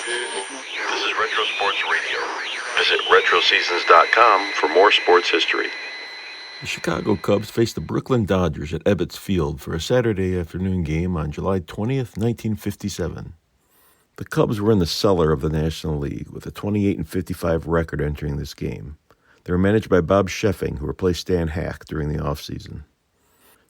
This is Retro Sports Radio. Visit RetroSeasons.com for more sports history. The Chicago Cubs faced the Brooklyn Dodgers at Ebbets Field for a Saturday afternoon game on July 20th, 1957. The Cubs were in the cellar of the National League with a 28-55 record entering this game. They were managed by Bob Sheffing, who replaced Stan Hack during the offseason.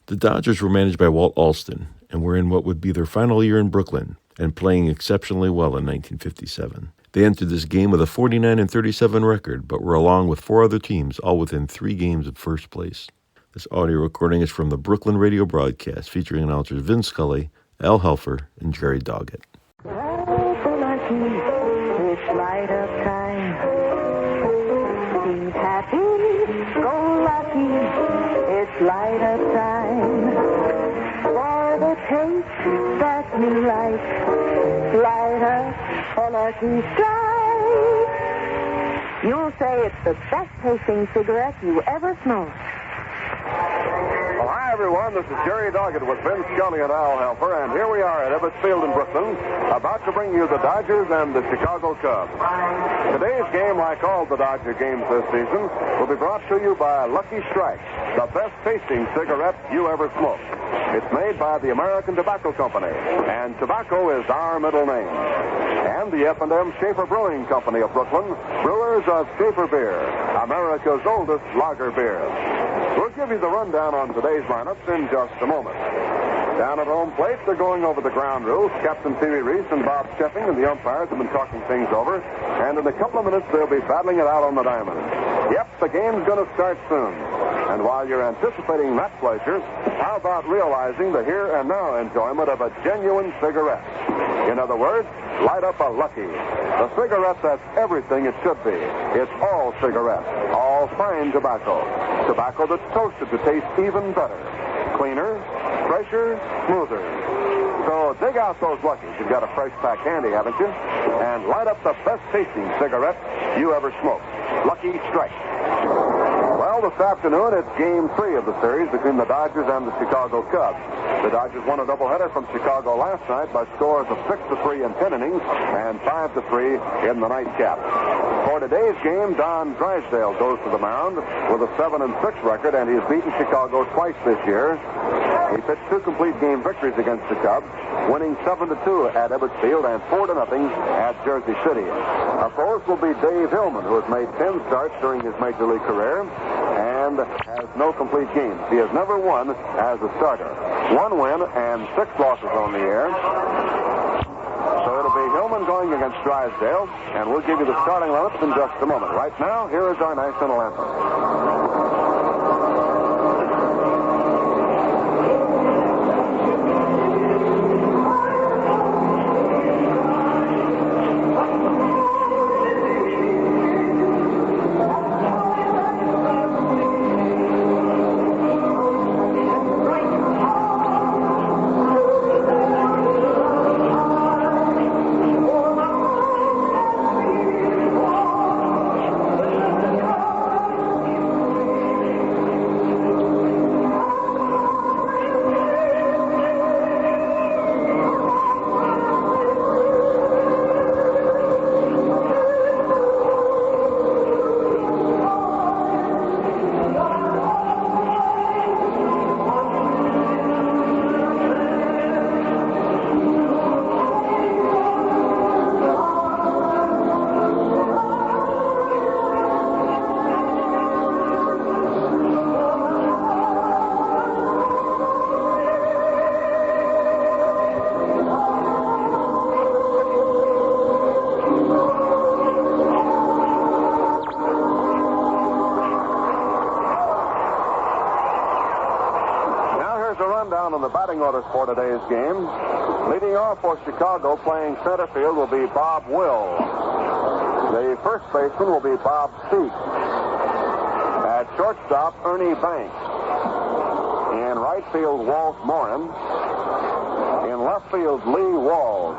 The Dodgers were managed by Walt Alston and were in what would be their final year in Brooklyn and playing exceptionally well in 1957. They entered this game with a 49-37 record, but were along with 4 other teams, all within 3 games of first place. This audio recording is from the Brooklyn radio broadcast, featuring announcers Vin Scully, Al Helfer, and Jerry Doggett. It's light up time. Be happy, go lucky. It's light up time. For the taste that you like, light up a lucky strike. You'll say it's the best tasting cigarette you ever smoked. Well, hi, everyone. This is Jerry Doggett with Vin Scully and Al Helfer, and here we are at Ebbets Field in Brooklyn, about to bring you the Dodgers and the Chicago Cubs. Today's game, like all the Dodger games this season, will be brought to you by Lucky Strike, the best-tasting cigarette you ever smoked. It's made by the American Tobacco Company, and tobacco is our middle name. And the F&M Schaefer Brewing Company of Brooklyn, brewers of Schaefer beer, America's oldest lager beer. We'll give you the rundown on today's lineups in just a moment. Down at home plate, they're going over the ground rules. Captain Pee Wee Reese and Bob Sheffing and the umpires have been talking things over, and in a couple of minutes they'll be battling it out on the diamond. Yep, the game's going to start soon. And while you're anticipating that pleasure, how about realizing the here and now enjoyment of a genuine cigarette? In other words, light up a Lucky. The cigarette that's everything it should be. It's all cigarette, all fine tobacco. Tobacco that's toasted to taste even better. Cleaner, fresher, smoother. So dig out those Luckies. You've got a fresh pack handy, haven't you? And light up the best-tasting cigarette you ever smoked. Lucky Strike. Well, this afternoon, it's Game 3 of the series between the Dodgers and the Chicago Cubs. The Dodgers won a doubleheader from Chicago last night by scores of 6-3 in 10 innings and 5-3 in the nightcap. For today's game, Don Drysdale goes to the mound with a 7-6 record, and he's beaten Chicago twice this year. He pitched 2 complete game victories against the Cubs, winning 7-2 at Ebbets Field and 4-0 at Jersey City. Of course, will be Dave Hillman, who has made 10 starts during his major league career and has no complete games. He has never won as a starter. 1 win and 6 losses on the year. So it'll be Hillman going against Drysdale, and we'll give you the starting lineups in just a moment. Right now, here is our national anthem. Orders for today's game. Leading off for Chicago, playing center field, will be Bob Will. The first baseman will be Bob Seek. At shortstop, Ernie Banks. In right field, Walt Morin. In left field, Lee Walls.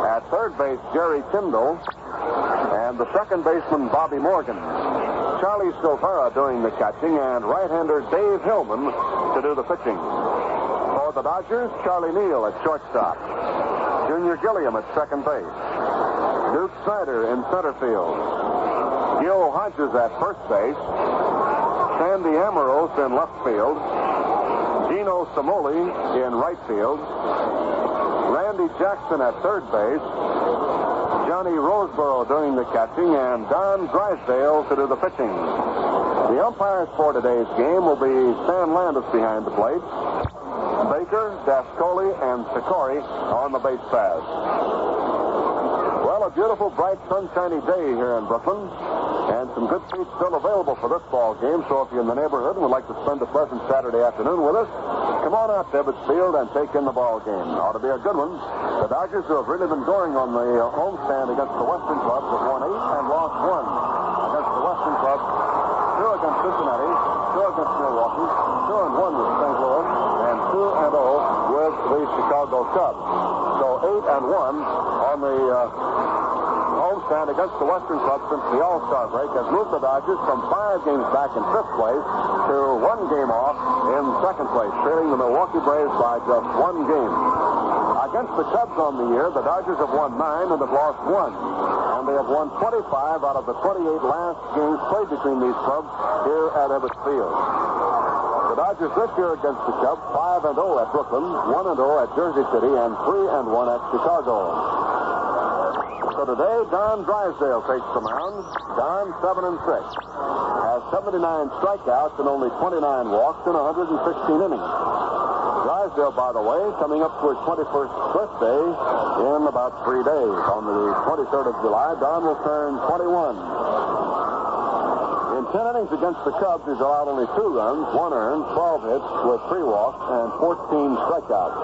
At third base, Jerry Tyndall. And the second baseman, Bobby Morgan. Charlie Silvera doing the catching, and right-hander Dave Hillman to do the pitching. For the Dodgers, Charlie Neal at shortstop. Junior Gilliam at second base. Duke Snider in center field. Gil Hodges at first base. Sandy Amaros in left field. Gino Cimoli in right field. Randy Jackson at third base. Johnny Roseboro doing the catching, and Don Drysdale to do the pitching. The umpires for today's game will be Stan Landis behind the plate, Baker, Dascoli, and Sikori on the base paths. Well, a beautiful, bright, sunshiny day here in Brooklyn, and some good seats still available for this ball game. So if you're in the neighborhood and would like to spend a pleasant Saturday afternoon with us, come on out to Ebbets Field and take in the ball game. Ought to be a good one. The Dodgers, who have really been going on the homestand against the Western clubs, have won 8 and lost 1 against the Western clubs, 2 against Cincinnati, 2 against Milwaukee, 2 and 1 with St. Louis, and 2 and 0 with the Chicago Cubs. So 8 and 1 on the homestand against the Western club since the All-Star break has moved the Dodgers from 5 games back in 5th place to 1 game off in 2nd place, trailing the Milwaukee Braves by just 1 game. Against the Cubs on the year, the Dodgers have won 9 and have lost 1. And they have won 25 out of the 28 last games played between these clubs here at Ebbets Field. The Dodgers this year against the Cubs, 5 and 0 at Brooklyn, 1 and 0 at Jersey City, and 3 and 1 at Chicago. So today, Don Drysdale takes the mound. Don, 7 and 6. Has 79 strikeouts and only 29 walks in 116 innings. Drysdale, by the way, coming up to his 21st birthday in about 3 days. On the 23rd of July, Don will turn 21. In 10 innings against the Cubs, he's allowed only 2 runs, 1 earned, 12 hits with 3 walks, and 14 strikeouts.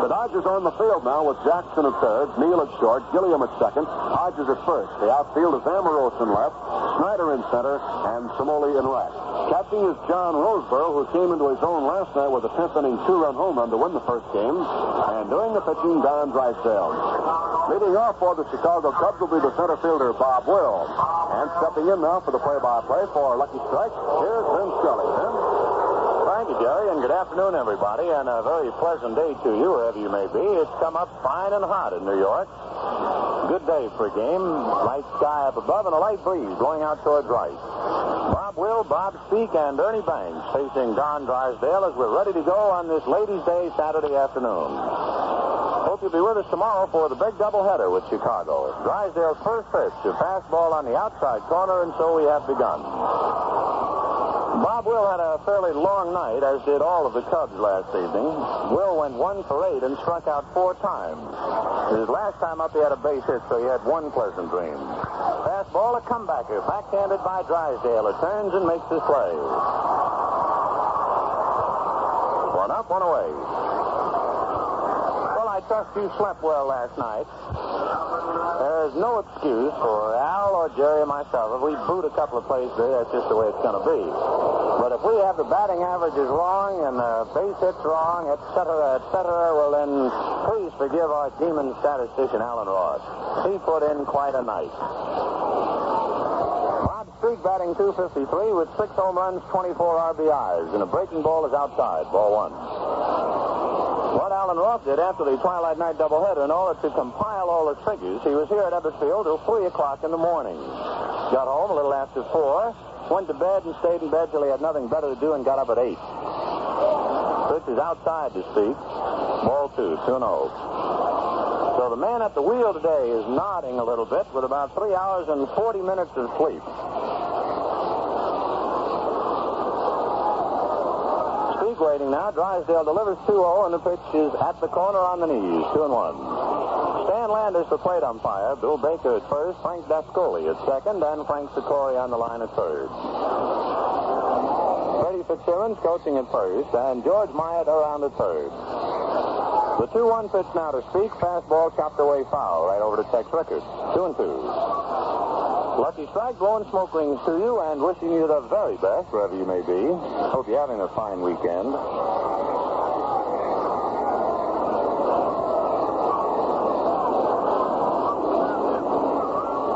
The Dodgers are on the field now with Jackson at third, Neal at short, Gilliam at second, Hodges at first. The outfield is Amaros in left, Snider in center, and Cimoli in right. Catching is John Roseboro, who came into his own last night with a 10th inning 2-run home run to win the first game. And doing the pitching, Don Drysdale. Leading off for the Chicago Cubs will be the center fielder, Bob Will. And stepping in now for the play-by-play for Lucky Strike, here's Vin Scully. Vin? Thank you, Jerry, and good afternoon, everybody, and a very pleasant day to you, wherever you may be. It's come up fine and hot in New York. Good day for a game. Light sky up above and a light breeze blowing out towards right. Bob Will, Bob Speak, and Ernie Banks facing Don Drysdale as we're ready to go on this ladies' day Saturday afternoon. Hope you'll be with us tomorrow for the big doubleheader with Chicago. Drysdale's first pitch, a fastball on the outside corner, and so we have begun. Bob Will had a fairly long night, as did all of the Cubs last evening. Will went 1 for 8 and struck out 4 times. His last time up, he had a base hit, so he had 1 pleasant dream. Fastball, a comebacker, backhanded by Drysdale. It turns and makes his play. 1 up, 1 away. Well, I trust you slept well last night. There's no excuse for Al or Jerry or myself. If we boot a couple of plays today, that's just the way it's going to be. But if we have the batting averages wrong and the base hits wrong, et cetera, well then please forgive our demon statistician, Alan Ross. He put in quite a night. Bob Street batting .253 with 6 home runs, 24 RBIs, and a breaking ball is outside, ball 1. What Alan Roth did after the Twilight Night doubleheader, in order to compile all his figures, he was here at Ebbets Field till 3 o'clock in the morning. Got home a little after 4, went to bed and stayed in bed till he had nothing better to do and got up at 8. Pitch is outside to Speak. Ball 2, 2-0. So the man at the wheel today is nodding a little bit with about 3 hours and 40 minutes of sleep. Waiting now. Drysdale delivers 2-0, and the pitch is at the corner on the knees. 2-1. Stan Landis, the plate umpire. Bill Baker at first. Frank Dascoli at second, and Frank Sikori on the line at third. Freddie Fitzsimmons coaching at first, and George Myatt around at third. The 2-1 pitch now to Speak. Fastball chopped away foul right over to Tex Rickard. 2-2. Lucky Strike blowing smoke rings to you and wishing you the very best wherever you may be. Hope you're having a fine weekend.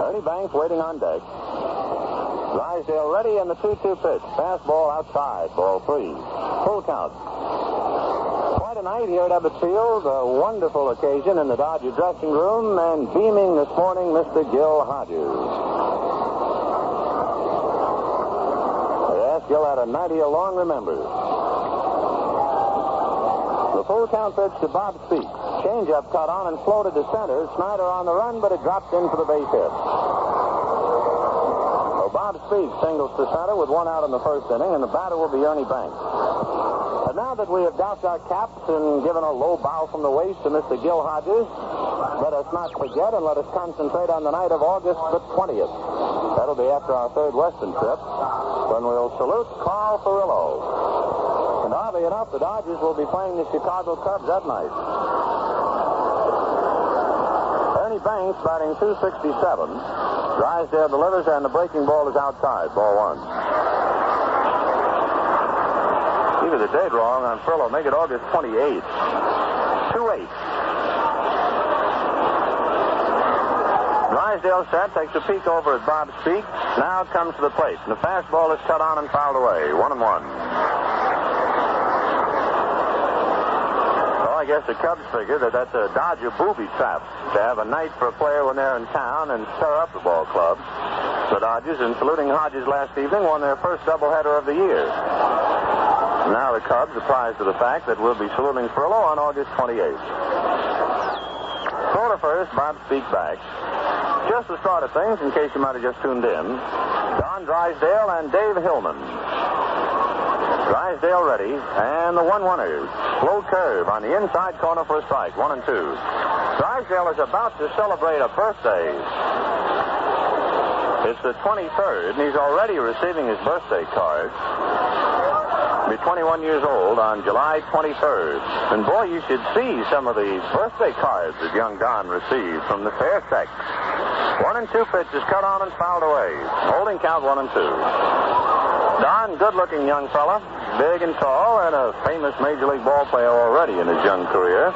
Ernie Banks waiting on deck. Drysdale ready and the 2-2 pitch. Fastball outside. Ball 3. Full count. Quite a night here at Ebbets Field. A wonderful occasion in the Dodger dressing room, and beaming this morning, Mr. Gil Hodges. Yes, Gil had a night he'll long remember. The full count pitch to Bob Speak. Changeup cut on and floated to center. Snider on the run, but it dropped in for the base hit. So Bob Speak singles to center with one out in the first inning, and the batter will be Ernie Banks. And now that we have doffed our caps and given a low bow from the waist to Mr. Gil Hodges, let us not forget and let us concentrate on the night of August the 20th. That'll be after our third Western trip, when we'll salute Carl Furillo. And oddly enough, the Dodgers will be playing the Chicago Cubs that night. Ernie Banks batting .267. Drysdale delivers, and the breaking ball is outside. Ball one. Give you the date wrong on Furillo. Make it August 28th. 2-8. Drysdale set, takes a peek over at Bob Speak. Now comes to the plate. And the fastball is cut on and fouled away. 1-1. Well, I guess the Cubs figure that that's a Dodger booby trap to have a night for a player when they're in town and stir up the ball club. The Dodgers, in saluting Hodges last evening, won their first doubleheader of the year. Now the Cubs, apprised of the fact that we'll be saluting Furillo on August 28th. Throw to first, Bob Speak back. Just the start of things, in case you might have just tuned in. Don Drysdale and Dave Hillman. Drysdale ready, and the 1-1er. Low curve on the inside corner for a strike. 1-2. Drysdale is about to celebrate a birthday. It's the 23rd, and he's already receiving his birthday card. Be 21 years old on July 23rd. And boy, you should see some of the birthday cards that young Don received from the fair sex. 1-2 pitches cut on and fouled away. Holding count 1-2. Don, good-looking young fella, big and tall, and a famous Major League ball player already in his young career.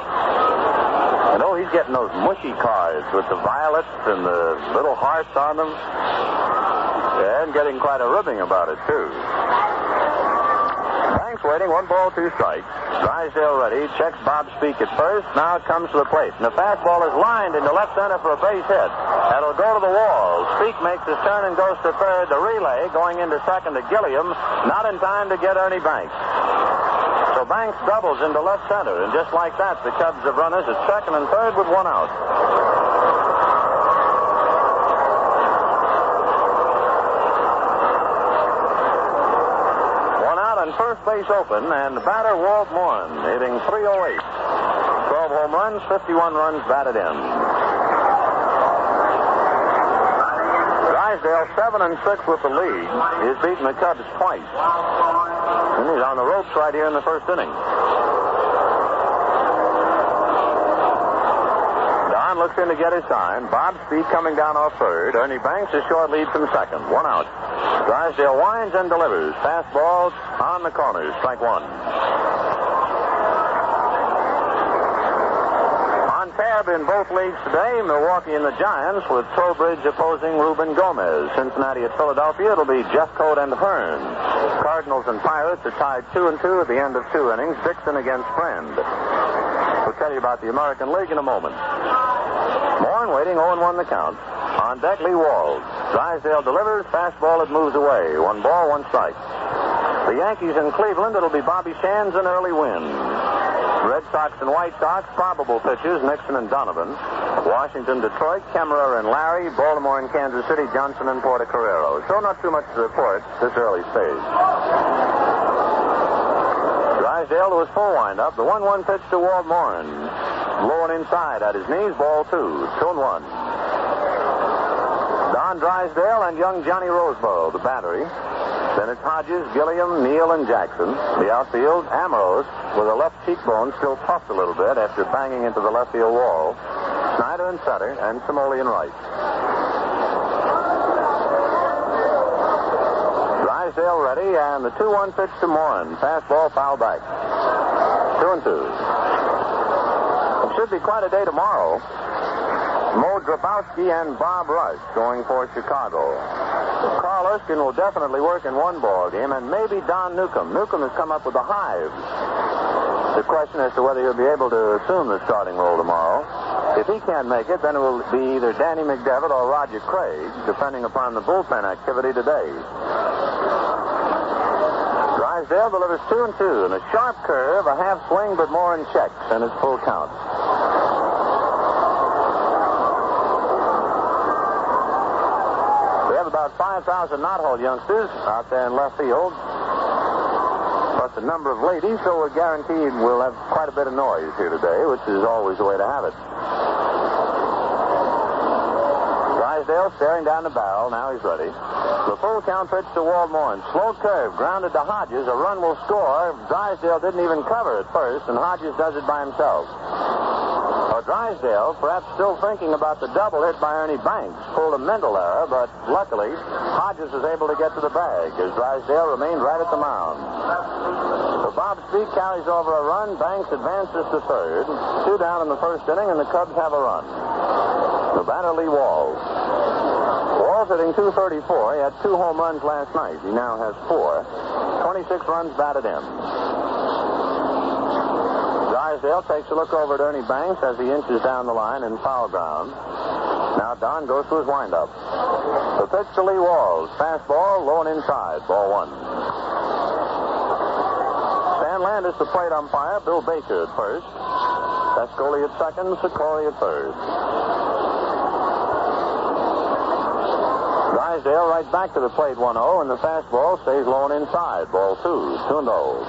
And oh, he's getting those mushy cards with the violets and the little hearts on them. Yeah, and getting quite a ribbing about it, too. Waiting, 1 ball, 2 strikes. Drysdale ready, checks Bob Speak at first. Now it comes to the plate, and the fastball is lined into left center for a base hit. That'll go to the wall. Speak makes his turn and goes to third. The relay going into second to Gilliam, not in time to get Ernie Banks. So Banks doubles into left center, and just like that, the Cubs have runners at second and third with 1 out. First base open, and the batter, Walt Morin, hitting .308. 12 home runs, 51 runs batted in. Drysdale 7-6 with the lead. He's beaten the Cubs twice. And he's on the ropes right here in the first inning. Don looks in to get his sign. Bob Speak coming down off third. Ernie Banks a short lead from second. 1 out. Drysdale winds and delivers. Fastball on the corners. Strike 1. On tab in both leagues today, Milwaukee and the Giants, with Trowbridge opposing Ruben Gomez. Cincinnati at Philadelphia, it'll be Jeffcoat and Hearn. Cardinals and Pirates are tied 2-2 at the end of 2 innings. Dixon against Friend. We'll tell you about the American League in a moment. Morin waiting, 0-1 the count. On deck, Lee Walls. Drysdale delivers. Fastball, it moves away. 1 ball, 1 strike. The Yankees in Cleveland, it'll be Bobby Sands and Early Wynn. Red Sox and White Sox, probable pitchers, Nixon and Donovan. Washington, Detroit, Kemmerer and Larry. Baltimore and Kansas City, Johnson and Portocarrero. So not too much to report this early stage. Drysdale to his full windup. The 1-1 pitch to Walt Morin. Low and inside at his knees, ball 2. 2-1. Don Drysdale and young Johnny Roseboro, the battery. Then it's Hodges, Gilliam, Neal, and Jackson. The outfield, Ambrose, with a left cheekbone still puffed a little bit after banging into the left field wall. Snider in center, and Cimoli in right. Drysdale ready, and the 2-1 pitch to Morin. Fastball, foul back. 2-2. It should be quite a day tomorrow. Mo Drabowski and Bob Rush going for Chicago. Carl Erskine will definitely work in one ball game, and maybe Don Newcomb. Newcomb has come up with the hives. The question as to whether he'll be able to assume the starting role tomorrow. If he can't make it, then it will be either Danny McDevitt or Roger Craig, depending upon the bullpen activity today. Drysdale delivers 2-2, and a sharp curve, a half swing, but more in checks, and it's full count. We have about 5,000 knothole youngsters out there in left field, plus a number of ladies, so we're guaranteed we'll have quite a bit of noise here today, which is always the way to have it. Drysdale staring down the barrel. Now he's ready. The full count pitch to Waldmore. Slow curve, grounded to Hodges. A run will score. Drysdale didn't even cover at first, and Hodges does it by himself. Drysdale, perhaps still thinking about the double hit by Ernie Banks, pulled a mental error, but luckily, Hodges was able to get to the bag as Drysdale remained right at the mound. So Bob Speed carries over a run. Banks advances to third. 2 down in the first inning, and the Cubs have a run. The batter, Lee Walls. Walls hitting .234. He had 2 home runs last night. He now has 4. 26 runs batted in. Drysdale takes a look over at Ernie Banks as he inches down the line in foul ground. Now Don goes to his windup. The pitch to Lee Walls. Fastball, low and inside. Ball 1. Stan Landis, the plate umpire. Bill Baker at first. Pascoli at second. Sikori at third. Drysdale right back to the plate 1-0, and the fastball stays low and inside. Ball 2. 2-0.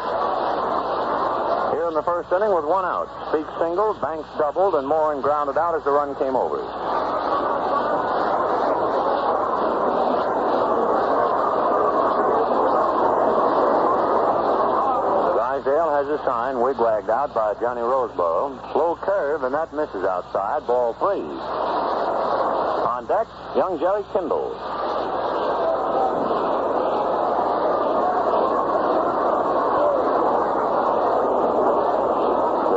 Here in the first inning with 1 out. Speak singled, Banks doubled, and Moran grounded out as the run came over. Drysdale has a sign wigwagged out by Johnny Roseboro. Slow curve, and that misses outside. Ball 3. On deck, young Jerry Kindle.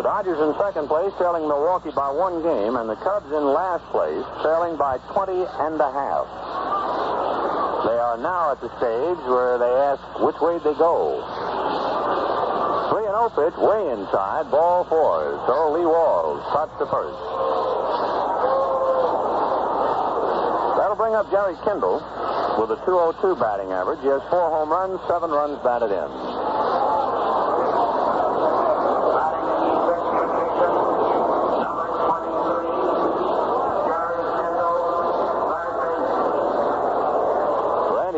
Dodgers in second place, trailing Milwaukee by 1 game, and the Cubs in last place, trailing by 20 and a half. They are now at the stage where they ask which way they go. 3-0 pitch, way inside, ball 4. So Lee Walls trots to first. That'll bring up Jerry Kindle with a .202 batting average. He has 4 home runs, 7 runs batted in.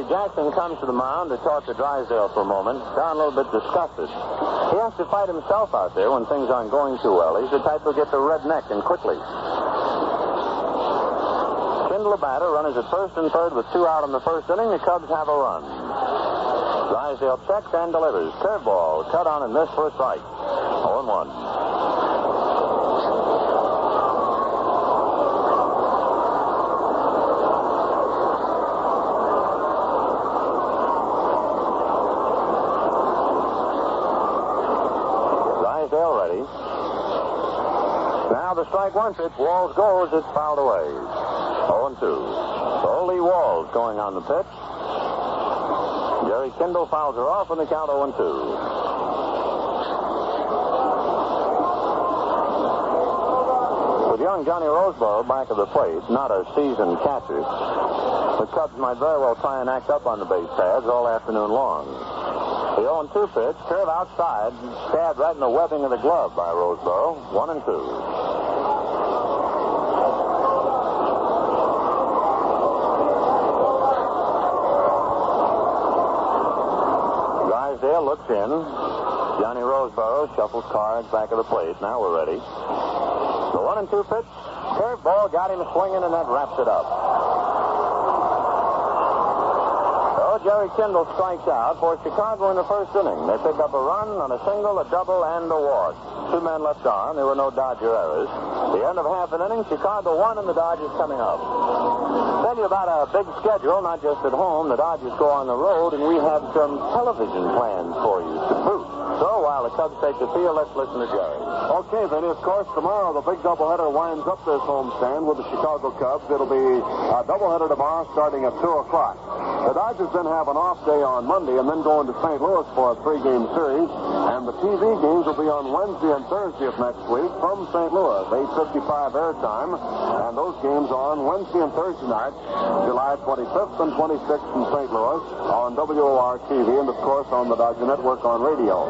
Jackson comes to the mound to talk to Drysdale for a moment. Down a little bit disgusted. He has to fight himself out there when things aren't going too well. He's the type who gets a red neck and quickly. Kindle, the batter, runners at first and third with 2 out in the first inning. The Cubs have a run. Drysdale checks and delivers. Curveball, cut on and missed for a strike. 0-1. Now the strike 1 pitch. Walls goes. It's fouled away. 0-2. So Lee Walls going on the pitch. Jerry Kindle fouls her off in the count 0-2. With young Johnny Roseboro back of the plate, not a seasoned catcher, the Cubs might very well try and act up on the base paths all afternoon long. The 0-2 pitch, curve outside, stabbed right in the webbing of the glove by Roseboro. 1-2. Drysdale looks in. Johnny Roseboro shuffles cards back of the plate. Now we're ready. The 1-2 pitch, curveball, got him swinging, and that wraps it up. Jerry Kindle strikes out for Chicago in the first inning. They pick up a run on a single, a double, and a walk. 2 men left on. There were no Dodger errors. The end of half an inning, Chicago won, and the Dodgers coming up. Tell you about a big schedule, not just at home. The Dodgers go on the road, and we have some television plans for you to boot. So while the Cubs take the field, let's listen to Jerry. Okay, Vinny, of course, tomorrow the big doubleheader winds up this homestand with the Chicago Cubs. It'll be a doubleheader tomorrow starting at 2 o'clock. The Dodgers then have an off day on Monday and then go into St. Louis for a 3-game series. And the TV games will be on Wednesday and Thursday of next week from St. Louis, 8:55 airtime. And those games are on Wednesday and Thursday night, July 25th and 26th in St. Louis on WOR-TV and, of course, on the Dodger Network on radio.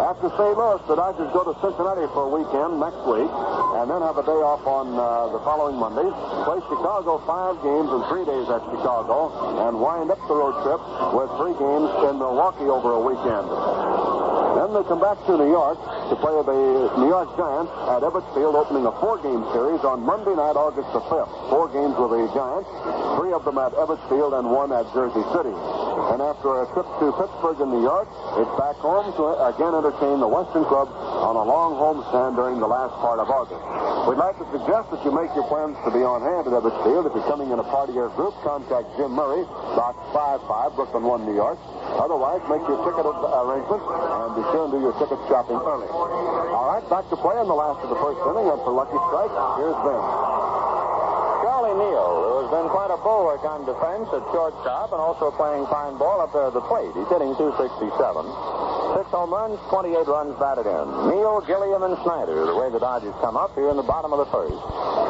After St. Louis, the Dodgers go to Cincinnati for a weekend next week and then have a day off on the following Monday. Play Chicago 5 games in 3 days at Chicago and wind up the road trip with 3 games in Milwaukee over a weekend. Then they come back to New York to play the New York Giants at Ebbets Field, opening a 4-game series on Monday night, August the 5th. 4 games with the Giants, 3 of them at Ebbets Field and 1 at Jersey City. And after a trip to Pittsburgh and New York, it's back home to again entertain the Western Club on a long homestand during the last part of August. We'd like to suggest that you make your plans to be on hand at Ebbets Field. If you're coming in a partier group, contact Jim Murray, Box 55, Brooklyn 1, New York. Otherwise, make your ticket arrangements and be sure and do your ticket shopping early. All right, back to play in the last of the first inning. And for Lucky Strike, here's Ben. Charlie Neal, who has been quite a bulwark on defense at shortstop and also playing fine ball up there at the plate. He's hitting .267. 6 home runs, 28 runs batted in. Neal, Gilliam, and Snider, the way the Dodgers come up here in the bottom of the first.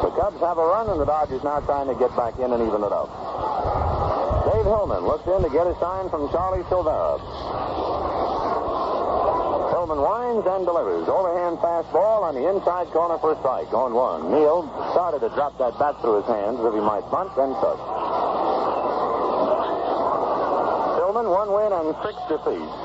The Cubs have a run, and the Dodgers now trying to get back in and even it up. Dave Hillman looks in to get a sign from Charlie Silvera. Hillman winds and delivers. Overhand fastball on the inside corner for a strike. Going 1. Neal started to drop that bat through his hands as if he might bunt, then took. Hillman, 1 win and 6 defeats.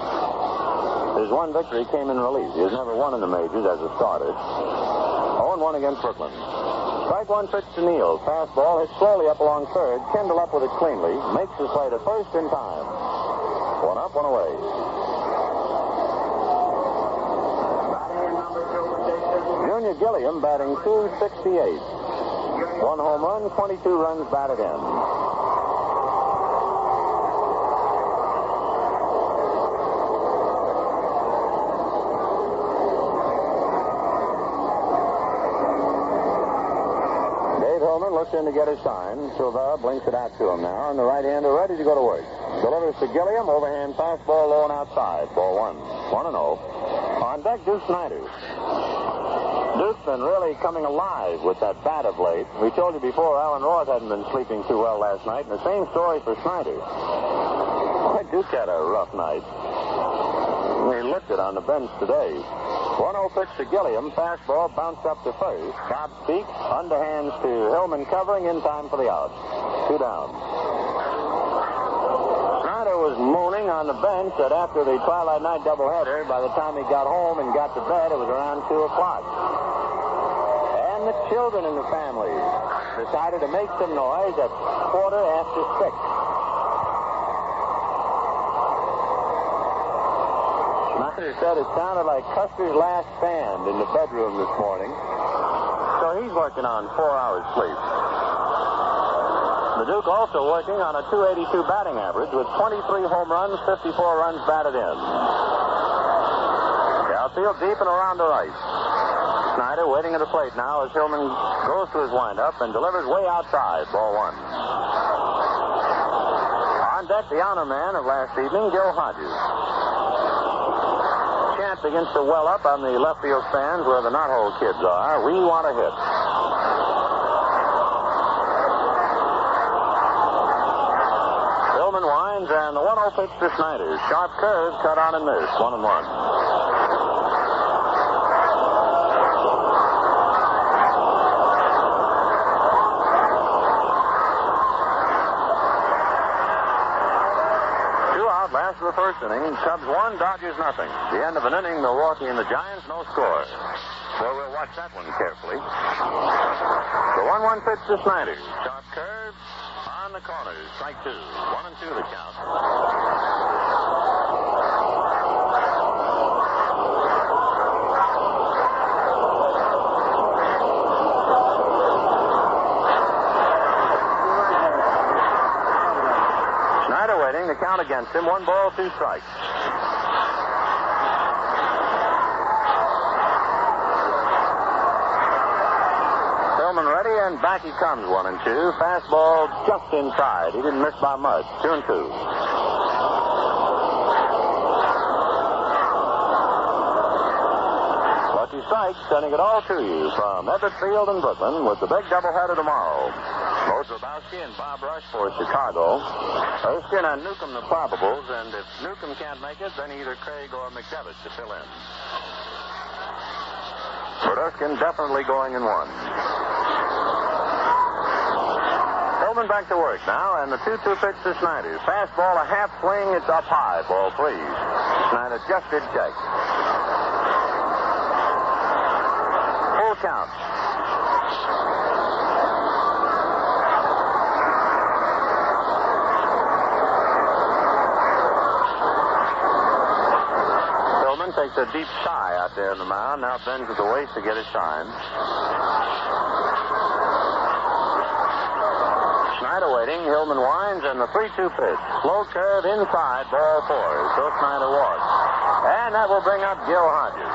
His 1 victory came in relief. He has never won in the majors as a starter. 0-1 against Brooklyn. Strike 1 pitch to Neal. Fastball hits slowly up along third. Kendall up with it cleanly. Makes his play to first in time. 1 up, 1 away. Junior Gilliam batting .268. 1 home run, 22 runs batted in. Looks in to get his sign. Silvera blinks it out to him now, and the right-hander ready to go to work. Delivers to Gilliam. Overhand fastball low and outside. Ball 1. 1-0. On deck, Duke Snider. Duke's been really coming alive with that bat of late. We told you before Alan Roth hadn't been sleeping too well last night, and the same story for Snider. Duke had a rough night. We looked at on the bench today. 1-0 pitch to Gilliam. Fastball bounced up to first. Cobb speaks. Underhands to Hillman covering in time for the out. 2 down. Snider was moaning on the bench that after the twilight night doubleheader, by the time he got home and got to bed, it was around 2 o'clock. And the children in the family decided to make some noise at 6:15. Snider said it sounded like Custer's last stand in the bedroom this morning. So he's working on 4 hours sleep. The Duke also working on a .282 batting average with 23 home runs, 54 runs batted in. The outfield deep and around the right. Snider waiting at the plate now as Hillman goes to his windup and delivers way outside. Ball 1. On deck, the honor man of last evening, Joe Hodges. Chant begins to well up on the left field stands where the knothole kids are. We want a hit. Hillman winds and the 1-0 pitch to Snider. Sharp curve cut on and missed. 1-1. Last of the first inning, Cubs 1, Dodgers nothing. The end of an inning, Milwaukee and the Giants, no score. Well, we'll watch that one carefully. The 1-1 pitch to Snider. Sharp curve on the corner. Strike 2. 1-2 the count. The count against him. 1 ball, 2 strikes. Hillman ready and and back he comes, 1-2. Fastball just inside. He didn't miss by much. 2-2. Strike, sending it all to you from Ebbets Field in Brooklyn with the big doubleheader tomorrow. Both Lebowski and Bob Rush for Chicago. Erskine and Newcomb the probables, and if Newcomb can't make it, then either Craig or McDevitt to fill in. But Erskine definitely going in one. Hillman back to work now, and the 2-2 pitch to Snider. Fastball, a half swing, it's up high. Ball, please. Snider just did check. Count. Hillman takes a deep sigh out there in the mound. Now bends at the waist to get his sign. Snider waiting. Hillman winds, and the 3-2 pitch. Slow curve inside, ball 4. So Snider walks. And that will bring up Gil Hodges.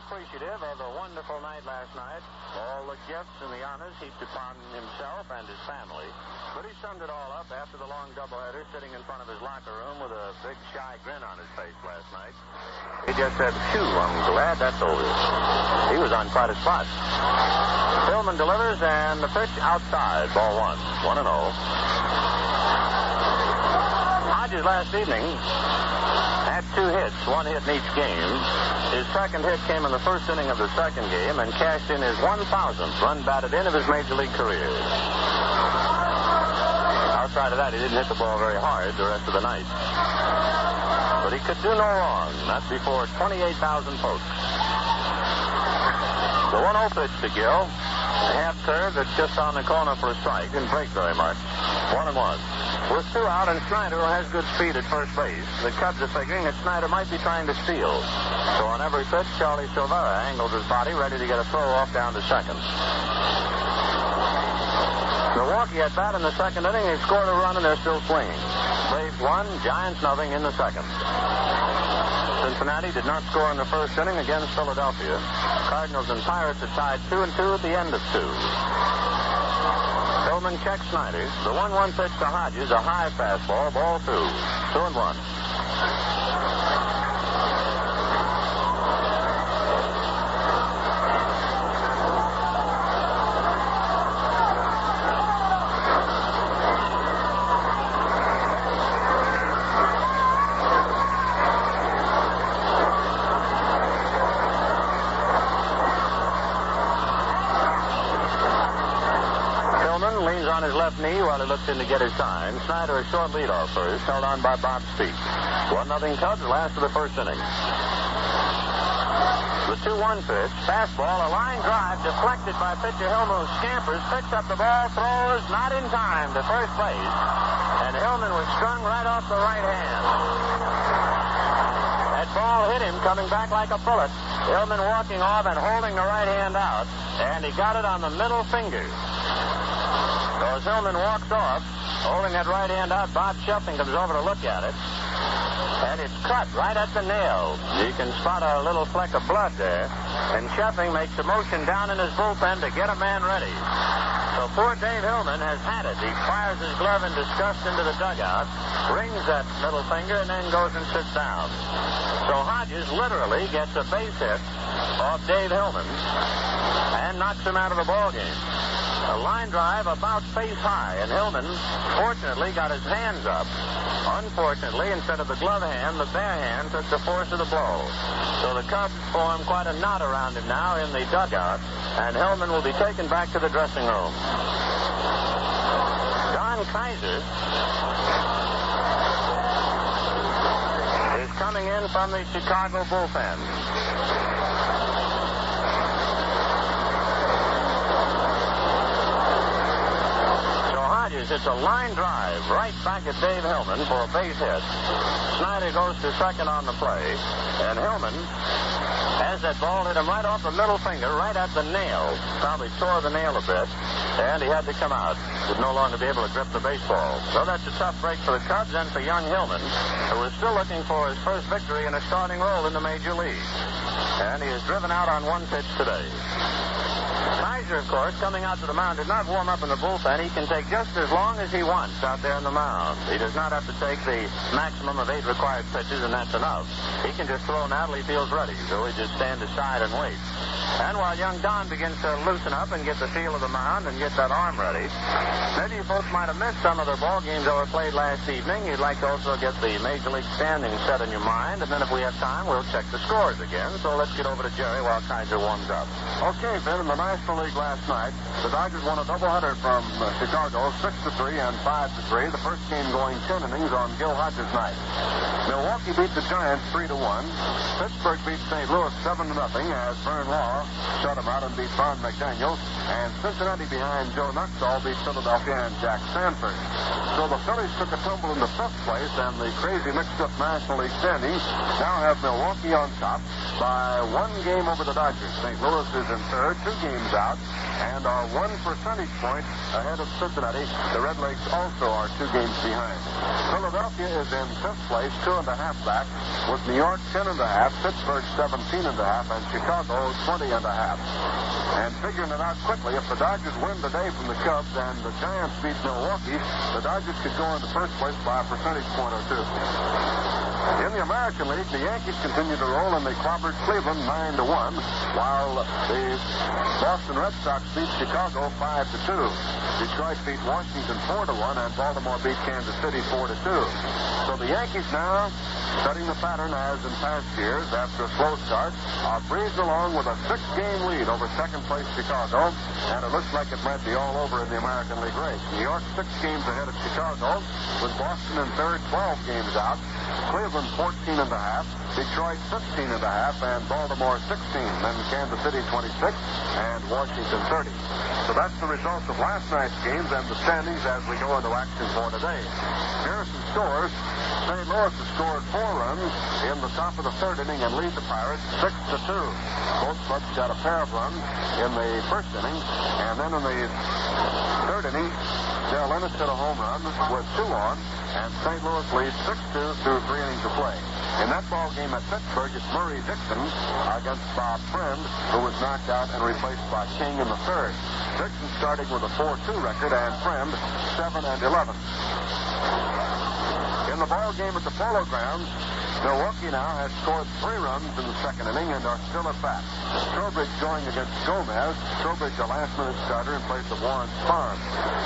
Appreciative of the wonderful night last night, all the gifts and the honors heaped upon himself and his family. But he summed it all up after the long doubleheader, sitting in front of his locker room with a big shy grin on his face last night. He just said, "Phew, I'm glad that's over." He was on quite a spot. Hillman delivers, and the pitch outside, ball 1, 1-0. Hodges last evening had 2 hits, 1 hit in each game. His second hit came in the first inning of the second game and cashed in his 1,000th run batted in of his major league career. Outside of that, he didn't hit the ball very hard the rest of the night. But he could do no wrong, not before 28,000 folks. The 1-0 pitch to Gil. A half curve that's just on the corner for a strike. Didn't break very much. 1-1. With 2 out, and Snider, who has good speed at first base. The Cubs are figuring that Snider might be trying to steal. So on every pitch, Charlie Silvera angles his body, ready to get a throw off down to second. Milwaukee at bat in the second inning. They scored a run, and they're still swinging. Braves 1, Giants nothing in the second. Cincinnati did not score in the first inning against Philadelphia. Cardinals and Pirates are tied 2-2 at the end of 2. Hillman checks Snider. The 1-1 pitch to Hodges, a high fastball, ball 2. 2-1. On his left knee while he looks in to get his sign. Snider a short leadoff first, held on by Bob Speak. 1-0 Cubs, last of the first inning. The 2-1 pitch, fastball, a line drive deflected by pitcher Hillman, who scampers, picks up the ball, throws, not in time to first base, and Hillman was strung right off the right hand. That ball hit him, coming back like a bullet. Hillman walking off and holding the right hand out, and he got it on the middle finger. So as Hillman walks off, holding that right hand out, Bob Sheffling comes over to look at it. And it's cut right at the nail. You can spot a little fleck of blood there. And Sheffling makes a motion down in his bullpen to get a man ready. So poor Dave Hillman has had it. He fires his glove in disgust into the dugout, wrings that middle finger, and then goes and sits down. So Hodges literally gets a base hit off Dave Hillman and knocks him out of the ballgame. A line drive about face high, and Hillman fortunately got his hands up. Unfortunately, instead of the glove hand, the bare hand took the force of the blow. So the Cubs form quite a knot around him now in the dugout, and Hillman will be taken back to the dressing room. Don Kaiser is coming in from the Chicago bullpen. It's a line drive right back at Dave Hillman for a base hit. Snider goes to second on the play, and Hillman has that ball hit him right off the middle finger, right at the nail. Probably tore the nail a bit. and he had to come out. Would no longer be able to grip the baseball. So that's a tough break for the Cubs and for young Hillman, who is still looking for his first victory in a starting role in the major leagues. And he is driven out on one pitch today. Kaiser, of course, coming out to the mound, did not warm up in the bullpen. He can take just as long as he wants out there in the mound. He does not have to take the maximum of 8 required pitches, and that's enough. He can just throw now till he feels ready, so he just stand aside and wait. And while young Don begins to loosen up and get the feel of the mound and get that arm ready, maybe you folks might have missed some of the ball games that were played last evening. You'd like to also get the Major League standings set in your mind, and then if we have time, we'll check the scores again. So let's get over to Jerry while Kaiser warms up. Okay, Ben, in the National League last night, the Dodgers won a doubleheader from Chicago, 6-3 and 5-3. The first game going 10 innings on Gil Hodges' night. Milwaukee beat the Giants 3-1. Pittsburgh beat St. Louis 7-0 as Vern Law shut him out and beat Ron McDaniel. And Cincinnati behind Joe Nuxall beat Philadelphia and Jack Sanford. So the Phillies took a tumble into 5th place, and the crazy mixed-up National League standings now have Milwaukee on top by 1 game over the Dodgers. St. Louis is in 3rd, 2 games out, and are 1 percentage point ahead of Cincinnati. The Redlegs also are 2 games behind. Philadelphia is in 5th place, 2.5 back, with New York 10.5, Pittsburgh 17.5, and Chicago 20.5. And figuring it out quickly, if the Dodgers win today from the Cubs and the Giants beat Milwaukee, the Dodgers could go into 1st place by a percentage point or 2. In the American League, the Yankees continue to roll, and they clobbered Cleveland 9-1, while the Boston Red Sox beat Chicago 5-2. Detroit beat Washington 4-1, and Baltimore beat Kansas City 4-2. So the Yankees now, setting the pattern as in past years, after a slow start, are breezing along with a 6-game lead over 2nd place Chicago, and it looks like it might be all over in the American League race. New York 6 games ahead of Chicago, with Boston in 3rd, 12 games out. Cleveland 14.5, Detroit 15.5, and Baltimore 16, then Kansas City 26, and Washington 30. So that's the results of last night's games and the standings as we go into action for today. Here are some scores. St. Louis has scored 4 runs in the top of the 3rd inning and lead the Pirates 6-2. Both clubs got a pair of runs in the 1st inning, and then in the 3rd inning, Dale Ennis hit a home run with 2 on, and St. Louis leads 6-2 through 3 innings of play. In that ball game at Pittsburgh, it's Murray Dixon against Bob Friend, who was knocked out and replaced by King in the 3rd. Dixon starting with a 4-2 record, and Friend 7-11. In the ball game at the Polo Grounds, Milwaukee now has scored 3 runs in the 2nd inning and are still at bat. Trowbridge going against Gomez. Trowbridge, a last-minute starter in place of Warren Spahn.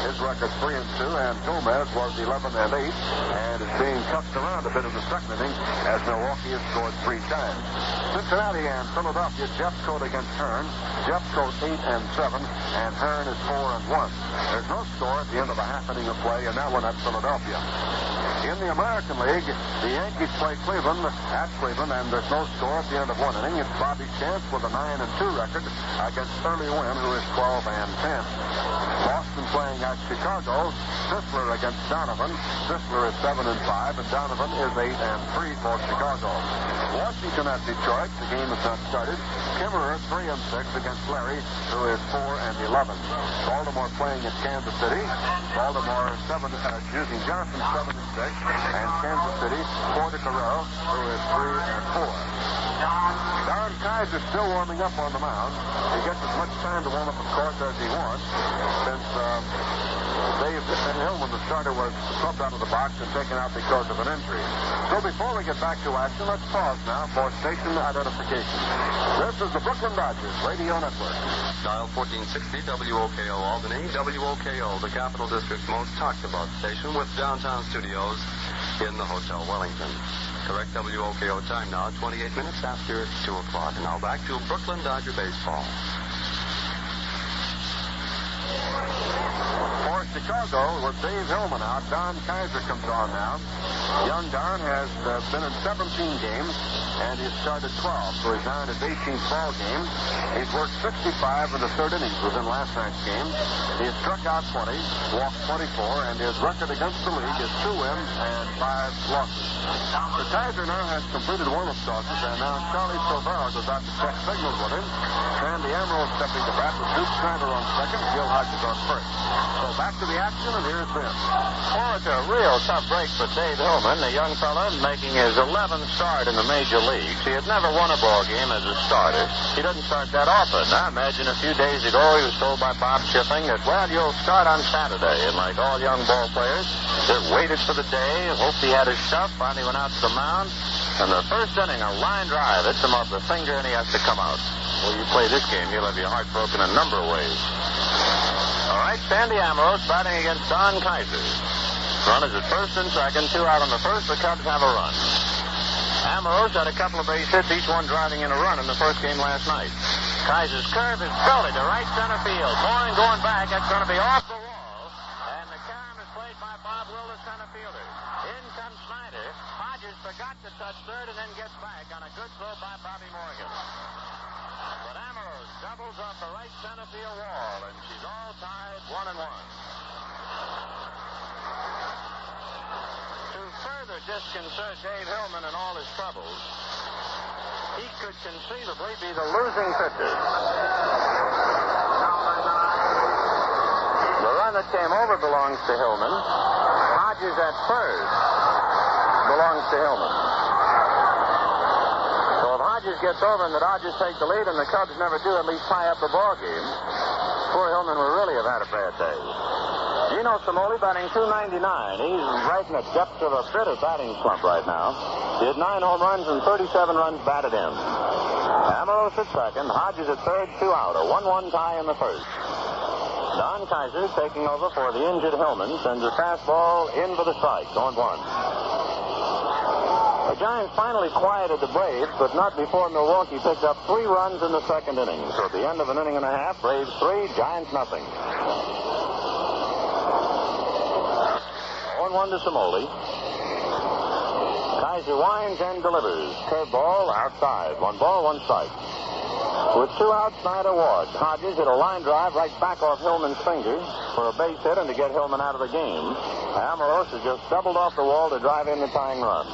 His record 3-2, and Gomez was 11-8, and is being cuffed around a bit in the 2nd inning as Milwaukee has scored 3 times. Cincinnati and Philadelphia, Jeffcoat against Hearn. Jeffcoat 8-7, and Hearn is 4-1. There's no score at the end of a half inning of play, and that one at Philadelphia. In the American League, the Yankees play Cleveland at Cleveland, and there's no score at the end of 1 inning. It's Bobby Chance with a 9-2 record against Early Wynn, who is 12-10. Boston playing at Chicago. Sisler against Donovan. Sisler is 7-5, and Donovan is 8-3 for Chicago. Washington at Detroit. The game is not started. Kimmerer 3-6 against Larry, who is 4-11. Baltimore playing at Kansas City. Baltimore using Johnson 7-6, and Kansas City 4-0, who is 3-4. Don Kaiser still warming up on the mound. He gets as much time to warm up, of course, as he wants, since Dave Hillman, the starter, was subbed out of the box and taken out because of an injury. So before we get back to action, let's pause now for station identification. This is the Brooklyn Dodgers Radio Network. Dial 1460 WOKO Albany. WOKO, the Capital District's most talked about station, with downtown studios in the Hotel Wellington. Correct WOKO time now, 28 minutes after 2 o'clock. And now back to Brooklyn Dodger baseball. For Chicago, with Dave Hillman out, Don Kaiser comes on now. Young Don has been in 17 games. and he's started 12, so he's now in his 18th ball game. He's worked 65 in the third innings within last night's game. He has struck out 20, walked 24, and his record against the league is 2 wins and 5 losses. The Kaiser now has completed warm-up tosses, and now Charlie Silvera goes out to check signals with him. Sandy Amaro stepping to bat with Duke Snider on second, Gil Hodges on first. So back to the action, and here's Vince. Oh, it's a real tough break for Dave Hillman, the young fella making his 11th start in the major leagues. He had never won a ball game as a starter. He doesn't start that often. I imagine a few days ago he was told by Bob Chipping that, well, you'll start on Saturday. And like all young ball players, they waited for the day, hoped he had his stuff, finally went out to the mound. And the first inning, a line drive hits him off the finger, and he has to come out. Well, you play this game, you'll have your heart broken a number of ways. All right, Sandy Amaro batting against Don Kaiser. Run is at first and second, 2 out on the first. The Cubs have a run. Amaro's had a couple of base hits, each one driving in a run in the first game last night. Kaiser's curve is belted to right center field. Bourne going back. That's going to be off the wall. And the carom is played by Bob Will, the center fielder. In comes Snider. Hodges forgot to touch third and then gets back on a good throw by Bobby Morgan. But Amaro doubles off the right center field wall, and she's all tied 1-1. To further disconcert Dave Hillman and all his troubles, he could conceivably be the losing pitcher. The run that came over belongs to Hillman. Hodges at first belongs to Hillman. So if Hodges gets over and the Dodgers take the lead and the Cubs never do at least tie up the ball game, poor Hillman will really have had a bad day. Gino Cimoli batting .299. He's right in the depths of a bitter batting slump right now. He had 9 home runs and 37 runs batted in. Amaros at second, Hodges at third, 2 out. A 1-1 tie in the first. Don Kaiser taking over for the injured Hillman, sends a fastball in for the strike, 0-1. The Giants finally quieted the Braves, but not before Milwaukee picked up 3 runs in the second inning. So at the end of an inning and a half, Braves 3, Giants nothing. 1 to Cimoli. Kaiser winds and delivers. Curveball outside. 1 ball, 1 strike. With 2 outs, Snider walked. Hodges hit a line drive right back off Hillman's finger for a base hit and to get Hillman out of the game. Amaros has just doubled off the wall to drive in the tying run.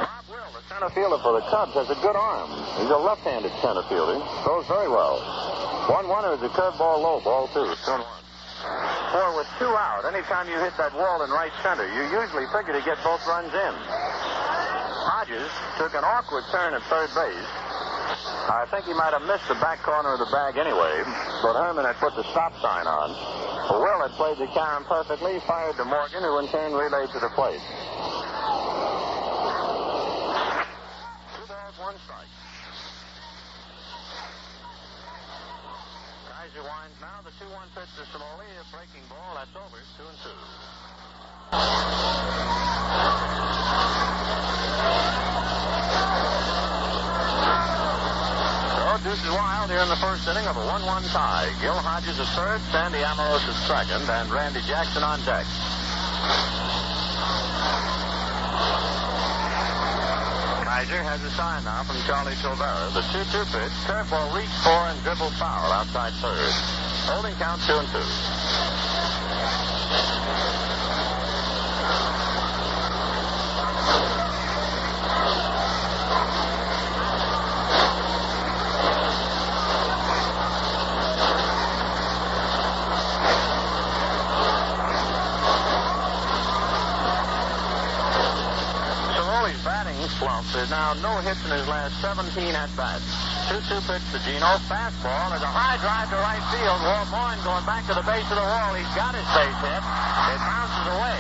Bob Will, the center fielder for the Cubs, has a good arm. He's a left-handed center fielder. Throws very well. 1-1 is a curveball low, ball 2. 2-1. Or with 2 out, anytime you hit that wall in right center, you usually figure to get both runs in. Hodges took an awkward turn at third base. I think he might have missed the back corner of the bag anyway, but Herman had put the stop sign on. Will had played the carom perfectly, fired to Morgan, who in turn relayed to the plate. 2 balls, 1 strike. Kaiser winds now. The 2-1 pitch to Cimoli. A breaking ball. That's over. 2-2. So deuces wild here in the first inning of a 1-1 tie. Gil Hodges at third, Sandy Amaros at second, and Randy Jackson on deck. Kaiser has a sign now from Charlie Silvera. The 2-2 pitch, curveball reached for and dribbled foul outside third. Holding count 2-2. Slump. There's now no hits in his last 17 at-bats. 2-2 pitch to Gino. Fastball. There's a high drive to right field. Walt Bourne going back to the base of the wall. He's got his base hit. It bounces away.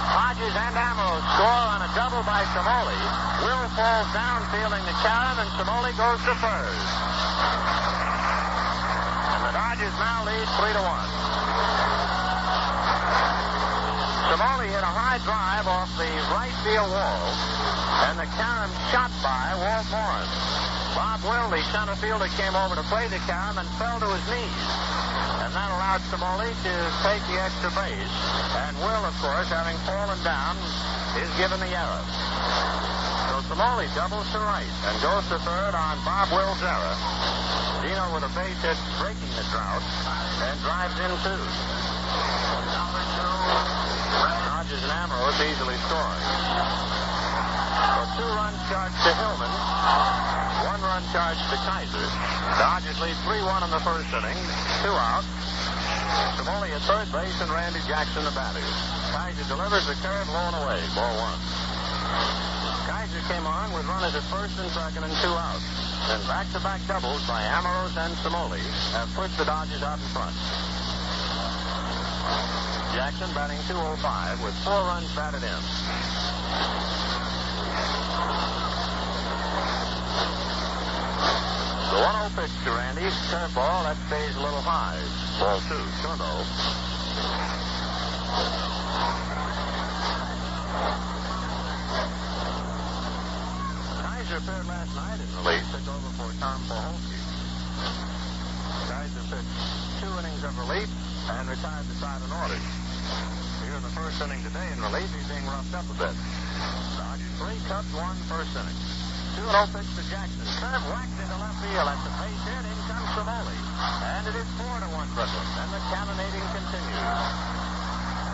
Hodges and Amaro score on a double by Cimoli. Will falls down fielding the carom, and Cimoli goes to first. And the Dodgers now lead 3-1. Cimoli hit a high drive off the right field wall, and the carom shot by Walt Bourne. Bob Will, the center fielder, came over to play the carom and fell to his knees. And that allowed Cimoli to take the extra base. And Will, of course, having fallen down, is given the error. So Cimoli doubles to right and goes to third on Bob Wilzera. Gino with a base hit breaking the drought and drives in two. Hodges and Ambrose easily scoring. A 2-run charge to Hillman. 1-run charge to Kaiser. Dodgers lead 3-1 in the first inning. 2 out. Cimoli at third base and Randy Jackson the batter. Kaiser delivers the curve low and away. Ball 1. Kaiser came on with runners at first and second and 2 outs. Then back-to-back doubles by Ambrose and Cimoli have pushed the Dodgers out in front. Jackson batting .205 with 4 runs batted in. The 1-0 pitch to Randy. Curveball, that stays a little high. Ball 2, short 0. Kaiser appeared last night in relief, took over for Tom Poholsky. Kaiser pitched 2 innings of relief and retired the side in order. Here in the first inning today in relief, he's being roughed up a bit. Dodgers 3, Cubs 1, first inning. 2-0 pitch to Jackson. Curve whacked into left field. That's a base hit. In comes Cimoli. And it is 4-1 Brooklyn. And the cannonading continues.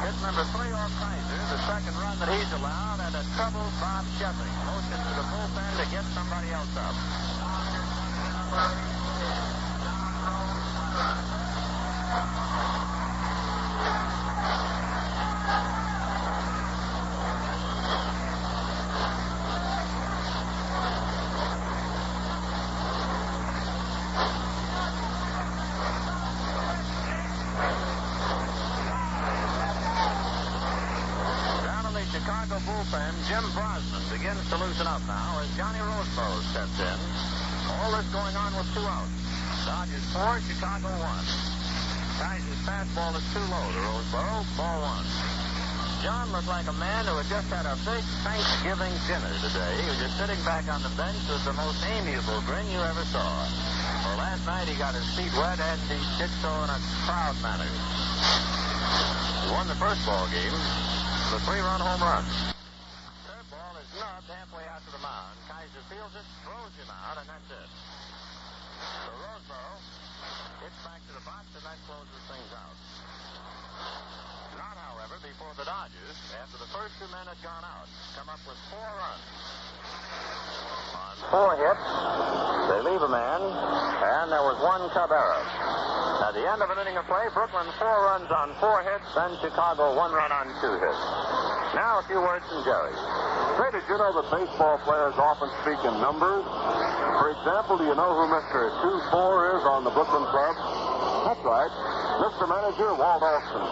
Hit number 3 off Kaiser. The second run that he's allowed, and a troubled Bob Sheffing. Motion to the bullpen to get somebody else up. Jim Brosnan begins to loosen up now as Johnny Roseboro steps in. All this going on with 2 outs. Dodgers 4, Chicago 1. Kaiser's fastball is too low to Roseboro. Ball 1. John looked like a man who had just had a big Thanksgiving dinner today. He was just sitting back on the bench with the most amiable grin you ever saw. Well, last night he got his feet wet and he did so in a proud manner. He won the first ball game with a 3-run home run. Snubbed halfway out to the mound. Kaiser fields it, throws him out, and that's it. So Roseboro gets back to the box, and that closes things out. Not, however, before the Dodgers, after the first 2 men had gone out, come up with 4 runs. On 4 hits, they leave a man, and there was 1 Cub error. At the end of an inning of play, Brooklyn 4 runs on 4 hits, then Chicago 1 run on 2 hits. Now a few words from Jerry. Say, did you know that baseball players often speak in numbers? For example, do you know who Mr. 2-4 is on the Brooklyn club? That's right, Mr. Manager Walt Alston.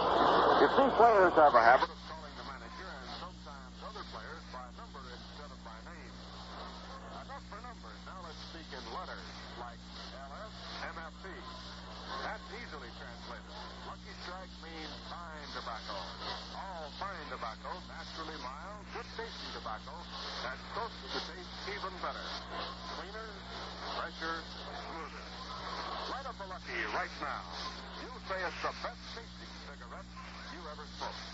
You see, players have a habit of calling the manager and sometimes other players by number instead of by name. Enough for numbers. Now let's speak in letters like LF, MFT. That's easily translated. Lucky Strike means fine tobacco. All fine tobacco, naturally mild, good-tasting tobacco that toasts the taste even better. Cleaner, fresher, smoother. Light up a Lucky right now. You'll say it's the best tasting cigarette you ever smoked.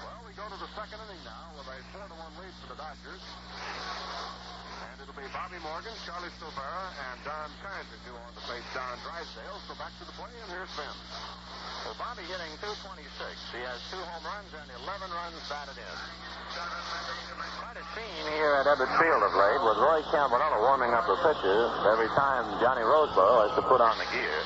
Well, we go to the second inning now with a 4-1 lead for the Dodgers. And it'll be Bobby Morgan, Charlie Silvera, and Don Kaiser who on to face Don Drysdale. So back to the play, and here's Vince. Well, Bobby hitting .226. He has 2 home runs and 11 runs batted in. Quite a scene here at Ebbets Field of late with Roy Campanella warming up the pitches every time Johnny Roseboro has to put on the gear.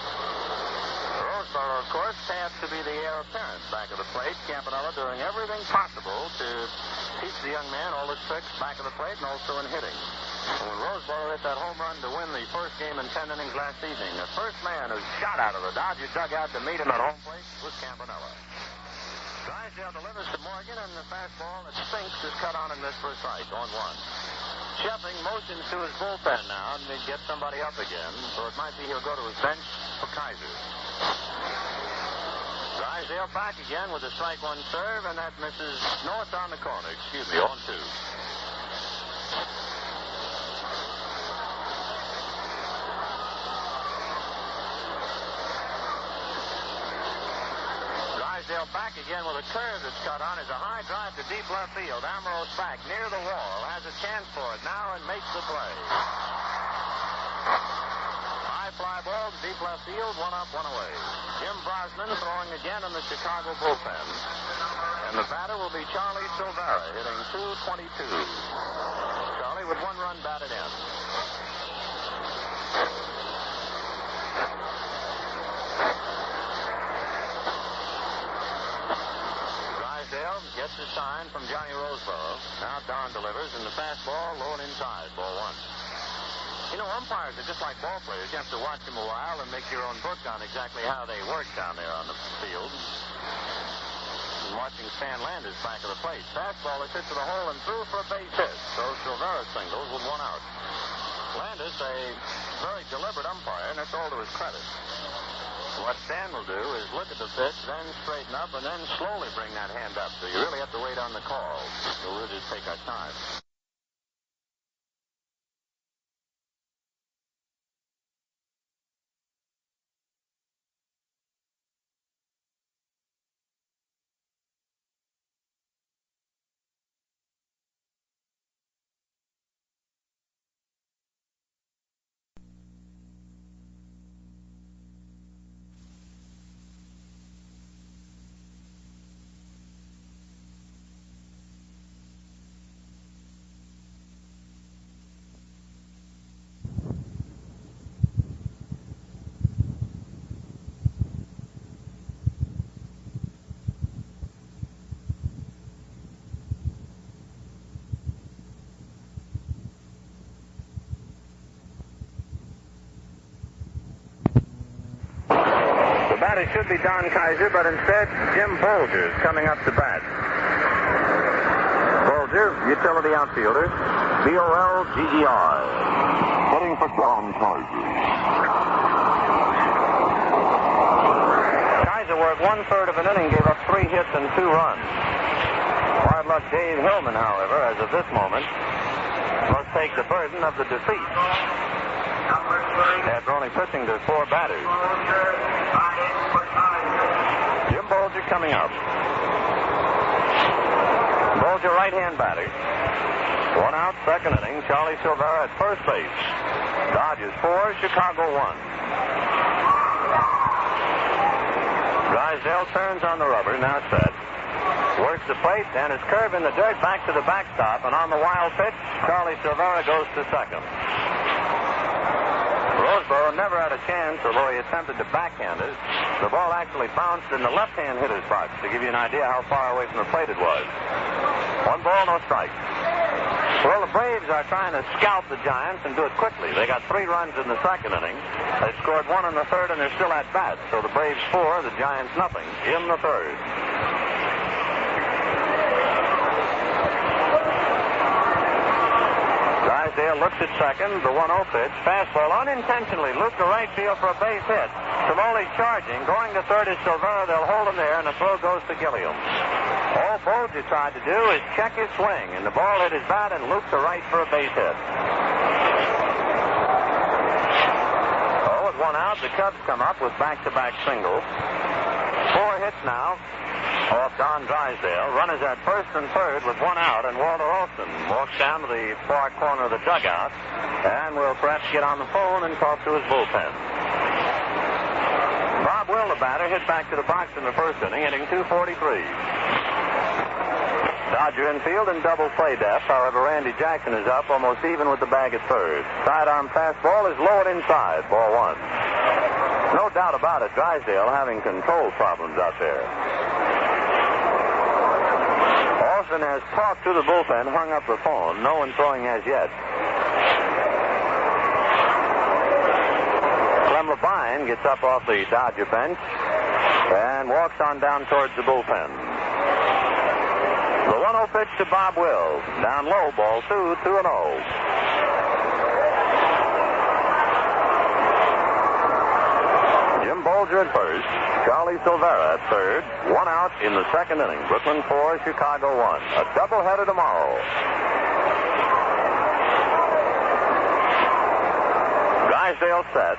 Roseboro, of course, has to be the heir apparent back of the plate. Campanella doing everything possible to teach the young man all his tricks back of the plate and also in hitting. And when Roseboro hit that home run to win the first game in 10 innings last evening, the first man who shot out of the Dodger dugout to meet him at home plate was Campanella. Drysdale delivers to Morgan, and the fastball that sinks is cut on and missed for a strike on 1. Sheffing motions to his bullpen now and get somebody up again, so it might be he'll go to his bench for Kaiser. Drysdale back again with a strike 1 serve, and that misses. No, it's on the corner. Excuse me, on 2. Drysdale back again with a curve that's cut on. Is a high drive to deep left field. Ambrose back near the wall. Has a chance for it now and makes the play. High fly ball to deep left field. One up, one away. Jim Brosnan throwing again in the Chicago bullpen. And the batter will be Charlie Silvera, hitting .222. Charlie with 1 run batted in. Drysdale gets a sign from Johnny Roseboro. Now Don delivers, and the fastball low and inside, ball 1. You know, umpires are just like ball players. You have to watch them a while and make your own book on exactly how they work down there on the field. And watching Stan Landers back of the plate. Fastball is hit to the hole and through for a base hit. So Silvera singles with 1 out. Landers, a very deliberate umpire, and that's all to his credit. What Stan will do is look at the pitch, then straighten up, and then slowly bring that hand up. So you really have to wait on the call. So we'll just take our time. It should be Don Kaiser, but instead Jim Bolger is coming up to bat. Bolger, utility outfielder, Bolger. Hitting for Don Kaiser. Kaiser worked 1/3 of an inning, gave up 3 hits and 2 runs. Hard luck Dave Hillman, however, as of this moment, must take the burden of the defeat. After only pitching to 4 batters. Jim Bolger coming up. Bolger right-hand batter. 1 out, 2nd inning. Charlie Silvera at first base. Dodgers 4, Chicago 1. Drysdale turns on the rubber, now set. Works the plate and is curved in the dirt back to the backstop, and on the wild pitch, Charlie Silvera goes to second. Roseboro never had a chance, although he attempted to backhand it. The ball actually bounced in the left-hand hitter's box, to give you an idea how far away from the plate it was. 1 ball, no strike. Well, the Braves are trying to scalp the Giants and do it quickly. They got 3 runs in the 2nd inning. They scored 1 in the 3rd, and they're still at bat. So the Braves 4, the Giants nothing in the 3rd. Drysdale looks at second, the 1-0 pitch. Fastball unintentionally looped to right field for a base hit. Cimoli charging, going to 3rd is Silvera. They'll hold him there, and the throw goes to Gilliam. All Bolger tried to do is check his swing, and the ball hit his bat and looped to right for a base hit. Oh, with 1 out, the Cubs come up with back-to-back singles. 4 hits now off Don Drysdale. Runners at 1st and 3rd with 1 out, and Walter Olson walks down to the far corner of the dugout and will perhaps get on the phone and talk to his bullpen. Bob Will, the batter, hit back to the box in the 1st inning, hitting .243. Dodger infield in double play depth. However, Randy Jackson is up almost even with the bag at 3rd. Sidearm fastball is low and inside, ball 1. No doubt about it, Drysdale having control problems out there. Olson has talked to the bullpen, hung up the phone. No one throwing as yet. Clem Labine gets up off the Dodger bench and walks on down towards the bullpen. The 1-0 pitch to Bob Will. Down low, ball 2, 2-0. Jim Bolger at first. Charlie Silvera at 3rd. 1 out in the 2nd inning. Brooklyn 4, Chicago 1. A doubleheader tomorrow. Drysdale set.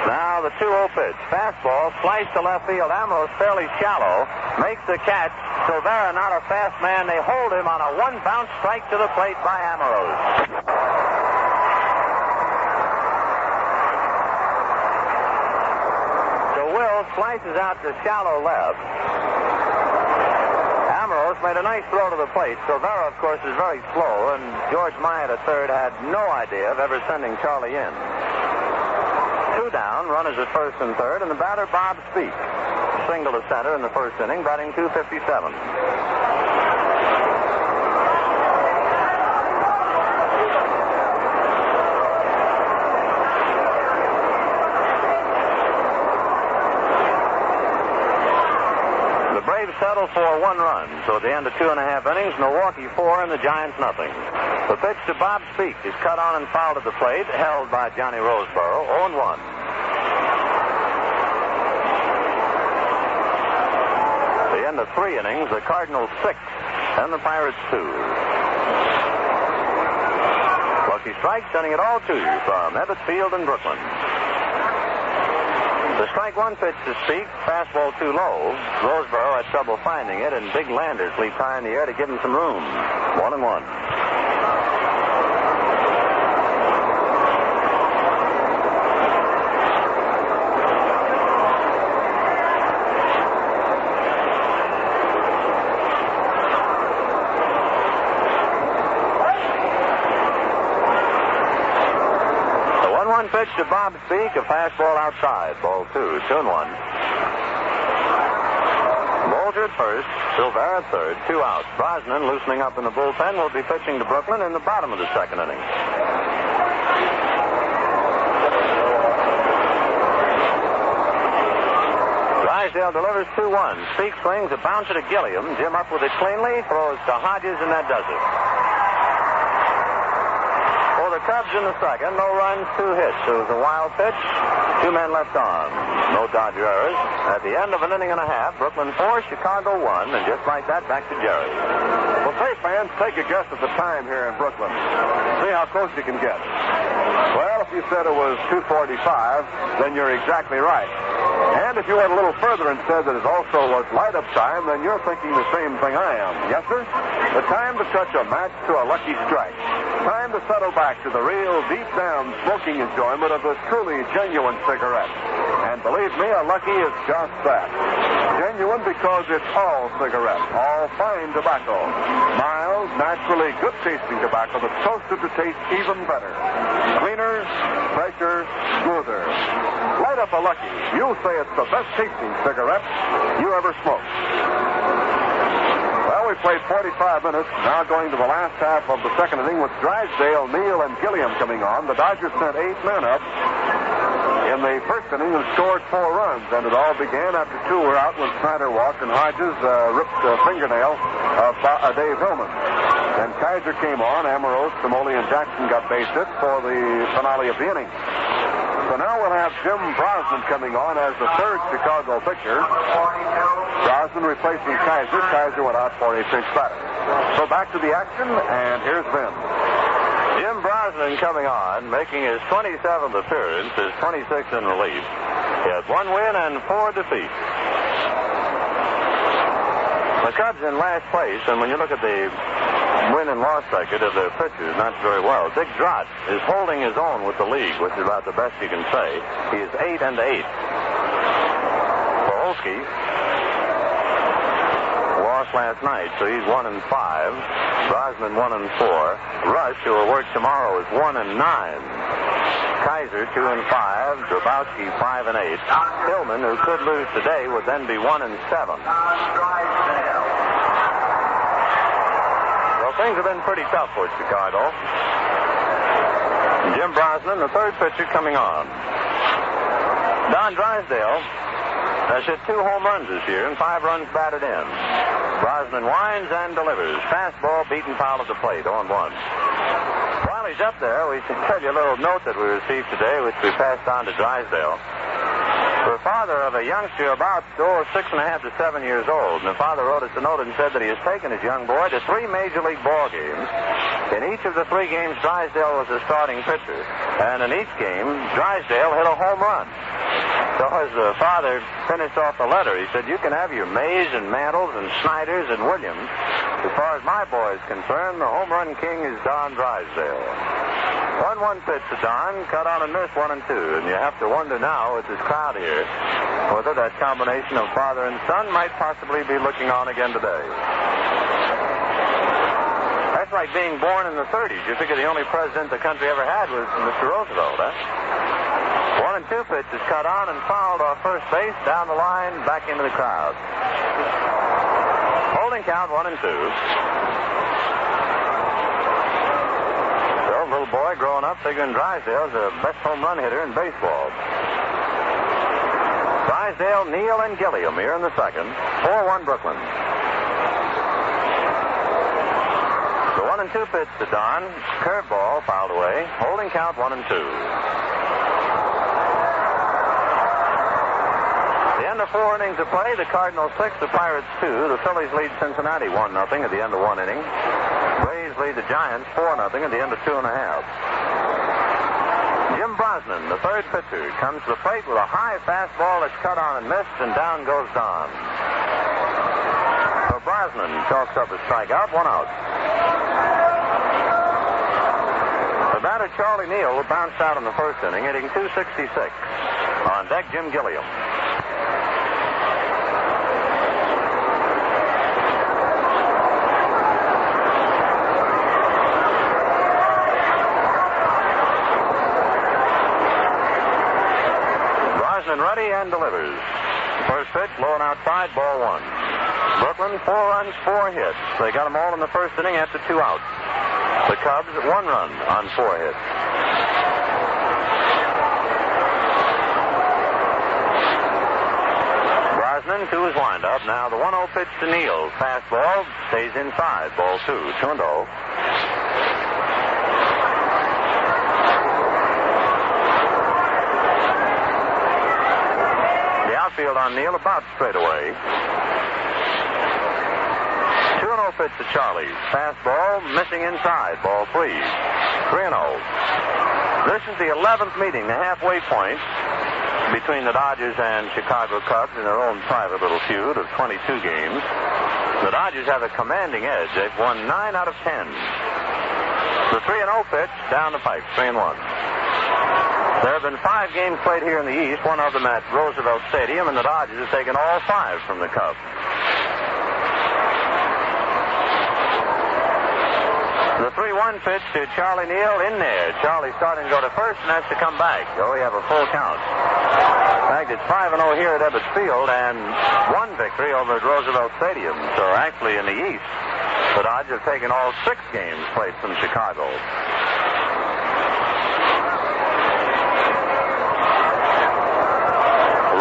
Now the 2-0 pitch. Fastball, slice to left field. Ambrose fairly shallow. Makes the catch. Silvera, not a fast man. They hold him on a one-bounce strike to the plate by Ambrose. So Will slices out to shallow left. Ambrose made a nice throw to the plate. Silvera, of course, is very slow, and George Myatt at third had no idea of ever sending Charlie in. 2 down, runners at first and third, and the batter, Bob Speak. Single to center in the first inning, batting .257. The Braves settle for 1 run, so at the end of 2.5 innings, Milwaukee 4 and the Giants nothing. The pitch to Bob Speak is cut on and fouled at the plate, held by Johnny Roseboro, 0-1. The end of 3 innings, the Cardinals 6 and the Pirates 2. Lucky Strike sending it all to you from Ebbets Field in Brooklyn. The strike 1 pitch to Speak, fastball too low. Roseboro had trouble finding it, and Big Landers leaped high in the air to give him some room. 1-1. Pitch to Bob Speak, a fastball outside. Ball 2, 2-1. Bolger at first, Silvera at third, 2 outs. Brosnan, loosening up in the bullpen, will be pitching to Brooklyn in the bottom of the second inning. Drysdale delivers 2-1. Speak swings a bouncer to Gilliam. Jim up with it cleanly, throws to Hodges, and that does it. The Cubs in the second, no runs, 2 hits. It was a wild pitch, 2 men left on. No Dodger errors. At the end of an inning and a half, Brooklyn 4, Chicago 1, and just like that, back to Jerry. Well, say, fans, take a guess at the time here in Brooklyn. See how close you can get. Well, if you said it was 2:45, then you're exactly right. And if you went a little further and said that it also was light-up time, then you're thinking the same thing I am. Yes, sir? The time to touch a match to a lucky strike. Time to settle back to the real, deep-down smoking enjoyment of the truly genuine cigarette. And believe me, a lucky is just that. Genuine because it's all cigarette, all fine tobacco. Mild, naturally good-tasting tobacco that's toasted to taste even better. Cleaner, fresher, smoother. Light up a Lucky. You'll say it's the best-tasting cigarette you ever smoked. Well, we played 45 minutes, now going to the last half of the second inning with Drysdale, Neal, and Gilliam coming on. The Dodgers sent 8 men up in the first inning and scored 4 runs. And it all began after 2 were out when Snider walked and Hodges ripped a fingernail of Dave Hillman. Then Kaiser came on. Ambrose, Cimoli, and Jackson got base hits for the finale of the inning. So now we'll have Jim Brosnan coming on as the third Chicago pitcher. Brosnan replacing Kaiser. Kaiser went out for a pinch batter. So back to the action, and here's Ben. Jim Brosnan coming on, making his 27th appearance, his 26th in relief. He had 1 win and 4 defeats. The Cubs in last place, and when you look at the win and loss record of their pitchers, not very well. Dick Drott is holding his own with the league, which is about the best you can say. He is 8-8. Polsky lost last night, so he's 1-5. Brosnan 1-4. Rush, who will work tomorrow, is 1-9. Kaiser 2-5. Grabowski 5-8. Hillman, who could lose today, would then be 1-7. Things have been pretty tough for Chicago. Jim Brosnan, the third pitcher, coming on. Don Drysdale has hit 2 home runs this year and 5 runs batted in. Brosnan winds and delivers. Fastball beaten foul at the plate, 0-1. While he's up there, we can tell you a little note that we received today, which we passed on to Drysdale. The father of a youngster about 6.5 to 7 years old. And the father wrote us a note and said that he has taken his young boy to 3 Major League ball games. In each of the 3 games, Drysdale was the starting pitcher. And in each game, Drysdale hit a home run. So as the father finished off the letter, he said, you can have your Mays and Mantles and Sniders and Williams. As far as my boy is concerned, the home run king is Don Drysdale. 1-1 pitch to Don, cut on and miss 1-2. And you have to wonder now with this crowd here whether that combination of father and son might possibly be looking on again today. That's like being born in the 30s. You figure the only president the country ever had was Mr. Roosevelt, huh? 1-2 pitch is cut on and fouled off first base, down the line, back into the crowd. Holding count 1-2. Little boy growing up figuring Drysdale's the best home run hitter in baseball. Drysdale, Neal, and Gilliam here in the second. 4-1 Brooklyn. The 1-2 pitch to Don. Curveball fouled away. Holding count 1-2. The end of 4 innings of play. The Cardinals 6, the Pirates 2. The Phillies lead Cincinnati 1-0 at the end of 1 inning. Braves lead the Giants 4-0 at the end of 2.5. Jim Brosnan, the third pitcher, comes to the plate with a high fastball that's cut on and missed, and down goes Don. So Brosnan chalks up a strikeout, 1 out. The batter Charlie Neal bounced out in the first inning, hitting .266. On deck, Jim Gilliam. Ready and delivers. First pitch, low and outside, ball 1. Brooklyn, 4 runs, 4 hits. They got them all in the first inning after 2 outs. The Cubs, 1 run on 4 hits. Brosnan to his windup. Now the 1-0 pitch to Neal. Fastball stays inside, ball 2, 2-0. Outfield on Neal about straight away. 2-0 pitch to Charlie. Fastball missing inside. Ball 3. 3-0. This is the 11th meeting, the halfway point between the Dodgers and Chicago Cubs in their own private little feud of 22 games. The Dodgers have a commanding edge. They've won 9 out of 10. The 3-0 pitch down the pipe. 3-1. There have been 5 games played here in the East, one of them at Roosevelt Stadium, and the Dodgers have taken all 5 from the Cubs. The 3-1 pitch to Charlie Neal in there. Charlie starting to go to first and has to come back. So we have a full count. In fact, it's 5-0 here at Ebbets Field and 1 victory over at Roosevelt Stadium. So actually in the East, the Dodgers have taken all 6 games played from Chicago.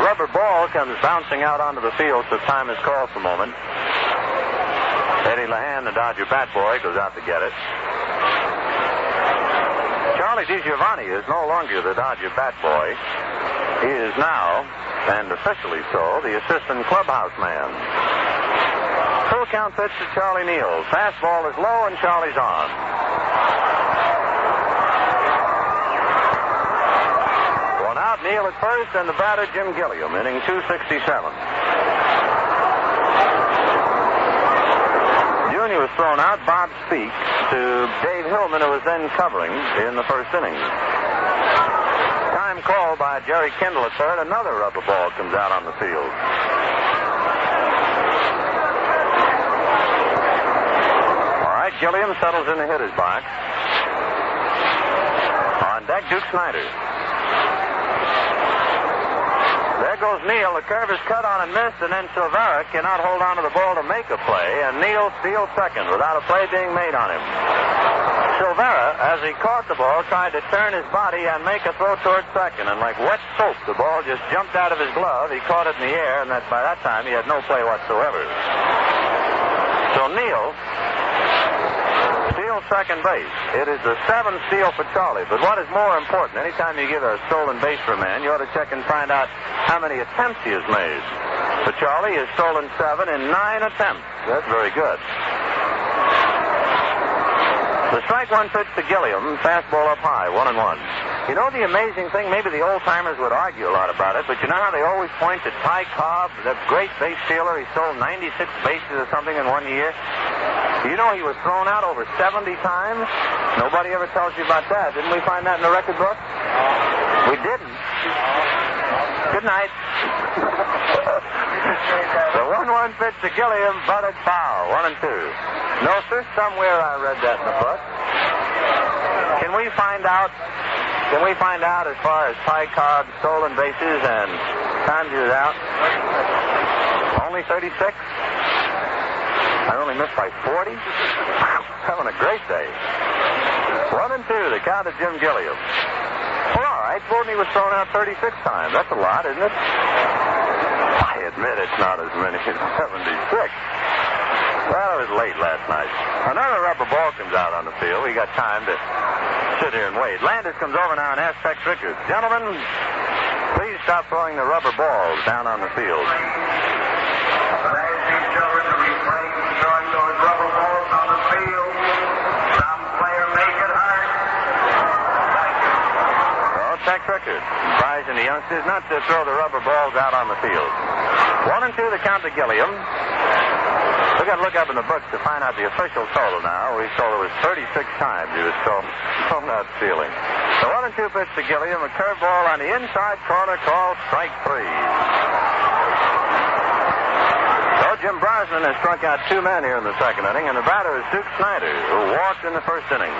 Rubber ball comes bouncing out onto the field, so time is called for a moment. Eddie Lehan, the Dodger bat boy, goes out to get it. Charlie DiGiovanni is no longer the Dodger bat boy. He is now, and officially so, the assistant clubhouse man. Full count pitch to Charlie Neal. Fastball is low, and Charlie's on. Out, Neal at first, and the batter, Jim Gilliam, inning 267. Junior was thrown out. Bob Speak to Dave Hillman, who was then covering in the first inning. Time called by Jerry Kendall at third. Another rubber ball comes out on the field. All right, Gilliam settles in the hitter's box. On deck, Duke Snider. There goes Neal. The curve is cut on and missed, and then Silvera cannot hold on to the ball to make a play, and Neal steals second without a play being made on him. Silvera, as he caught the ball, tried to turn his body and make a throw towards second, and like wet soap, the ball just jumped out of his glove. He caught it in the air, and by that time he had no play whatsoever. So Neal steals second base. It is the 7th steal for Charlie. But what is more important, anytime you give a stolen base for a man, you ought to check and find out how many attempts he has made. For Charlie, he has stolen 7 in 9 attempts. That's very good. The strike one pitch to Gilliam, fastball up high, 1-1. You know the amazing thing, maybe the old-timers would argue a lot about it, but you know how they always point to Ty Cobb, that great base stealer? He stole 96 bases or something in 1 year. You know he was thrown out over 70 times? Nobody ever tells you about that. Didn't we find that in the record book? We didn't. Good night. The 1-1 pitch to Gilliam, butted foul, 1-2. No, sir, somewhere I read that in the book. Can we find out as far as Ty Cobb's stolen bases and times he was out? Only 36? I only missed by 40? Having a great day. 1-2, the count of Jim Gilliam. Well, all right, Fulton was thrown out 36 times. That's a lot, isn't it? I admit it's not as many as 76. Well, it was late last night. Another rubber ball comes out on the field. We got time to sit here and wait. Landis comes over now and asks Tex Richards, gentlemen, please stop throwing the rubber balls down on the field. Children to refrain from throwing those rubber balls on the field. Some player may get hurt. Well, Tex Richards advising the youngsters not to throw the rubber balls out on the field. 1-2, the count to Gilliam. We've got to look up in the books to find out the official total now. We saw it was 36 times he was thrown out stealing. The 1-2 pitch to Gilliam, a curveball on the inside corner, called strike 3. So Jim Brosnan has struck out 2 men here in the second inning, and the batter is Duke Snider, who walked in the first inning.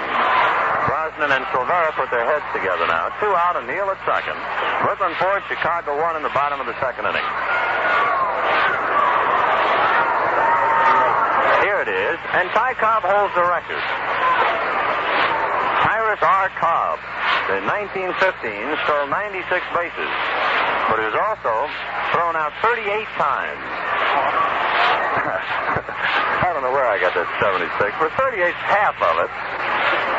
Brosnan and Silvera put their heads together now. 2 out and Neal at second. Brooklyn 4, Chicago 1 in the bottom of the second inning. Here it is, and Ty Cobb holds the record. Cyrus R. Cobb, in 1915, stole 96 bases, but he was also thrown out 38 times. I don't know where I got that 76, but 38's half of it,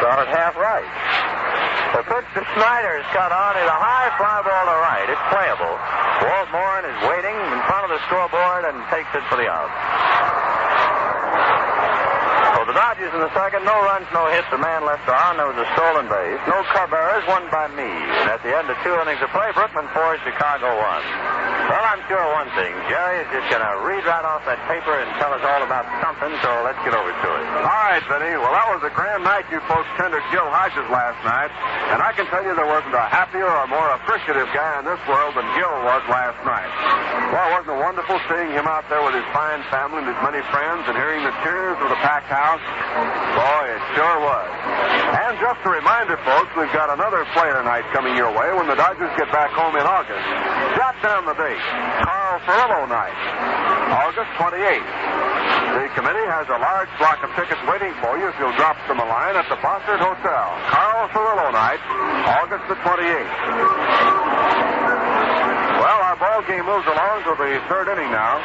so it's half right. The pitch to Snider is cut on. It's a high fly ball to right. It's playable. Walt Morin is waiting in front of the scoreboard and takes it for the out. The Dodgers in the second, no runs, no hits, a man left on. There was a stolen base. No club errors, one by me. And at the end of 2 innings of play, Brooklyn 4, Chicago 1. Well, I'm sure one thing. Jerry is just going to read right off that paper and tell us all about something, so let's get over to it. All right, Vinny. Well, that was a grand night you folks tendered Gil Hodges last night. And I can tell you there wasn't a happier or more appreciative guy in this world than Gil was last night. Well, wasn't it wonderful seeing him out there with his fine family and his many friends and hearing the cheers of the packed house? Boy, it sure was. And just a reminder, folks, we've got another player night coming your way when the Dodgers get back home in August. Jot down the date. Carl Furillo night, August 28th. The committee has a large block of tickets waiting for you if you'll drop them a line at the Bossard Hotel. Carl Furillo night, August the 28th. Well, our ball game moves along to the third inning now.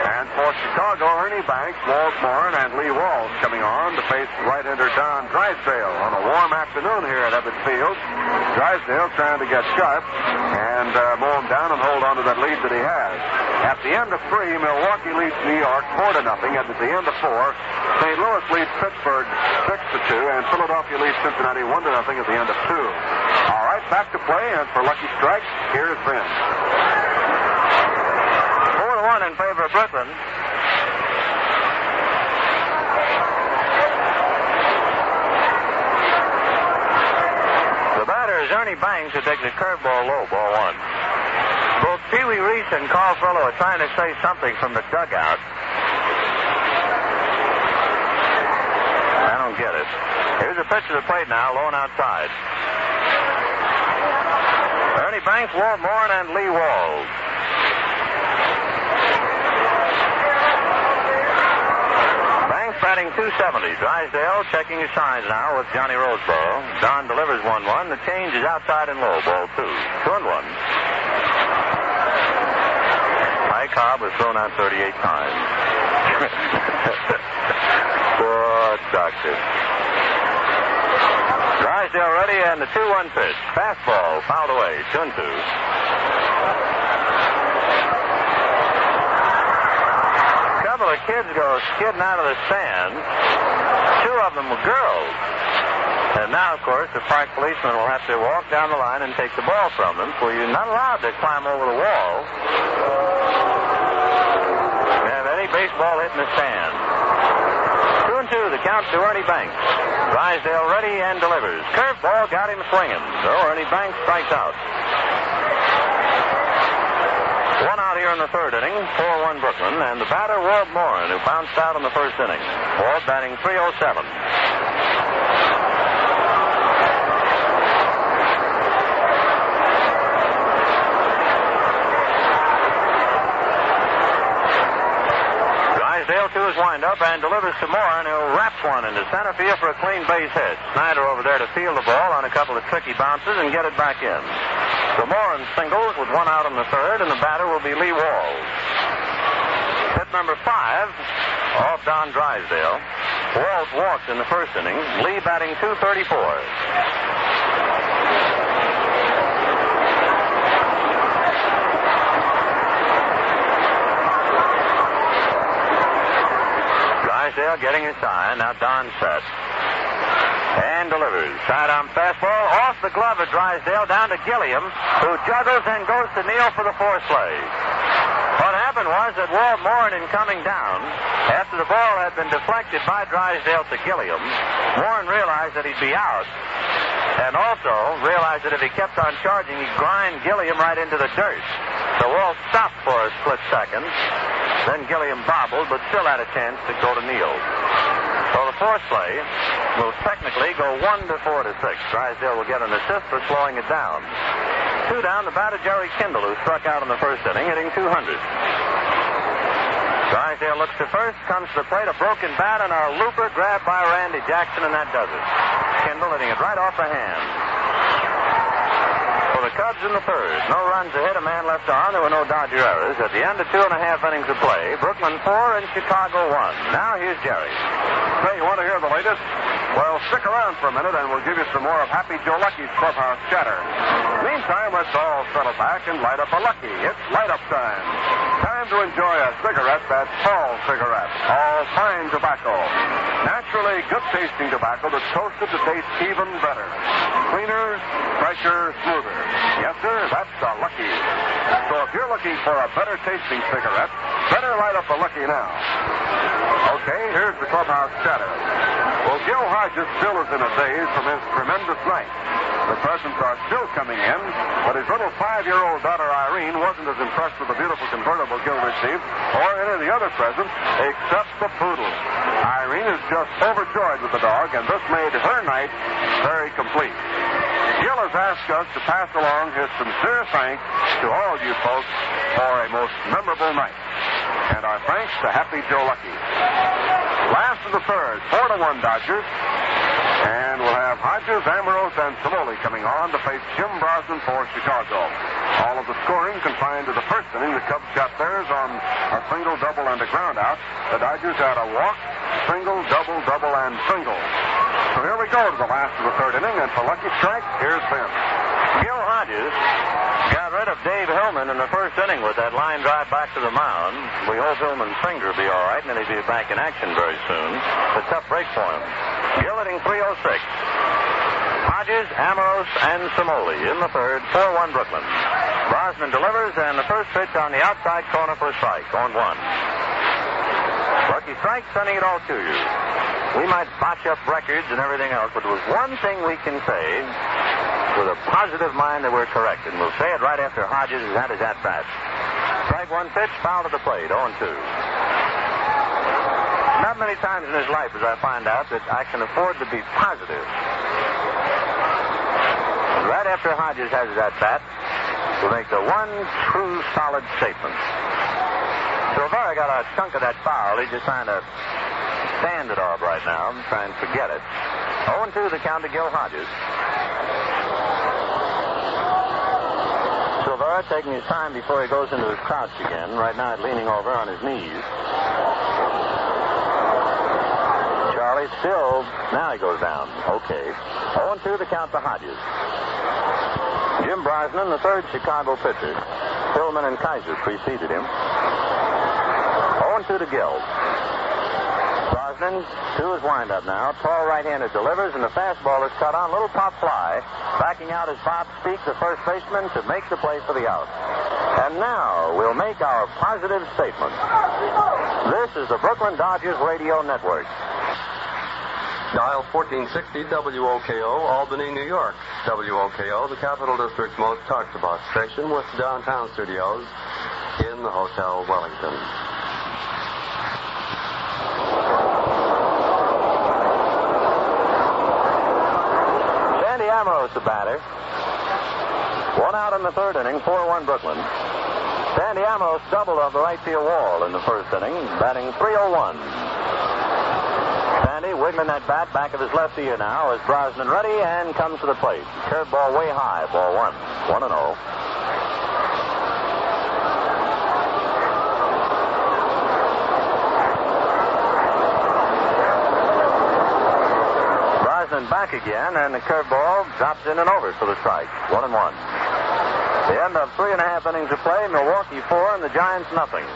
And for Chicago, Ernie Banks, Walt Morin, and Lee Walsh coming on to face right-hander Don Drysdale on a warm afternoon here at Ebbets Field. Drysdale trying to get sharp and mow him down and hold on to that lead that he has. At the end of 3, Milwaukee leads New York 4-0, and at the end of 4, St. Louis leads Pittsburgh 6-2, and Philadelphia leads Cincinnati 1-0 at the end of 2. All right, back to play, and for Lucky Strike, here's Vince. 4-1 in favor of Brooklyn. The batter is Ernie Banks, who takes a curveball low, ball 1. Both Pee Wee Reese and Carl Furillo are trying to say something from the dugout. I don't get it. Here's a pitch to the plate now, low and outside. Ernie Banks, Walt Morin, and Lee Walsh. Banks batting .270. Drysdale checking his signs now with Johnny Roseboro. Don delivers 1-1. The change is outside and low, ball 2. 2-1. Ty Cobb was thrown out 38 times. Poor doctor. Drysdale ready, and the 2-1 pitch. Fastball fouled away. 2-2. A couple of kids go skidding out of the stands. 2 of them were girls. And now, of course, the park policeman will have to walk down the line and take the ball from them, for you're not allowed to climb over the wall and have any baseball hit in the stand. 2-2, the count to Ernie Banks. Drysdale ready and delivers. Curveball got him swinging. So Ernie Banks strikes out. 1 out here in the 3rd inning. 4-1 Brooklyn. And the batter, Walt Morin, who bounced out in the 1st inning. Walt batting .307. Drysdale to his windup and delivers to Morin, who wraps one into center field for a clean base hit. Snider over there to field the ball on a couple of tricky bounces and get it back in. So Morin singles with 1 out in the 3rd, and the batter will be Lee Walls. Hit number 5 off Don Drysdale. Walls walked in the 1st inning. Lee batting .234. Drysdale getting his sign. Now Don set. And delivers. Sidearm fastball off the glove of Drysdale down to Gilliam, who juggles and goes to kneel for the force play. What happened was that Walt Morin, in coming down, after the ball had been deflected by Drysdale to Gilliam, Morin realized that he'd be out, and also realized that if he kept on charging, he'd grind Gilliam right into the dirt. So Walt stopped for a split second. Then Gilliam bobbled, but still had a chance to go to kneel. So the force play will technically go 1-4-6. Drysdale will get an assist for slowing it down. 2 down, the batter Jerry Kindle, who struck out in the 1st inning, hitting .200. Drysdale looks to first, comes to the plate, a broken bat, and a looper grabbed by Randy Jackson, and that does it. Kindle hitting it right off the hand. For the Cubs in the 3rd, no runs ahead, a man left on. There were no Dodger errors. At the end of 2.5 innings of play, Brooklyn 4 and Chicago 1. Now here's Jerry. Say, you want to hear the latest? Well, stick around for a minute and we'll give you some more of Happy Joe Lucky's clubhouse chatter. Meantime, let's all settle back and light up a Lucky. It's light up time. Time to enjoy a cigarette that's Paul cigarette. All fine tobacco. Naturally good-tasting tobacco that's toasted to taste even better. Cleaner, fresher, smoother. Yes, sir, that's a Lucky. So if you're looking for a better-tasting cigarette, better light up a Lucky now. Okay, here's the clubhouse chatter. Well, Gil Hodges still is in a daze from his tremendous night. The presents are still coming in, but his little 5-year-old daughter Irene wasn't as impressed with the beautiful convertible Gil received or any of the other presents except the poodle. Irene is just overjoyed with the dog, and this made her night very complete. Gil has asked us to pass along his sincere thanks to all you folks for a most memorable night. And our thanks to Happy Joe Lucky. Last of the 3rd, 4-1 Dodgers. And we'll have Hodges, Ambrose, and Cimoli coming on to face Jim Brosnan for Chicago. All of the scoring confined to the 1st inning. The Cubs got theirs on a single, double, and a ground out. The Dodgers had a walk, single, double, and single. So here we go to the last of the 3rd inning, and for Lucky Strike, here's Ben. Gil Hodges got rid of Dave Hillman in the 1st inning with that line drive back to the mound. We hope Hillman's finger will be all right, and that he'll be back in action very soon. A tough break for him. Gil hitting .306. Hodges, Ambrose, and Cimoli in the 3rd, 4-1 Brooklyn. Brosnan delivers, and the first pitch on the outside corner for a strike, on 1. Lucky Strike sending it all to you. We might botch up records and everything else, but there's one thing we can say with a positive mind that we're correct, and we'll say it right after Hodges has had his at-bat. Strike 1 pitch, foul to the plate, 0-2. Not many times in his life, as I find out, that I can afford to be positive. Right after Hodges has his at-bat, we'll make the one true solid statement. Silvera got a chunk of that foul. He's just trying to stand it off right now, try and forget it. 0-2 the count to Gil Hodges. Silvera taking his time before he goes into his crouch again. Right now, leaning over on his knees. Boy still. Now he goes down. Okay. 0-2 the count to Hodges. Jim Brosnan, the third Chicago pitcher. Hillman and Kaiser preceded him. 0-2 to Gill. Brosnan to his windup now. Tall right-hander delivers, and the fastball is cut on. Little pop fly. Backing out is Bob Speak, the first baseman, to make the play for the out. And now we'll make our positive statement. This is the Brooklyn Dodgers Radio Network. Dial 1460 WOKO, Albany, New York. WOKO, the Capital District's most talked about station, with downtown studios in the Hotel Wellington. Sandy Ambrose, the batter. 1 out in the third inning, 4-1 Brooklyn. Sandy Ambrose doubled off the right field wall in the first inning, batting .301. Sandy wiggling that bat back of his left ear now as Brosnan ready and comes to the plate. Curveball way high, ball 1. 1-0. Brosnan back again, and the curveball drops in and over for the strike. 1-1. The end of 3.5 innings of play, Milwaukee 4 and the Giants nothing.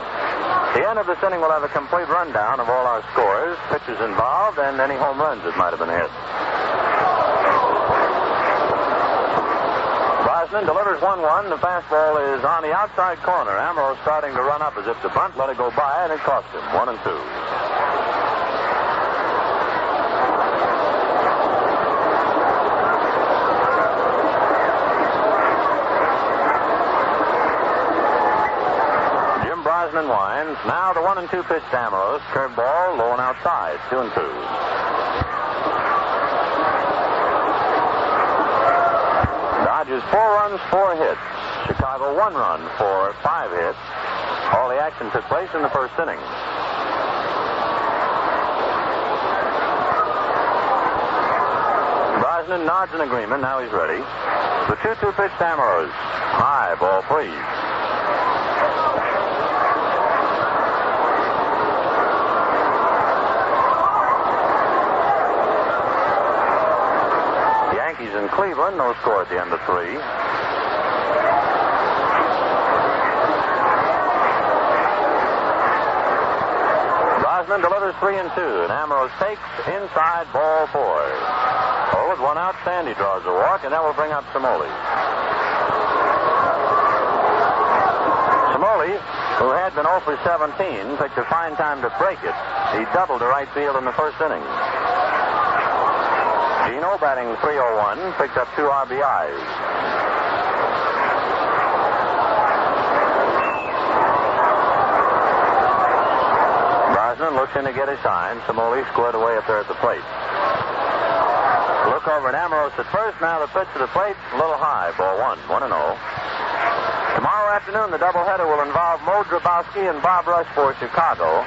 The end of this inning will have a complete rundown of all our scores, pitchers involved, and any home runs that might have been hit. Brosnan delivers 1-1. The fastball is on the outside corner. Ambrose starting to run up as if the bunt let it go by, and it cost him. 1-2. Brosnan winds. Now the 1-2 pitch to Ambrose. Curveball low and outside. 2-2. Dodgers 4 runs, 4 hits. Chicago 1 run for 5 hits. All the action took place in the first inning. Brosnan nods in agreement. Now he's ready. The 2-2 pitch to Ambrose. High, ball 3. In Cleveland, no score at the end of 3. Brosnan delivers 3-2, and Ambrose takes inside, ball 4. Oh, with 1 out, Sandy draws a walk, and that will bring up Cimoli. Cimoli, who had been 0 for 17, picked a fine time to break it. He doubled to right field in the first inning. Gino, batting .301, picked up 2 RBIs. Brosnan looks in to get his sign. Cimoli squared away up there at the plate. Look over at Ambrose at first. Now the pitch to the plate, a little high. Ball 1. 1-0. Tomorrow afternoon, the doubleheader will involve Mo Drabowski and Bob Rush for Chicago,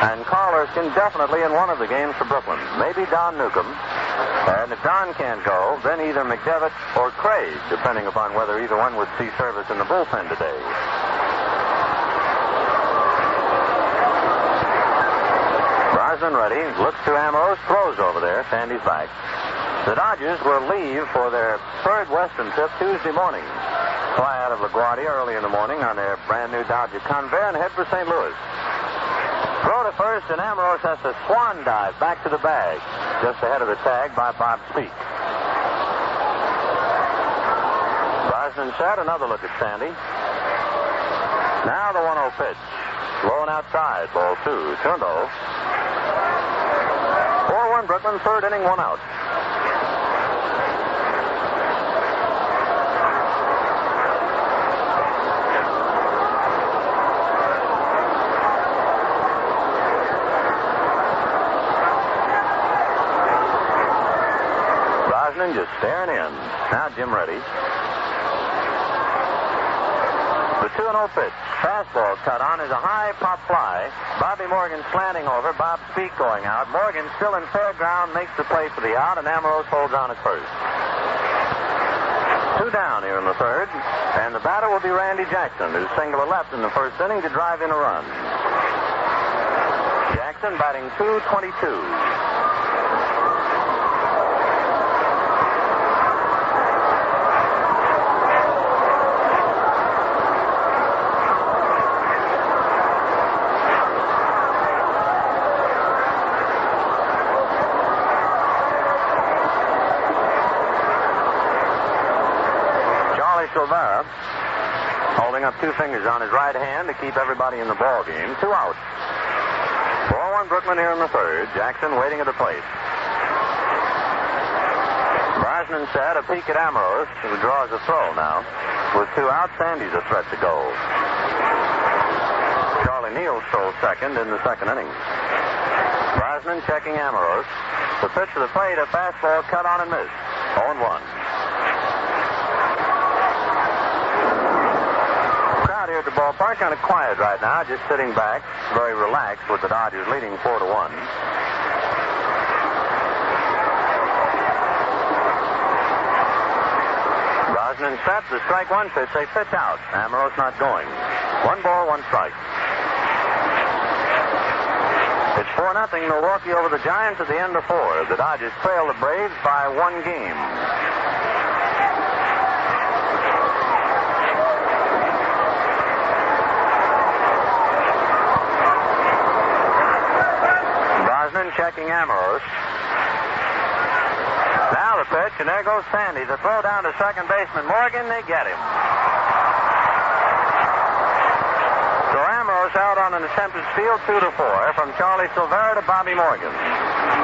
and Carl Erskine definitely in one of the games for Brooklyn. Maybe Don Newcomb. And if Don can't go, then either McDevitt or Craig, depending upon whether either one would see service in the bullpen today. Brosnan ready, looks to Ambrose, throws over there. Sandy's back. The Dodgers will leave for their third Western trip Tuesday morning. Fly out of LaGuardia early in the morning on their brand new Dodger Convair and head for St. Louis. Throw to first, and Ambrose has to swan dive back to the bag, just ahead of the tag by Bob Speak. Brosnan set, another look at Sandy. Now the 1-0 pitch. Low and outside, ball 2. Turned 0. 4-1 Brooklyn, third inning, 1 out. Just staring in. Now Jim ready. The 2-0 pitch. Fastball cut on is a high pop fly. Bobby Morgan slanting over. Bob Speak going out. Morgan still in fair ground, makes the play for the out, and Ambrose holds on at first. 2 down here in the third, and the batter will be Randy Jackson, who singled left in the first inning to drive in a run. Jackson batting .222. Silvera, holding up two fingers on his right hand to keep everybody in the ball game. 2 outs. 4-1 Brooklyn here in the third. Jackson waiting at the plate. Brosnan said a peek at Ambrose, who draws a throw now. With 2 outs, Sandy's a threat to go. Charlie Neal stole second in the second inning. Brosnan checking Ambrose. The pitch to the plate, a fastball cut on and missed. 0-1. Crowd here at the ballpark kind of quiet right now, just sitting back, very relaxed with the Dodgers leading 4-1. Brosnan set the strike one pitch. They pitch out. Ambrose not going. 1 ball, 1 strike. It's 4-0 Milwaukee over the Giants at the end of 4. The Dodgers trail the Braves by 1 game. Brosnan checking Ambrose. Now the pitch, and there goes Sandy. The throw down to second baseman Morgan. They get him. So Ambrose out on an attempted steal, 2-4 from Charlie Silvera to Bobby Morgan.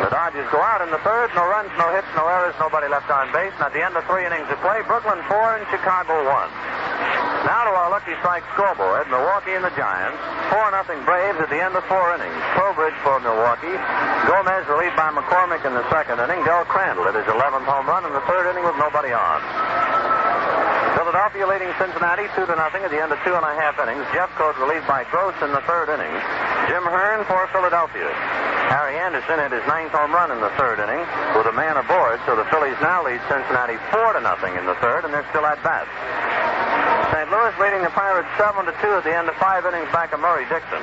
The Dodgers go out in the third. No runs, no hits, no errors, nobody left on base. And at the end of 3 innings of play, Brooklyn 4 and Chicago 1. Now to our Lucky Strike scoreboard, Milwaukee and the Giants. 4-0 Braves at the end of 4 innings. Trowbridge for Milwaukee. Gomez relieved by McCormick in the second inning. Del Crandall at his 11th home run in the third inning with nobody on. Philadelphia leading Cincinnati 2-0 at the end of 2.5 innings. Jeffcoat relieved by Gross in the third inning. Jim Hearn for Philadelphia. Harry Anderson had his 9th home run in the third inning with a man aboard, so the Phillies now lead Cincinnati 4-0 in the third, and they're still at bat. St. Louis leading the Pirates 7-2 at the end of 5 innings back of Murray Dixon.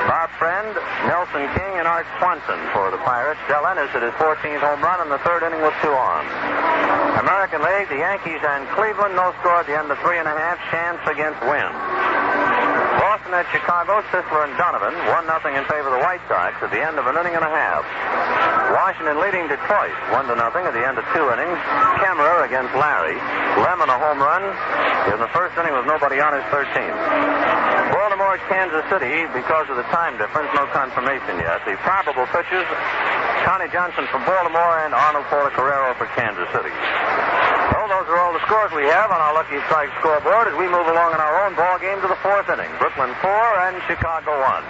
Bob Friend, Nelson King, and Art Swanson for the Pirates. Del Ennis at his 14th home run in the third inning with 2 on. American League, the Yankees and Cleveland, no score at the end of 3.5. Chance against Wynn. Boston at Chicago, Sisler and Donovan, 1-0 in favor of the White Sox at the end of an inning and a half. Washington leading Detroit, 1-0 at the end of 2 innings. Kemmerer against Larry. Lemon a home run in the first inning with nobody on his 13th. Baltimore at Kansas City, because of the time difference, no confirmation yet. The probable pitchers, Connie Johnson for Baltimore and Arnold Portocarrero for Kansas City. Well, those are all the scores we have on our Lucky Strike scoreboard as we move along in our own ball game to the 4th inning. Brooklyn 4 and Chicago 1.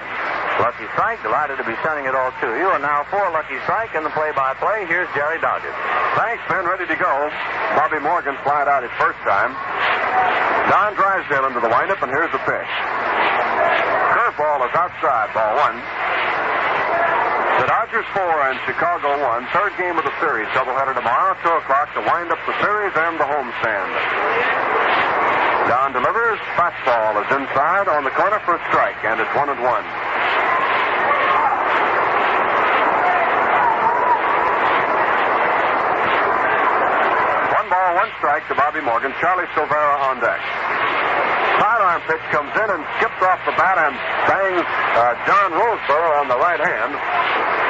Lucky Strike, delighted to be sending it all to you. And now for Lucky Strike in the play-by-play, here's Jerry Doggett. Thanks, Ben. Ready to go. Bobby Morgan flied out his first time. Don Drysdale into the windup, and here's the pitch. Curveball is outside, ball 1. The Dodgers 4 and Chicago 1. Third game of the series. Doubleheader tomorrow, 2 o'clock to wind up the series and the homestand. Don delivers. Fastball is inside on the corner for a strike, and it's 1-1. 1 ball, 1 strike to Bobby Morgan. Charlie Silvera on deck. Sidearm pitch comes in and skips off the bat and bangs John Roseboro on the right hand.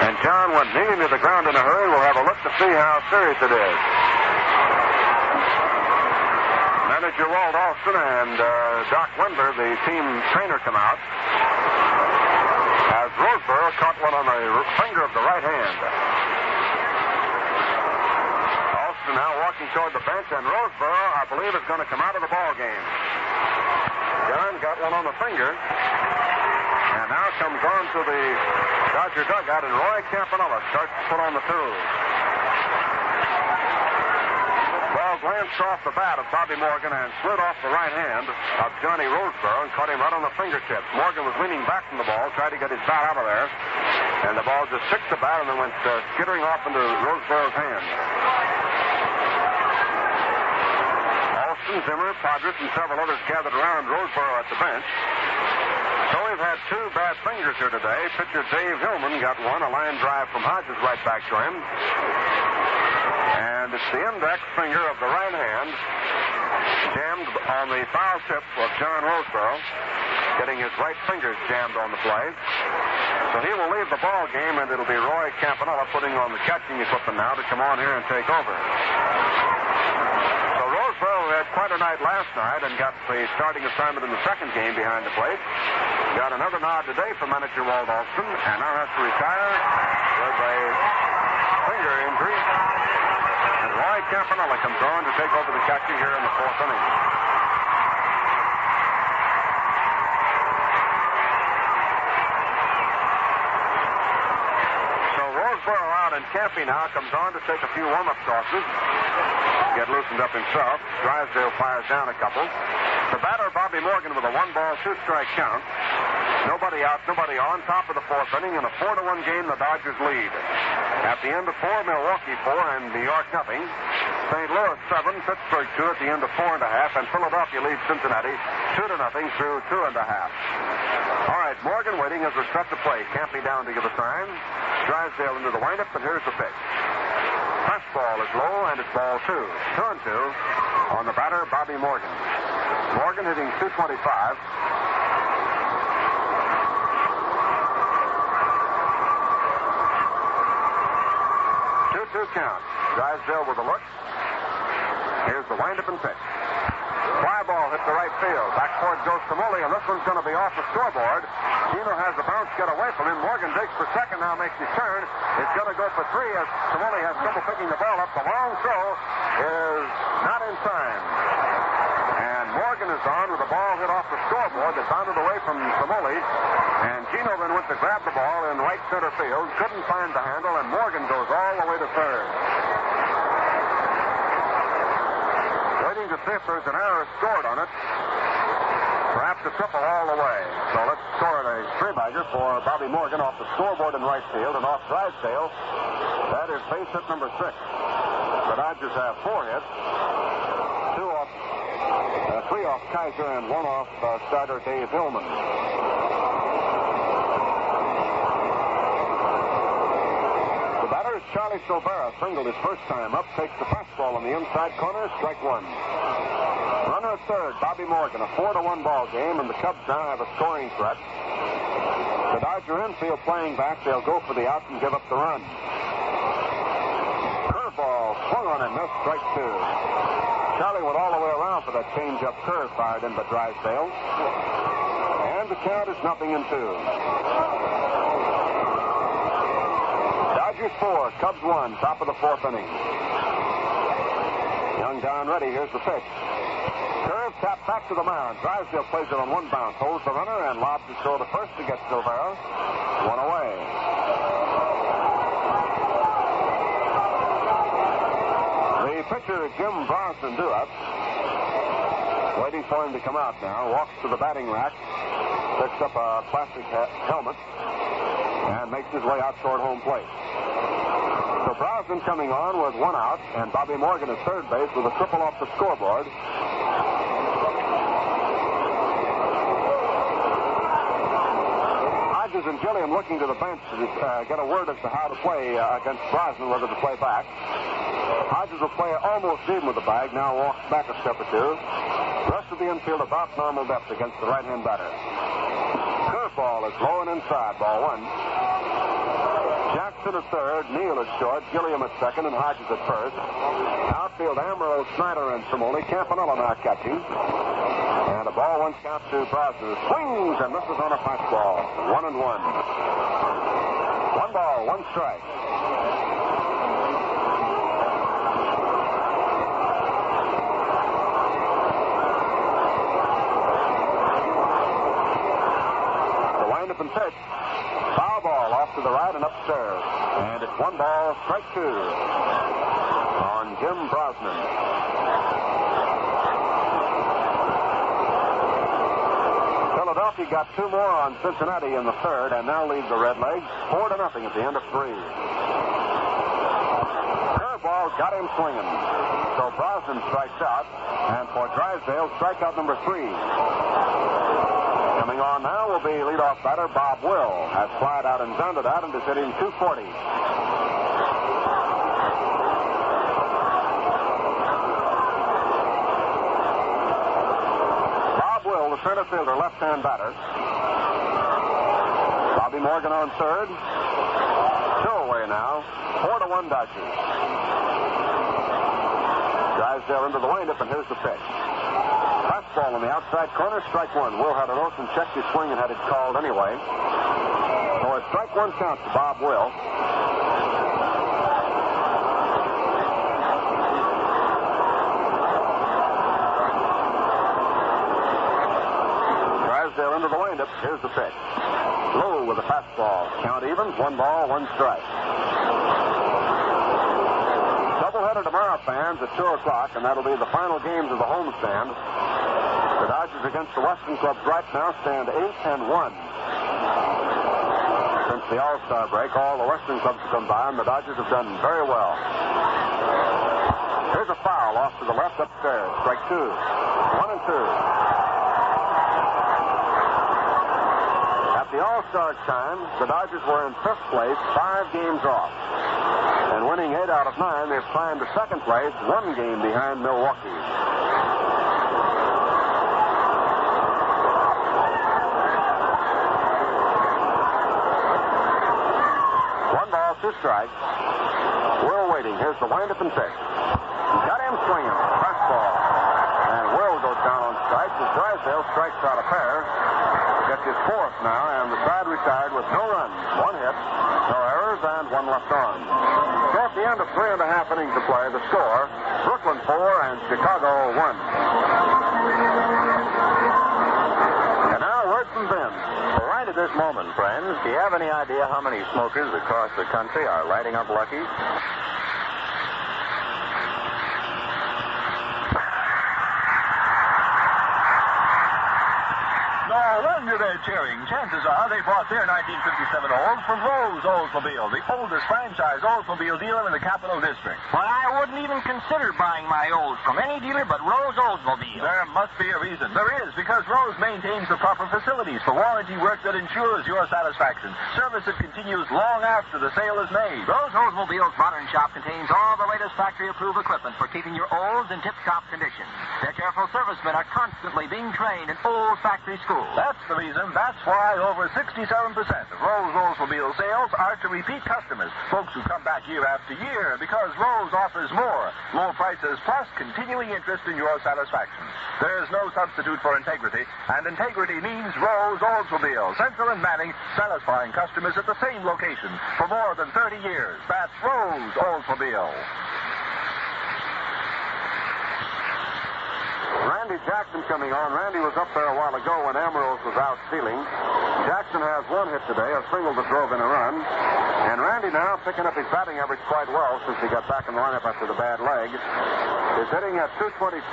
And John went kneeling to the ground in a hurry. We'll have a look to see how serious it is. Manager Walt Alston and Doc Wendler, the team trainer, come out as Roseboro caught one on the finger of the right hand. Alston now walking toward the bench, and Roseboro, I believe, is going to come out of the ball game. John got one on the finger, and now comes on to the Dodger dugout, and Roy Campanella starts to put on the tools. Ball glanced off the bat of Bobby Morgan and slid off the right hand of Johnny Roseboro and caught him right on the fingertips. Morgan was leaning back from the ball, tried to get his bat out of there, and the ball just kicked the bat and then went skittering off into Roseboro's hand. Zimmer, Padres, and several others gathered around Roseboro at the bench. So we've had 2 bad fingers here today. Pitcher Dave Hillman got one, a line drive from Hodges right back to him. And it's the index finger of the right hand jammed on the foul tip of John Roseboro, getting his right finger jammed on the play. So he will leave the ball game, and it'll be Roy Campanella putting on the catching equipment now to come on here and take over. Roseboro had had quite a night last night and got the starting assignment in the second game behind the plate. Got another nod today from manager Walt Alston, and now has to retire with a finger injury. And Roy Campanella comes on to take over the catching here in the fourth inning. So Roseboro out, and Campy now comes on to take a few warm-up tosses. Get loosened up himself. Drysdale fires down a couple. The batter, Bobby Morgan, with a 1-ball, 2-strike count. Nobody out, nobody on. Top of the fourth inning. In a 4-1 game, the Dodgers lead. At the end of 4, Milwaukee 4 and New York nothing. St. Louis 7, Pittsburgh 2 at the end of 4.5, and Philadelphia leads Cincinnati 2-0 through 2.5. All right, Morgan waiting as we're set to play. Campy down to give a sign. Drysdale into the windup, and here's the pitch. Fastball is low, and it's ball 2. 2-2 on the batter, Bobby Morgan. Morgan hitting .225. 2-2 count. Drysdale with a look. Here's the windup and pitch. Fly ball hit the right field. Back toward Joe Cimoli, and this one's going to be off the scoreboard. Gino has the bounce get away from him. Morgan digs for second, now makes his turn. It's going to go for 3 as Cimoli has trouble picking the ball up. The long throw is not in time. And Morgan is on with the ball hit off the scoreboard that bounded away from Cimoli. And Gino then went to grab the ball in right center field. Couldn't find the handle, and Morgan goes all the way to third. Waiting to see if there's an error scored on it. Perhaps a triple all the way. So let's score a 3-bagger for Bobby Morgan off the scoreboard in right field and off Drysdale. That is base hit number 6. The Dodgers have 4 hits. 3 off Kaiser and 1 off starter Dave Hillman. The batter is Charlie Silvera. Singled his first time up. Takes the fastball on the inside corner. Strike 1. Runner at third, Bobby Morgan. A 4-1 ball game, and the Cubs now have a scoring threat. The Dodger infield playing back. They'll go for the out and give up the run. Curveball swung on and missed. Strike 2. Charlie went all the way around for that change-up curve fired in by Drysdale. And the count is 0-2. Dodgers 4, Cubs 1, top of the fourth inning. Young down ready. Here's the pitch. Curve tap back to the mound. Drysdale plays it on 1 bounce. Holds the runner and lobs it throw to first to get Silvera. 1 away. The pitcher, Jim Brosnan, due up. Waiting for him to come out now. Walks to the batting rack. Picks up a plastic helmet. And makes his way out toward home plate. So Brosnan coming on with 1 out. And Bobby Morgan at third base with a triple off the scoreboard. Hodges and Gilliam looking to the bench to get a word as to how to play against Brosnan, whether to play back. Hodges will play almost even with the bag. Now walks back a step or 2. The rest of the infield about normal depth against the right-hand batter. Curveball is low and inside. Ball 1. Jackson at third. Neal at short. Gilliam at second. And Hodges at first. Outfield Amaro, Snider, and Cimoli. Campanella now catching. And a ball 1 count to Brosnan. Swings and misses on a fastball. 1-1. 1 ball, 1 strike. And pitch. Foul ball off to the right and upstairs. And it's 1 ball, strike 2 on Jim Brosnan. Philadelphia got 2 more on Cincinnati in the third and now leads the Redlegs 4-0 at the end of 3. Curveball got him swinging. So Brosnan strikes out. And for Drysdale, strikeout number 3. Coming on now will be leadoff batter Bob Will. Has flied out and grounded out and is hitting .240. Bob Will, the center fielder, left-hand batter. Bobby Morgan on third. 2 away now. 4-1 Dodgers. Drysdale into the windup, and here's the pitch. Fastball on the outside corner, strike one. Will had an Olsen checked his swing and had it called anyway. So a strike one count to Bob Will. Drysdale into the windup. Here's the pitch. Low with a fastball. Count evens. 1 ball, 1 strike. Doubleheader tomorrow, fans, at 2 o'clock, and that'll be the final games of the homestand. The Dodgers against the Western clubs right now stand 8-1. Since the All-Star break, all the Western clubs have come by, and the Dodgers have done very well. Here's a foul off to the left upstairs. Strike 2. 1 and 2. At the All-Star time, the Dodgers were in 5th place, 5 games off. And winning 8 out of 9, they've climbed to 2nd place, 1 game behind Milwaukee. Two strikes. Will waiting. Here's the windup and pitch. Got him swinging. Fastball. And Will goes down on strikes as Drysdale strikes out a pair. Gets his 4th now, and the side retired with no runs. 1 hit, no errors, and 1 left on. So at the end of 3.5 innings of play, the score, Brooklyn 4 and Chicago 1. And now word from Ben. Right at this moment, friends, do you have any idea how many smokers across the country are lighting up Lucky's? When you're there cheering, chances are they bought their 1957 Olds from Rose Oldsmobile, the oldest franchise Oldsmobile dealer in the Capital District. Well, I wouldn't even consider buying my Olds from any dealer but Rose Oldsmobile. There must be a reason. There is, because Rose maintains the proper facilities for warranty work that ensures your satisfaction. Service that continues long after the sale is made. Rose Oldsmobile's modern shop contains all the latest factory-approved equipment for keeping your Olds in tip-top condition. Their careful servicemen are constantly being trained in old factory schools. That's the reason. That's why over 67% of Rose Oldsmobile sales are to repeat customers, folks who come back year after year, because Rose offers more. Low prices plus continuing interest in your satisfaction. There's no substitute for integrity, and integrity means Rose Oldsmobile, Central and Manning, satisfying customers at the same location for more than 30 years. That's Rose Oldsmobile. Randy Jackson coming on. Randy was up there a while ago when Ambrose was out stealing. Jackson has 1 hit today, a single that drove in a run. And Randy now picking up his batting average quite well since he got back in the lineup after the bad leg. He's hitting at .222.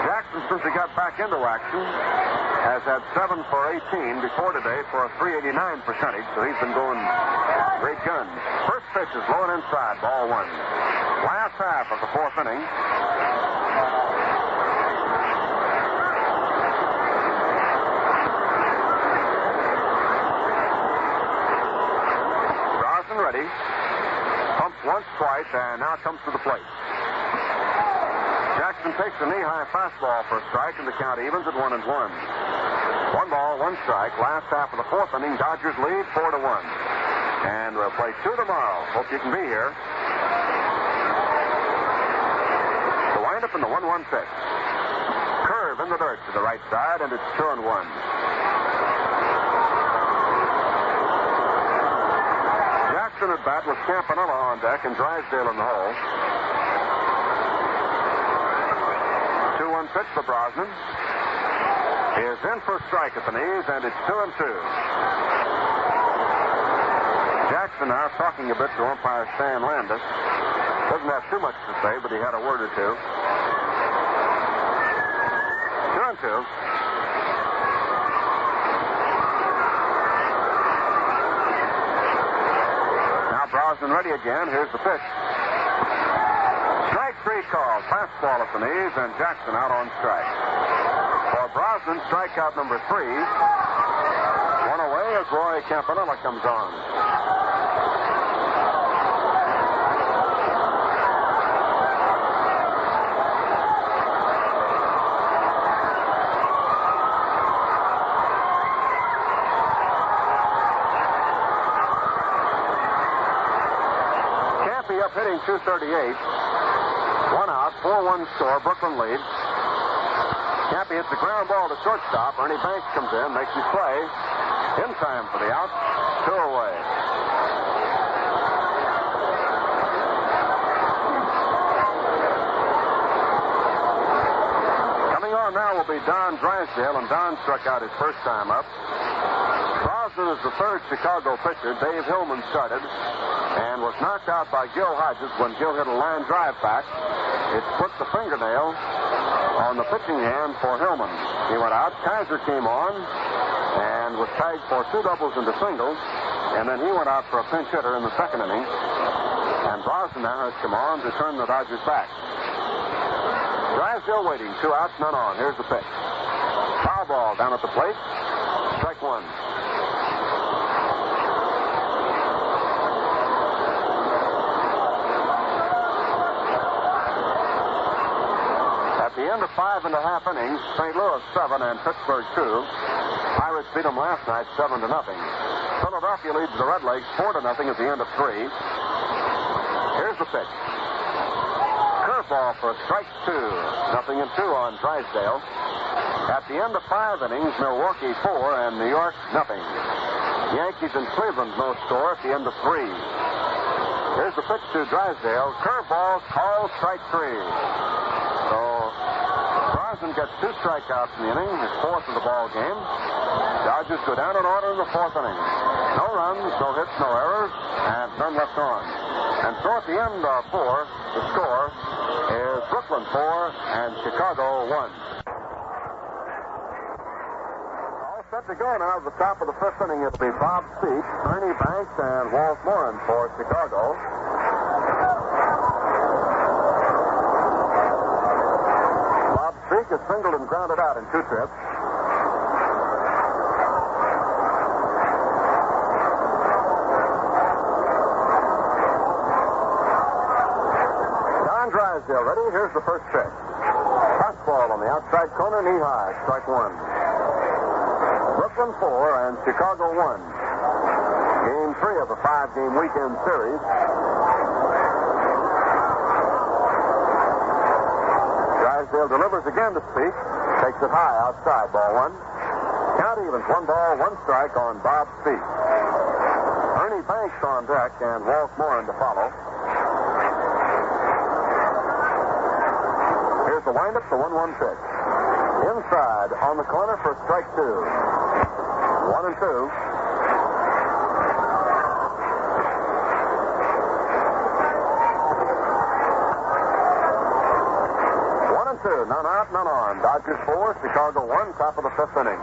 Jackson, since he got back into action, has had 7 for 18 before today for a .389 percentage, so he's been going great guns. First pitch is low and inside, ball 1. Last half of the 4th inning. Brosnan ready. Pumps once, twice, and now comes to the plate. Jackson takes a knee-high fastball for a strike, and the count evens at 1-1. 1 ball, 1 strike. Last half of the 4th inning, Dodgers lead 4-1. And we'll play 2 tomorrow. Hope you can be here. The windup in the 1-1 pitch. Curve in the dirt to the right side, and it's 2-1. Jackson at bat with Campanella on deck and Drysdale in the hole. 2-1 pitch for Brosnan. He is in for a strike at the knees, and it's 2-2. Jackson now talking a bit to umpire Stan Landis. Doesn't have too much to say, but he had a word or two. 2-2. Now Brosnan ready again. Here's the pitch. Strike 3 called. Fastball at the knees, and Jackson out on strike. For Brosnan, strikeout number 3. 1 away as Roy Campanella comes on. 2:38. One out, 4-1 score. Brooklyn leads. Cappy hits the ground ball to shortstop. Ernie Banks comes in, makes his play. In time for the out. 2 away. Coming on now will be Don Drysdale, and Don struck out his first time up. Brosnan is the third Chicago pitcher. Dave Hillman started and was knocked out by Gil Hodges when Gil hit a line drive back. It split the fingernail on the pitching hand for Hillman. He went out. Kaiser came on and was tagged for 2 doubles and a single. And then he went out for a pinch hitter in the second inning. And Brosnan now has come on to turn the Dodgers back. Drysdale waiting. 2 outs, none on. Here's the pitch. Foul ball down at the plate. Strike 1. At the end of 5 1/2 innings, St. Louis 7 and Pittsburgh 2. Pirates beat them last night 7-0. Philadelphia leads the Redlegs 4-0 at the end of 3. Here's the pitch. Curveball for strike 2. 0-2 on Drysdale. At the end of 5 innings, Milwaukee 4 and New York 0. Yankees and Cleveland no score at the end of 3. Here's the pitch to Drysdale. Curveball, called strike 3. So Brosnan gets 2 strikeouts in the inning, his 4th of the ball game. Dodgers go down in order in the 4th inning. No runs, no hits, no errors, and none left on. And so at the end of 4, the score is Brooklyn 4 and Chicago 1. All set to go now at the top of the 5th inning. It'll be Bob Speak, Ernie Banks, and Walt Morin for Chicago. Bob Speak is singled and grounded out in 2 trips. Drysdale ready. Here's the first pitch. Fastball on the outside corner, knee high. Strike 1. Brooklyn 4 and Chicago 1. Game 3 of a 5-game weekend series. Drysdale delivers again to Speak. Takes it high outside. Ball 1. Count evens. 1 ball, 1 strike on Bob Speak. Ernie Banks on deck and Walt Morin to follow. Here's the windup, the 1-1 pitch. Inside on the corner for strike 2. 1-2. None out, none on. Dodgers 4, Chicago 1, top of the 5th inning.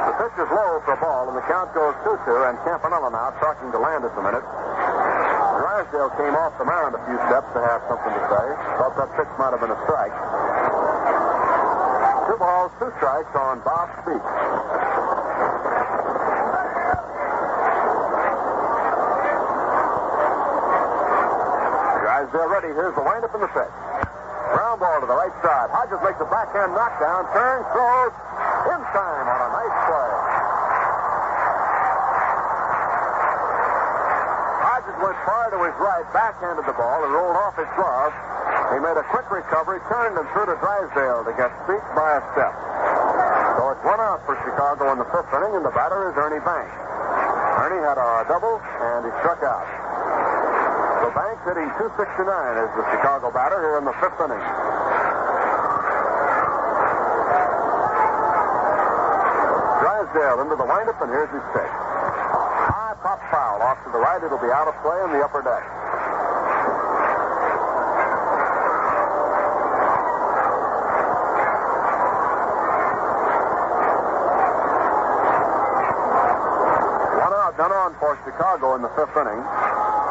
The pitch is low for a ball, and the count goes 2-2, and Campanella now talking to Landis a minute. Drysdale came off the mound a few steps to have something to say. Thought that pitch might have been a strike. 2 balls, 2 strikes on Bob Speak. Drysdale ready. Here's the windup in the pitch. Ground ball to the right side. Hodges makes a backhand knockdown. Turns, throws. In time on a nice play. Hodges went far to his right, backhanded the ball, and rolled off his glove. He made a quick recovery, turned and threw to Drysdale to get Speak by a step. So it's 1 out for Chicago in the 5th inning, and the batter is Ernie Banks. Ernie had a double, and he struck out. So Banks hitting .269 is the Chicago batter here in the 5th inning. Drysdale into the windup, and here's his pitch. High pop foul off to the right. It'll be out of play on the upper deck. None on for Chicago in the 5th inning.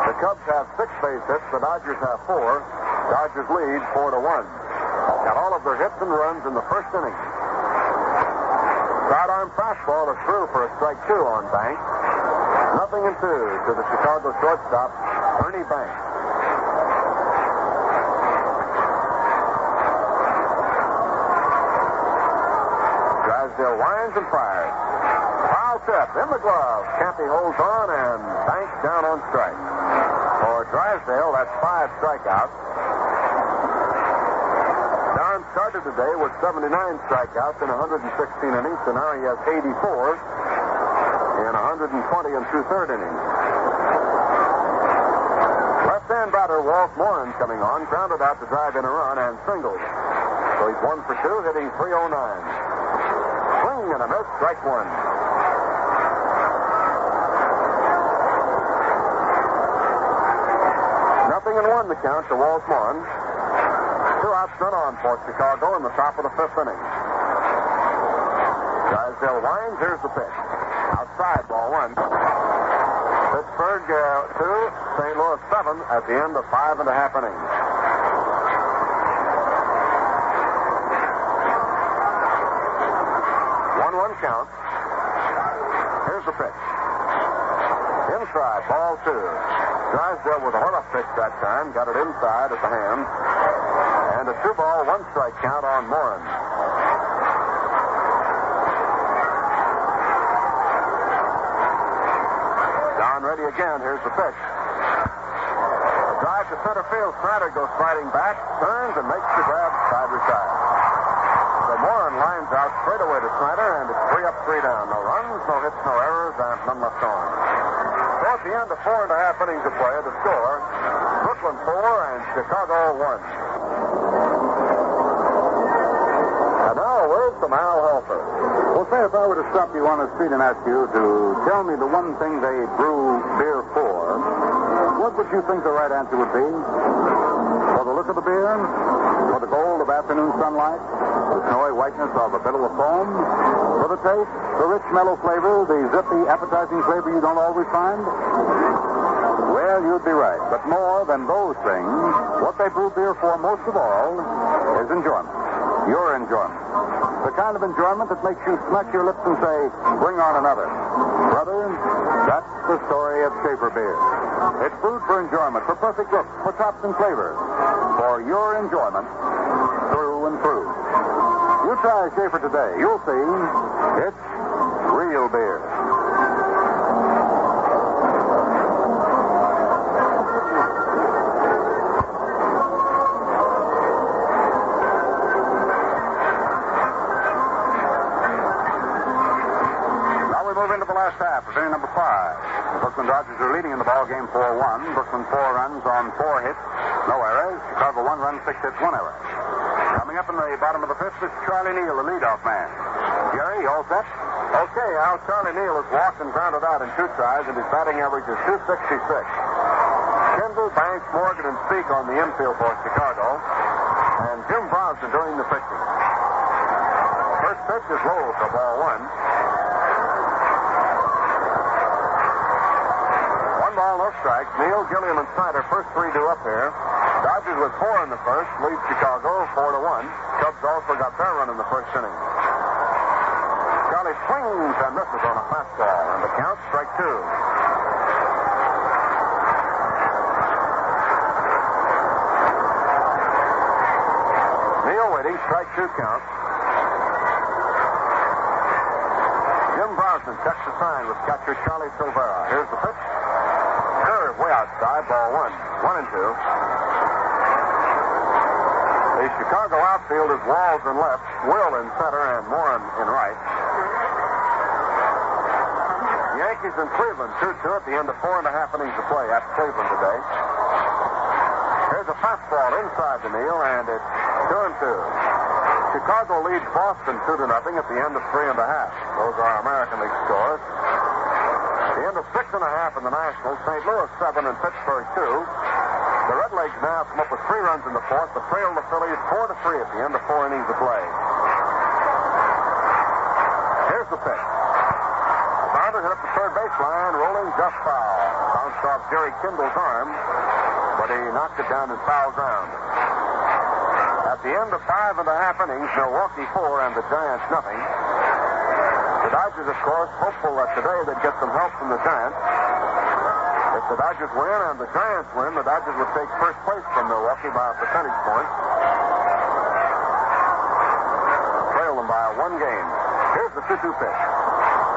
The Cubs have 6 base hits. The Dodgers have 4. Dodgers lead 4-1. Got all of their hits and runs in the 1st inning. Sidearm fastball is through for a strike 2 on Banks. 0-2 to the Chicago shortstop, Ernie Banks. Drysdale winds and fires. Foul tip in the glove. Campy holds on and Banks down on strike. For Drysdale, that's 5 strikeouts. Don started today with 79 strikeouts in 116 innings, so now he has 84 in 120 and 2/3 innings. Left-hand batter Walt Morin coming on, grounded out to drive in a run and singled. So he's 1 for 2, hitting .309. Swing and a miss, strike one. Nothing in 1 the count to Walt Morin. 2 outs, none on for Chicago in the top of the 5th inning. Drysdale winds. Here's the pitch. Outside, ball 1. Pittsburgh 2, St. Louis 7 at the end of 5.5 innings. 1-1 count. Here's the pitch. Inside, ball 2. Drysdale with a hard-off pitch that time. Got it inside at the hand. And a 2-ball, 1-strike count on Morin. Don ready again. Here's the pitch. A drive to center field. Snider goes sliding back, turns, and makes the grab side to side. So Morin lines out straight away to Snider, and it's 3 up, 3 down. No runs, no hits, no errors, and none left on. So at the end of 4.5 innings of play, the score, Brooklyn 4 and Chicago 1. And now a word from Al Helfer. Well, say if I were to stop you on the street and ask you to tell me the one thing they brew beer for, what would you think the right answer would be? For the look of the beer? For the gold of afternoon sunlight? The snowy whiteness of a billow of foam? For the taste? The rich, mellow flavor? The zippy, appetizing flavor you don't always find? Well, you'd be right. But more than those things, what they brew beer for most of all is enjoyment. Your enjoyment. The kind of enjoyment that makes you smack your lips and say, bring on another. Brother, that's the story of Schaefer beer. It's brewed for enjoyment, for perfect look, for tops and flavor. For your enjoyment, through and through. You try Schaefer today. You'll see it's real beer. Half of inning number 5. The Brooklyn Dodgers are leading in the ball game 4-1. Brooklyn 4 runs on 4 hits, no errors. Chicago 1 run, 6 hits, 1 error. Coming up in the bottom of the 5th is Charlie Neal, the leadoff man. Jerry, you all set? Okay, Al, Charlie Neal has walked and grounded out in 2 tries, and his batting average is .266. Kendall, Banks, Morgan, and Speak on the infield for Chicago, and Jim Brosnan doing the pitching. First pitch is low for ball 1. 1 ball, no strikes. Neal, Gilliam, and Snider, first 3 due up here. Dodgers with 4 in the first, lead Chicago 4-1. Cubs also got their run in the first inning. Charlie swings and misses on a fastball, and the count, strike 2. Neal waiting, strike 2 count. Jim Brosnan checks the sign with catcher Charlie Silvera. Here's the pitch. Curve way outside, ball 1. 1-2. The Chicago outfield is Walls in left, Will in center, and Morin in right. Yankees in Cleveland, 2-2 at the end of 4.5 innings of play at Cleveland today. Here's a fastball inside the Neal, and it's 2-2. Chicago leads Boston 2-0 at the end of 3.5. Those are our American League scores. At the end of 6.5 in the National, St. Louis 7 and Pittsburgh 2. The Redlegs now come up with 3 runs in the 4th, but trail the Phillies 4-3 at the end of 4 innings of play. Here's the pitch. Snider hit up the third baseline, rolling just foul. Bounced off Jerry Kindle's arm, but he knocked it down in foul ground. At the end of 5.5 innings, Milwaukee 4 and the Giants nothing. The Dodgers, of course, hopeful that today they'd get some help from the Giants. If the Dodgers win and the Giants win, the Dodgers would take first place from Milwaukee by a percentage point. Trail them by 1 game. Here's the 2-2 pitch.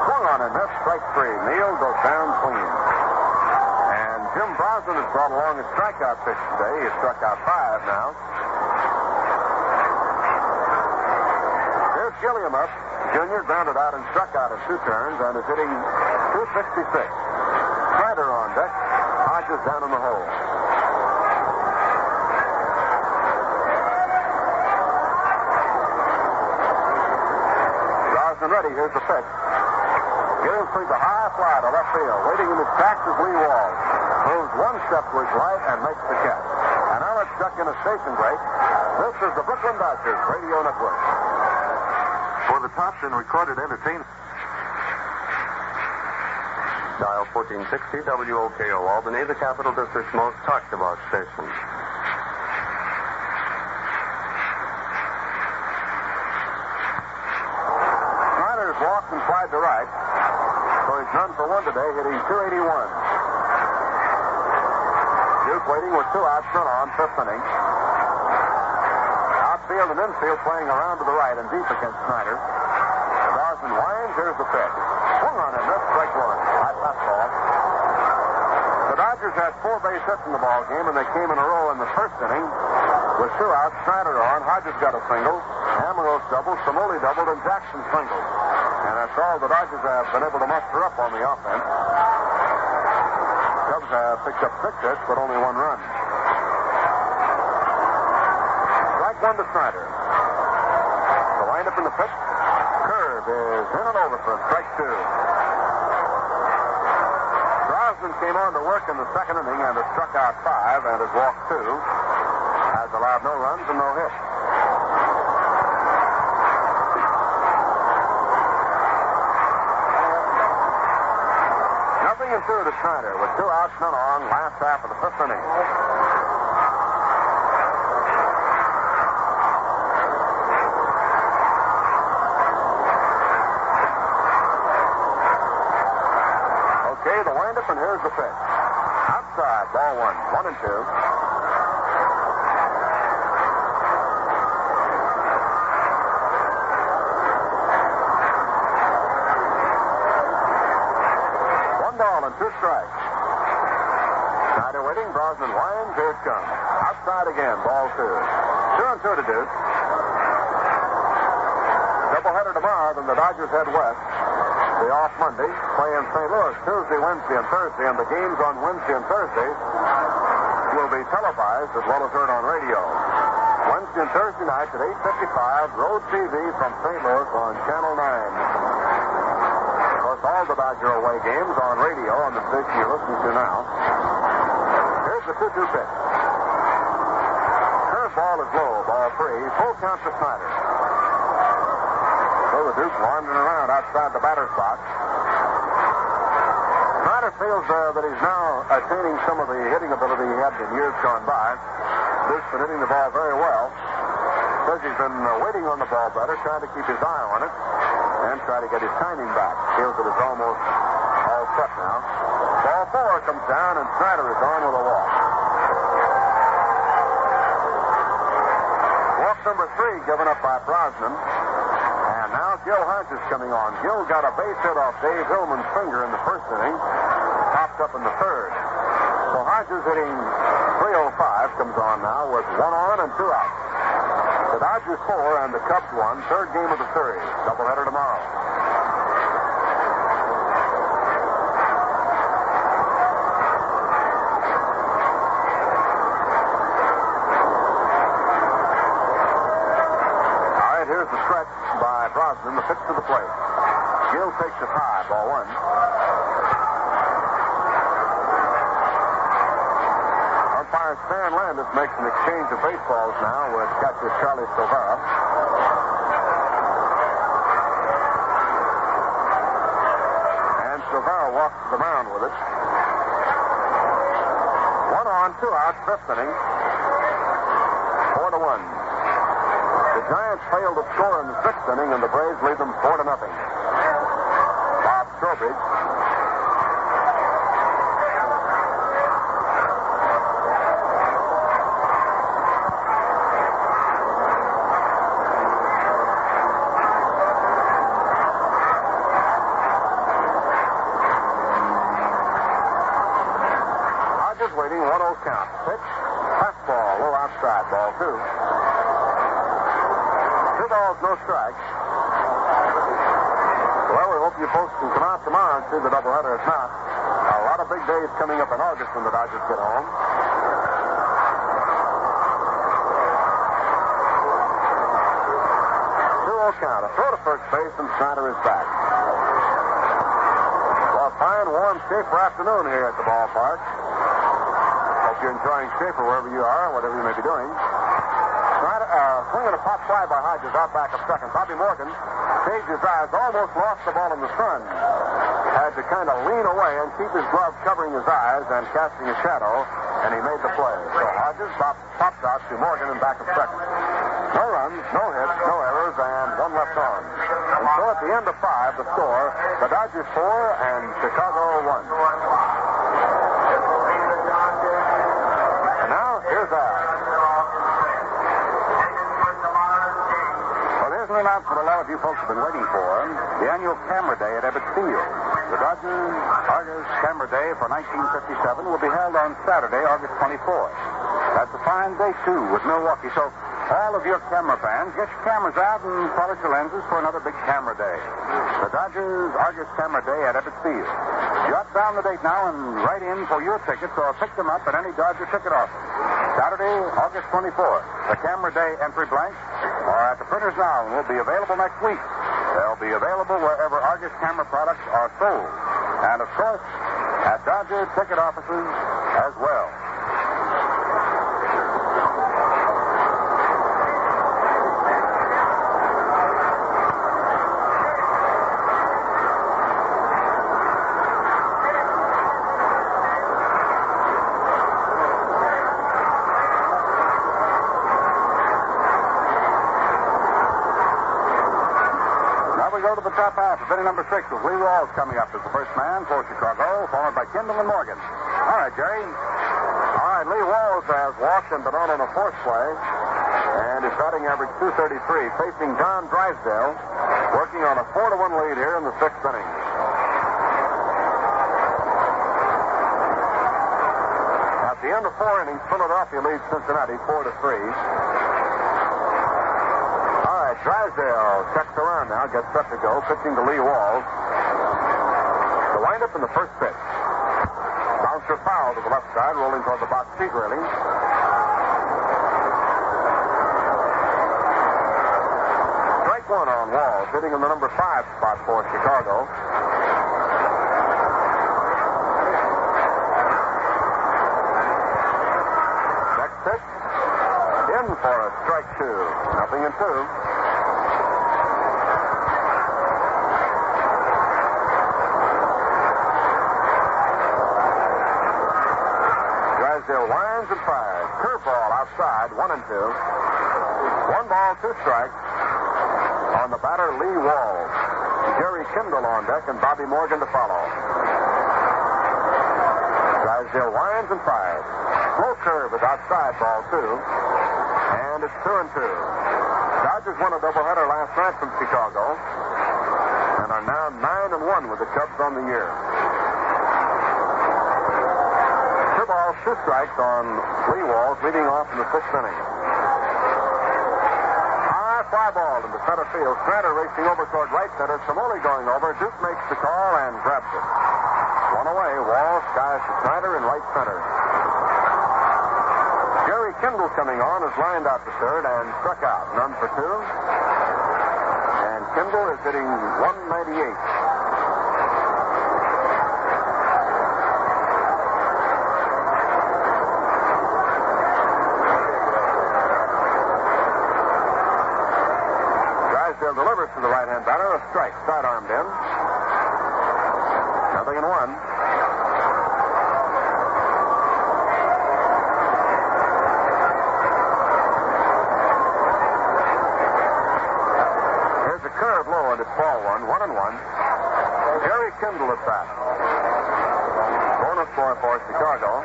Swung on and missed. Strike three. Neal goes down clean. And Jim Brosnan has brought along a strikeout pitch today. He struck out 5 now. Here's Gilliam up. Junior grounded out and struck out in 2 turns and is hitting .266. Snider on deck. Hodges down in the hole. Brosnan ready. Here's the pitch. Gilliam swings a high fly to left field. Waiting in his tracks is Lee Walls. Moves 1 step to his right and makes the catch. And now let's duck in a station break. This is the Brooklyn Dodgers Radio Network. For the tops in recorded entertainment. Dial 1460 WOKO Albany, the Capital District's most talked about station. Snider's walked and flied to right. So he's none for 1 today, hitting .281. Duke waiting with 2 outs, run on, 5th inning. Outfield and infield playing around to the right and deep against Snider. Brosnan winds, here's the pitch. Swung on and missed, strike 1. High fastball. The Dodgers had 4 base hits in the ball game, and they came in a row in the 1st inning. With 2 outs, Snider on, Hodges got a single, Ambrose doubled, Cimoli doubled, and Jackson singled. And that's all the Dodgers have been able to muster up on the offense. Cubs have picked up 6 hits, but only 1 run. Strike 1 to Snider. The windup in the pitch. Curve is in and over for strike 2. Brosnan came on to work in the 2nd inning and has struck out 5 and has walked 2. Has allowed no runs and no hits. Nothing in 2 to Snider with 2 outs, none on, last half of the 5th inning. Okay, the windup, and here's the pitch. Outside, ball 1, 1 and 2. And 2 strikes. Snider waiting. Brosnan winds. Here it comes. Outside again. Ball 2. 2 and 2 to Duke. Doubleheader tomorrow. Then the Dodgers head west. They off Monday. Play in St. Louis Tuesday, Wednesday, and Thursday. And the games on Wednesday and Thursday will be televised as well as heard on radio. Wednesday and Thursday nights at 8:55. Road TV from St. Louis on Channel 9. All the Dodger away games on radio on the station you're listening to now. Here's the 2-2 pitch. Curveball is low, ball 3. Full count for Snider. So the Duke wandering around outside the batter's box. Snider feels that he's now attaining some of the hitting ability he had in years gone by. Duke's been hitting the ball very well. Says he's been waiting on the ball better, trying to keep his eye on it. And try to get his timing back. Feels that it's almost all set now. Ball 4 comes down, and Snider is on with a walk. Walk number 3 given up by Brosnan. And now Gil Hodges coming on. Gil got a base hit off Dave Hillman's finger in the 1st inning. Popped up in the 3rd. So Hodges hitting .305 comes on now with 1 on and 2 out. The Dodgers 4 and the Cubs 1. 3rd game of the series. Doubleheader tomorrow. All right, here's the stretch by Brosnan. The pitch to the plate. Gill takes it high. Ball 1. Umpire Stan Landis makes an exchange of baseballs now with catcher Charlie Silvera. And Silvera walks to the mound with it. 1 on, 2 out, 5th inning. 4-1. The Giants failed to score in the 6th inning, and the Braves lead them 4-0. Bob Strobridge. waiting, 1-0 count. Pitch, fastball, low outside, ball 2. 2 balls, no strikes. Well, we hope you folks can come out tomorrow and see the doubleheader. If not, a lot of big days coming up in August when the Dodgers get home. 2-0 count. A throw to first base, and Snider is back. Well, fine, warm, Schaefer afternoon here at the ballpark. Hope you're enjoying Schaefer wherever you are, whatever you may be doing. Snider, swinging a pop fly by Hodges out back of second. Bobby Morgan saved his eyes, almost lost the ball in the sun. Had to kind of lean away and keep his glove covering his eyes and casting a shadow, and he made the play. So Hodges popped out to Morgan in back of second. No runs, no hits, no errors, and 1 left on. And so at the end of 5, the score, the Dodgers 4 and Chicago 1. And now, here's Al. Well, here's an announcement a lot of you folks have been waiting for. The annual Camera Day at Ebbets Field. The Dodgers Argus Camera Day for 1957 will be held on Saturday, August 24th. That's a fine day, too, with Milwaukee. So all of your camera fans, get your cameras out and polish your lenses for another big camera day. The Dodgers Argus Camera Day at Ebbets Field. Jot down the date now and write in for your tickets or pick them up at any Dodger ticket office. Saturday, August 24th. The Camera Day entry blanks are at the printers now and will be available next week. They'll be available wherever Argus camera products are sold. And, of course, at Dodger ticket offices as well. Top half of inning number 6 with Lee Rawls coming up as the first man for Chicago, followed by Kendall and Morgan. All right, Jerry. All right, Lee Rawls has walked and been on a fourth play, and his batting average .233, facing John Drysdale, working on a 4-1 lead here in the 6th inning. At the end of 4 innings, Philadelphia leads Cincinnati 4-3. Drysdale checks around now, gets set to go, pitching to Lee Walls. The windup in the first pitch. Bouncer foul to the left side, rolling toward the box seat railing. Strike 1 on Walls, hitting in the number 5 spot for Chicago. Next pitch. In for a strike 2. 0-2. Drysdale winds and fires. Curveball outside, 1-2. 1 ball, 2 strikes on the batter, Lee Walls. Jerry Kendall on deck and Bobby Morgan to follow. Drysdale winds and fires. Slow curve is outside, ball 2. And it's 2-2. Dodgers won a doubleheader last night from Chicago and are now 9-1 with the Cubs on the year. 2 balls, 2 strikes on Lee Walls, leading off in the 6th inning. High fly ball into center field. Snider racing over toward right center. Cimoli going over. Duke makes the call and grabs it. 1 away. Walls skies to Snider in right center. Jerry Kendall coming on is lined out to third and struck out. None for 2. And Kendall is hitting .198. Drysdale delivers to the right-hand batter. A strike. Sidearmed in. 0-1. Curve low and it's ball 1, 1-1. Jerry Kendall at bat. Bonus score for Chicago.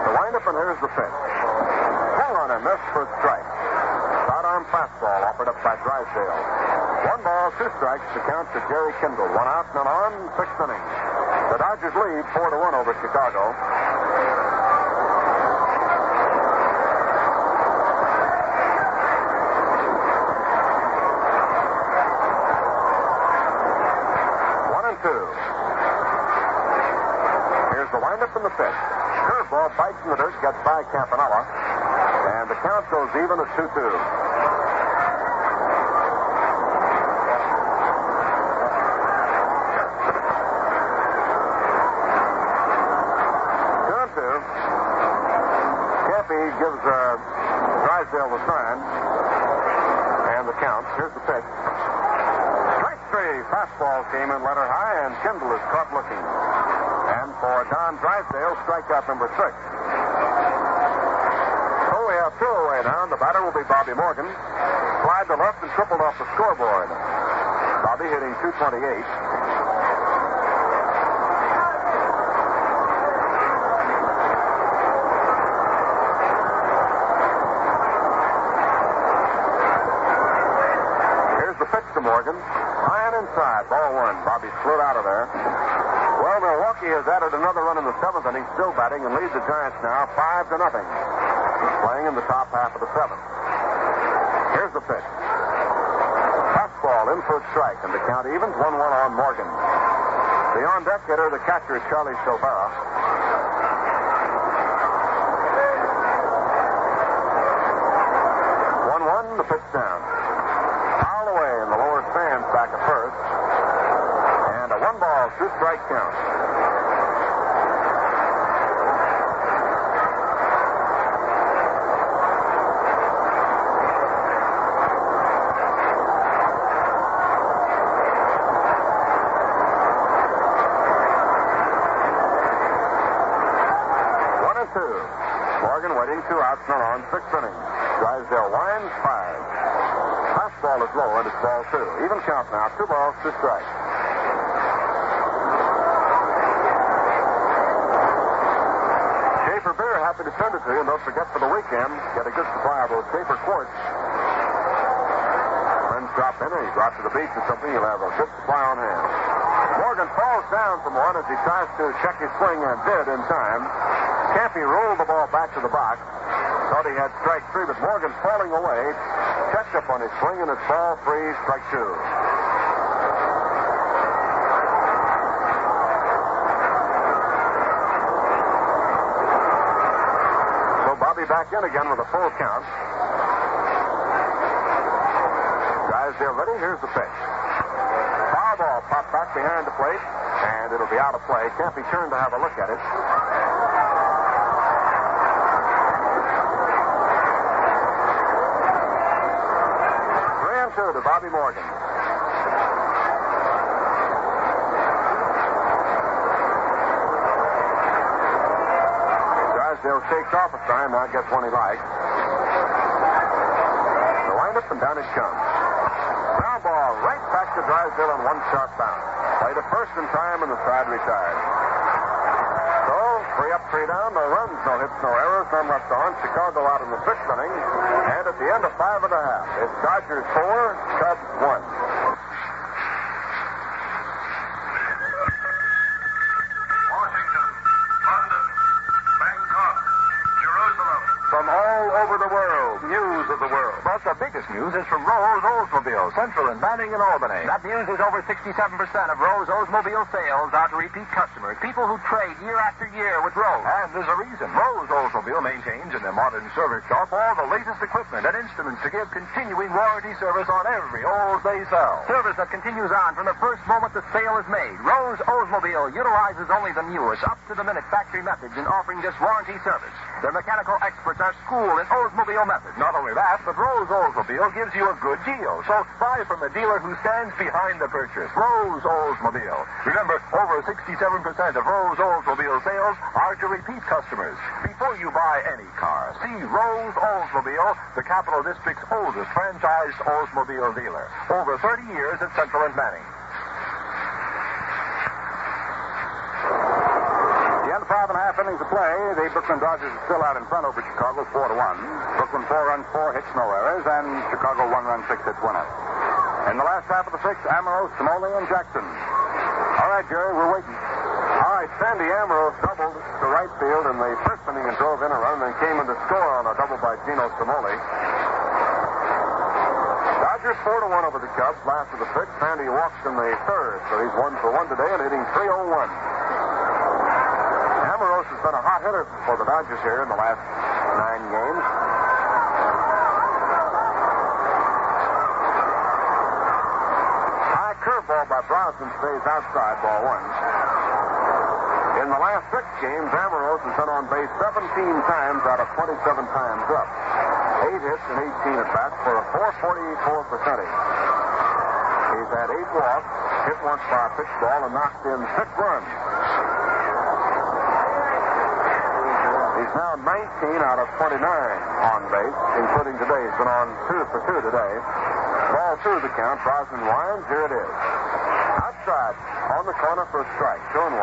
The windup and here's the pitch. Hang on and miss for a strike. Shot arm fastball offered up by Drysdale. 1 ball, 2 strikes. The count to Jerry Kindle. 1 out, none on, 6th inning. The Dodgers lead 4-1 over Chicago. Here's the windup and the pitch. Curveball bites in the dirt, gets by Campanella, and the count goes even at 2-2. 2-2. Cappy gives Drysdale the sign, and the count. Here's the pitch. Fastball came in letter high, and Kindle is caught looking. And for Don Drysdale, strikeout number 6. So we have 2 away now, and the batter will be Bobby Morgan. Slide to left and tripled off the scoreboard. Bobby hitting .228. Here's the pitch to Morgan. Inside, ball 1. Bobby slid out of there. Well, Milwaukee has added another run in the 7th inning, still batting, and leads the Giants now 5-0. Playing in the top half of the 7th. Here's the pitch. Fastball in for a strike, and the count evens 1-1 on Morgan. The on-deck hitter, the catcher, Charlie Silvera. 1-1, the pitch down. Foul away in the lower stands back at first. And a 1-ball, 2-strike count. Morgan waiting, 2 outs, none on, 6th inning. Drysdale winds, 5. Fastball is low, and it's ball 2. Even count now, 2 balls, 2 strikes. Schaefer Beer, happy to send it to you, and don't forget for the weekend, get a good supply of those Schaefer quartz. Friends drop in, or you go out to the beach or something, you'll have a good supply on hand. Morgan falls down from one as he tries to check his swing, and did in time. Campy rolled the ball back to the box. Thought he had strike 3, but Morgan falling away. Checked up on his swing, and it's ball 3, strike 2. So Bobby back in again with a full count. Drysdale ready. Here's the pitch. Foul ball popped back behind the plate, and it'll be out of play. Campy turned to have a look at it. 3-2 to Bobby Morgan. Drysdale shakes off a sign, now gets one he likes. The windup, and down it comes. Ground ball right back to Drysdale on 1 sharp bounce. Played a first in time, and the side retired. So, 3 up, 3 down, no runs, no hits, no errors, none left on. Chicago out in the 6th inning. And at the end of 5 1/2, it's Dodgers 4, Cubs 1. Washington, London, Bangkok, Jerusalem. From all over the world, news of the world. But the biggest news is from Rose Oldsmobile, Central and Banning in Albany. That news is over 67% of Rose Oldsmobile sales are to repeat customers, people who trade year after year with Rose. And there's a reason. Rose Oldsmobile maintains in their modern service shop all the latest equipment and instruments to give continuing warranty service on every Olds they sell. Service that continues on from the first moment the sale is made. Rose Oldsmobile utilizes only the newest, up-to-the-minute factory methods in offering this warranty service. Their mechanical experts are schooled in Oldsmobile methods. Not only that, but Rose Oldsmobile gives you a good deal. So buy from a dealer who stands behind the purchase. Rose Oldsmobile. Remember, over 67% of Rose Oldsmobile sales are to repeat customers. Before you buy any car, see Rose Oldsmobile, the Capital District's oldest franchised Oldsmobile dealer. Over 30 years at Central and Manning. The end of 5 1/2 innings of play. The Brooklyn Dodgers are still out in front over Chicago, 4-1. Brooklyn 4 runs, 4 hits, no errors, and Chicago 1 run, 6 hits, 1 error. In the last half of the sixth, Ambrose, Cimoli, and Jackson. All right, Jerry, we're waiting. All right, Sandy Ambrose doubled to right field in the first inning and drove in a run, then came in to score on a double by Gino Cimoli. Dodgers 4-1 over the Cubs, last of the sixth. Sandy walks in the third, so he's 1 for 1 today and hitting .301. Ambrose has been a hot hitter for the Dodgers here in the last 9 games. High curveball by Brosnan stays outside, ball 1. In the last 6 games, Ambrose has been on base 17 times out of 27 times up. 8 hits and 18 at-bats for a .444 percentage. He's had 8 walks, hit once by a pitch ball, and knocked in 6 runs. He's now 19 out of 29 on base, including today. He's been on 2 for 2 today. Ball 2 the count. Brosnan winds. Here it is. Outside, on the corner for a strike. 2-1.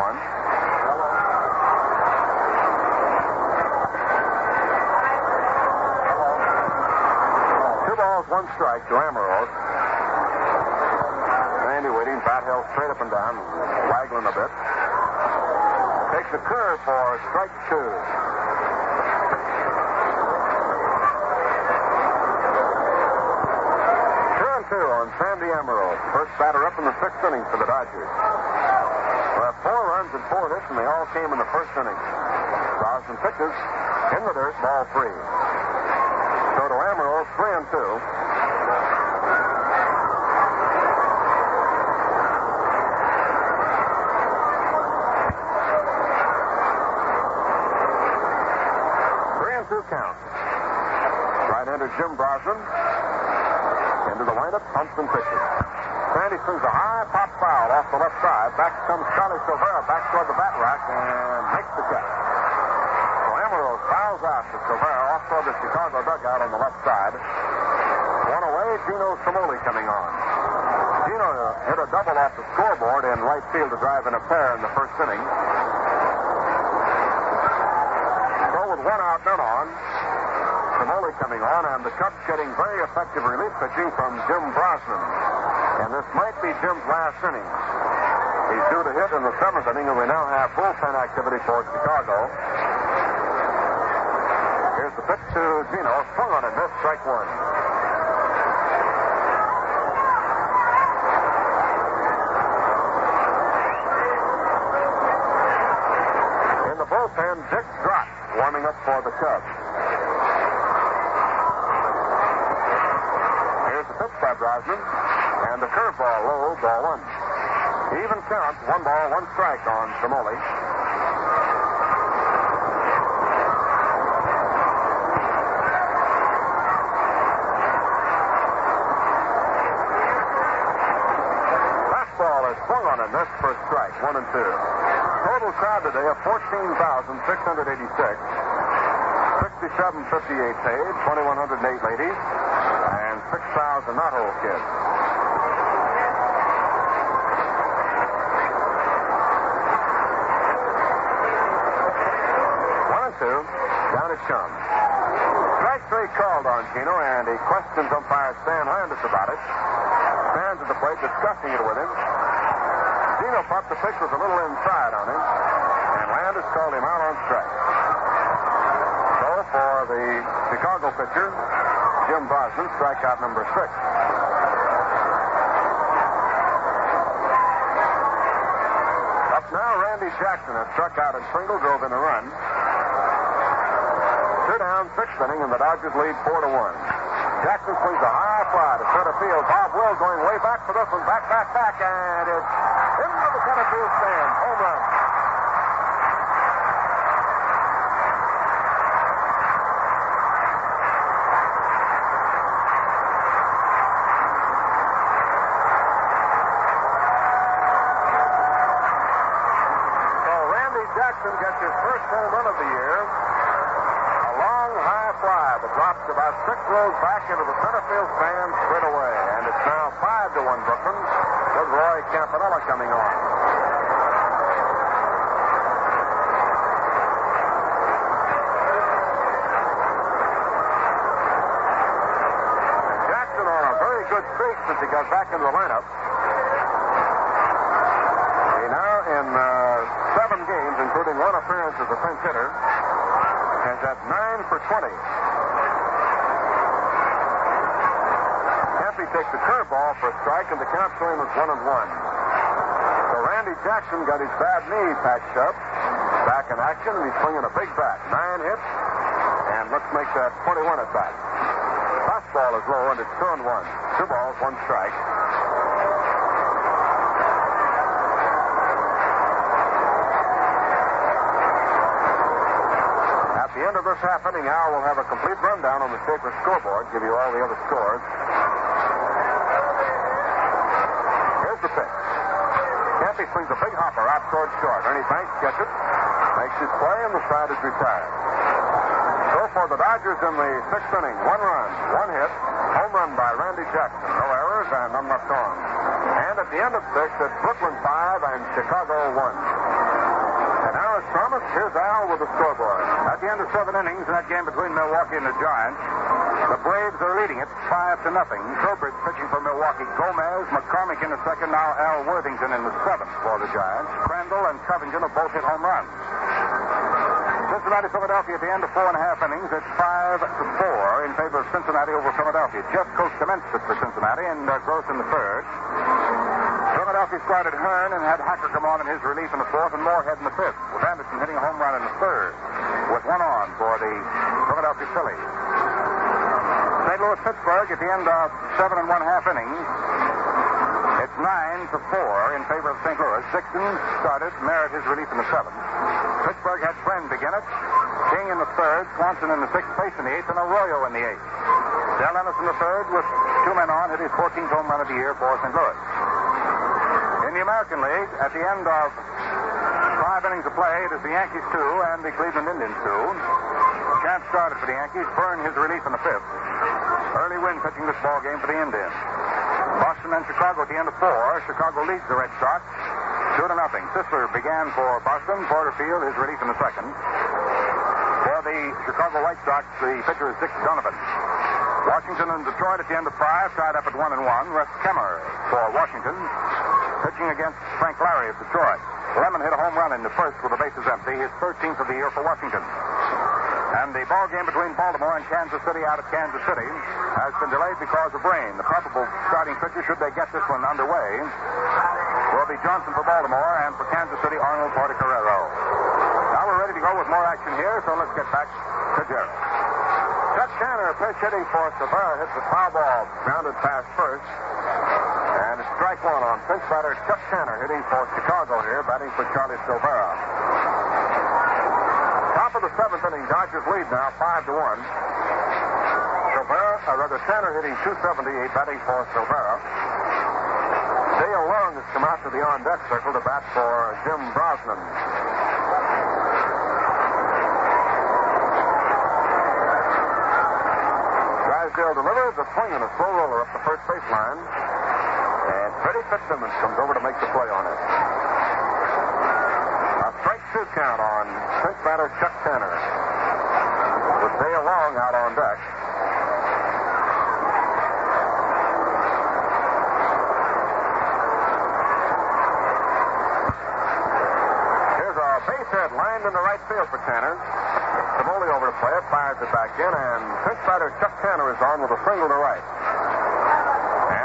2 balls, 1 strike to Ambrose. Sandy waiting. Bat held straight up and down, waggling a bit. Takes a curve for strike 2. 2 on Sandy Ambrose. First batter up in the 6th inning for the Dodgers. Well, 4 runs and 4 hits, and they all came in the first inning. Brosnan pitches in the dirt, ball 3. So to Ambrose, 3-2. Count. Right-hander Jim Brosnan into the windup, pumps and pitches. Sandy swings a high pop foul off the left side. Back comes Charlie Silvera back toward the bat rack and makes the catch. So Ambrose fouls out to Silvera off toward the Chicago dugout on the left side. 1 away, Gino Cimoli coming on. Gino hit a double off the scoreboard in right field to drive in a pair in the first inning. So with 1 out, none on, Cimoli coming on, and the Cubs getting very effective relief pitching from Jim Brosnan. And this might be Jim's last inning. He's due to hit in the 7th inning, and we now have bullpen activity for Chicago. Here's the pitch to Gino. Swung on it, missed, strike 1. In the bullpen, Dick Drott warming up for the Cubs. Here's the pitch by Brosnan, and the curveball low, ball 1. Even count, 1 ball, 1 strike on Cimoli. Fastball is swung on a miss for a strike, 1-2. Total crowd today of 14,686. 6758 paid, 2,108 ladies, and 6,000 not old kids. Down it comes. Strike 3 called on Gino, and he questions umpire Stan Landis about it. Stands at the plate discussing it with him. Gino thought the pitch was a little inside on him, and Landis called him out on strike. So for the Chicago pitcher, Jim Brosnan, strikeout number 6. Up now, Randy Jackson has struck out and single, drove in a run. 2 down, 6th inning, and the Dodgers lead 4-1. Jackson swings a high fly to center field. Bob Will going way back for this one. Back, and it's into the center field stand. Home run. So Randy Jackson gets his first home run of the year. That drops about 6 rows back into the center field stand straight away. And it's now 5-1 Brooklyn with Roy Campanella coming on. the lineup. He now, in 7 games, including 1 appearance as a pinch hitter, has had 9 for 20. Cappy takes the curveball for a strike, and the count to him is 1-1. So Randy Jackson got his bad knee patched up. Back in action, and he's swinging a big bat. 9 hits, and let's make that 21 at bat. Fastball is low, and it's 2-1. 2 balls, 1 strike. At the end of this half inning, Al will have a complete rundown on the Schaefer scoreboard, give you all the other scores. Here's the pitch. Cappy swings a big hopper out toward short. Ernie Banks gets it, makes his play, and the side is retired. So for the Dodgers in the 6th inning, 1 run, 1 hit, home run by Randy Jackson. No errors and none left on. And at the end of 6, it's Brooklyn 5 and Chicago 1. And now, as promised, here's Al with the scoreboard. At the end of 7 innings in that game between Milwaukee and the Giants, the Braves are leading it 5-0. Trowbridge pitching for Milwaukee. Gomez, McCormick in the 2nd, now Al Worthington in the 7th for the Giants. Crandall and Covington have both hit home runs. Cincinnati, Philadelphia at the end of 4.5 innings. It's 5-4 in favor of Cincinnati over Philadelphia. Jeff Coach commenced it for Cincinnati, and Gross in the 3rd. Philadelphia started Hearn and had Hacker come on in his relief in the 4th, and Moorhead in the 5th, with Anderson hitting a home run in the 3rd, with 1 on for the Philadelphia Phillies. St. Louis, Pittsburgh at the end of 7.5 innings. It's 9-4 in favor of St. Louis. Dixon started, Merritt his relief in the 7th. Pittsburgh had Friend begin it, King in the 3rd, Swanson in the 6th, Pace in the 8th, and Arroyo in the 8th. Dale Ennis in the 3rd with 2 men on, hit his 14th home run of the year for St. Louis. In the American League, at the end of 5 innings of play, it is the Yankees 2 and the Cleveland Indians 2. Champ started for the Yankees, Byrne his relief in the 5th. Early win pitching this ball game for the Indians. Boston and Chicago at the end of 4. Chicago leads the Red Sox 2-0. Sisler began for Boston. Porterfield his relief in the 2nd. For the Chicago White Sox, the pitcher is Dick Donovan. Washington and Detroit at the end of 5, tied up at 1-1. Russ Kemmer for Washington, pitching against Frank Larry of Detroit. Lemon hit a home run in the 1st with the bases empty, his 13th of the year for Washington. And the ball game between Baltimore and Kansas City out of Kansas City has been delayed because of rain. The probable starting pitcher, should they get this one underway, will be Johnson for Baltimore, and for Kansas City, Arnold Portocarrero. Now we're ready to go with more action here, so let's get back to Jerry. Chuck Tanner, pitch hitting for Silvera, hits the foul ball, grounded past first. And it's strike 1 on pinch batter Chuck Tanner, hitting for Chicago here, batting for Charlie Silvera. Top of the 7th inning, Dodgers lead now 5-1. Tanner hitting .278, batting for Silvera. Dale Long has come out to the on-deck circle to bat for Jim Brosnan. Drysdale delivers a swing and a slow roller up the first baseline. And Freddie Fitzsimmons comes over to make the play on it. A strike 2 count on pinch batter Chuck Tanner, with Dale Long out on deck. Here's a base hit lined in the right field for Tanner. Cimoli over to play it, fires it back in, and pinch batter Chuck Tanner is on with a single to right.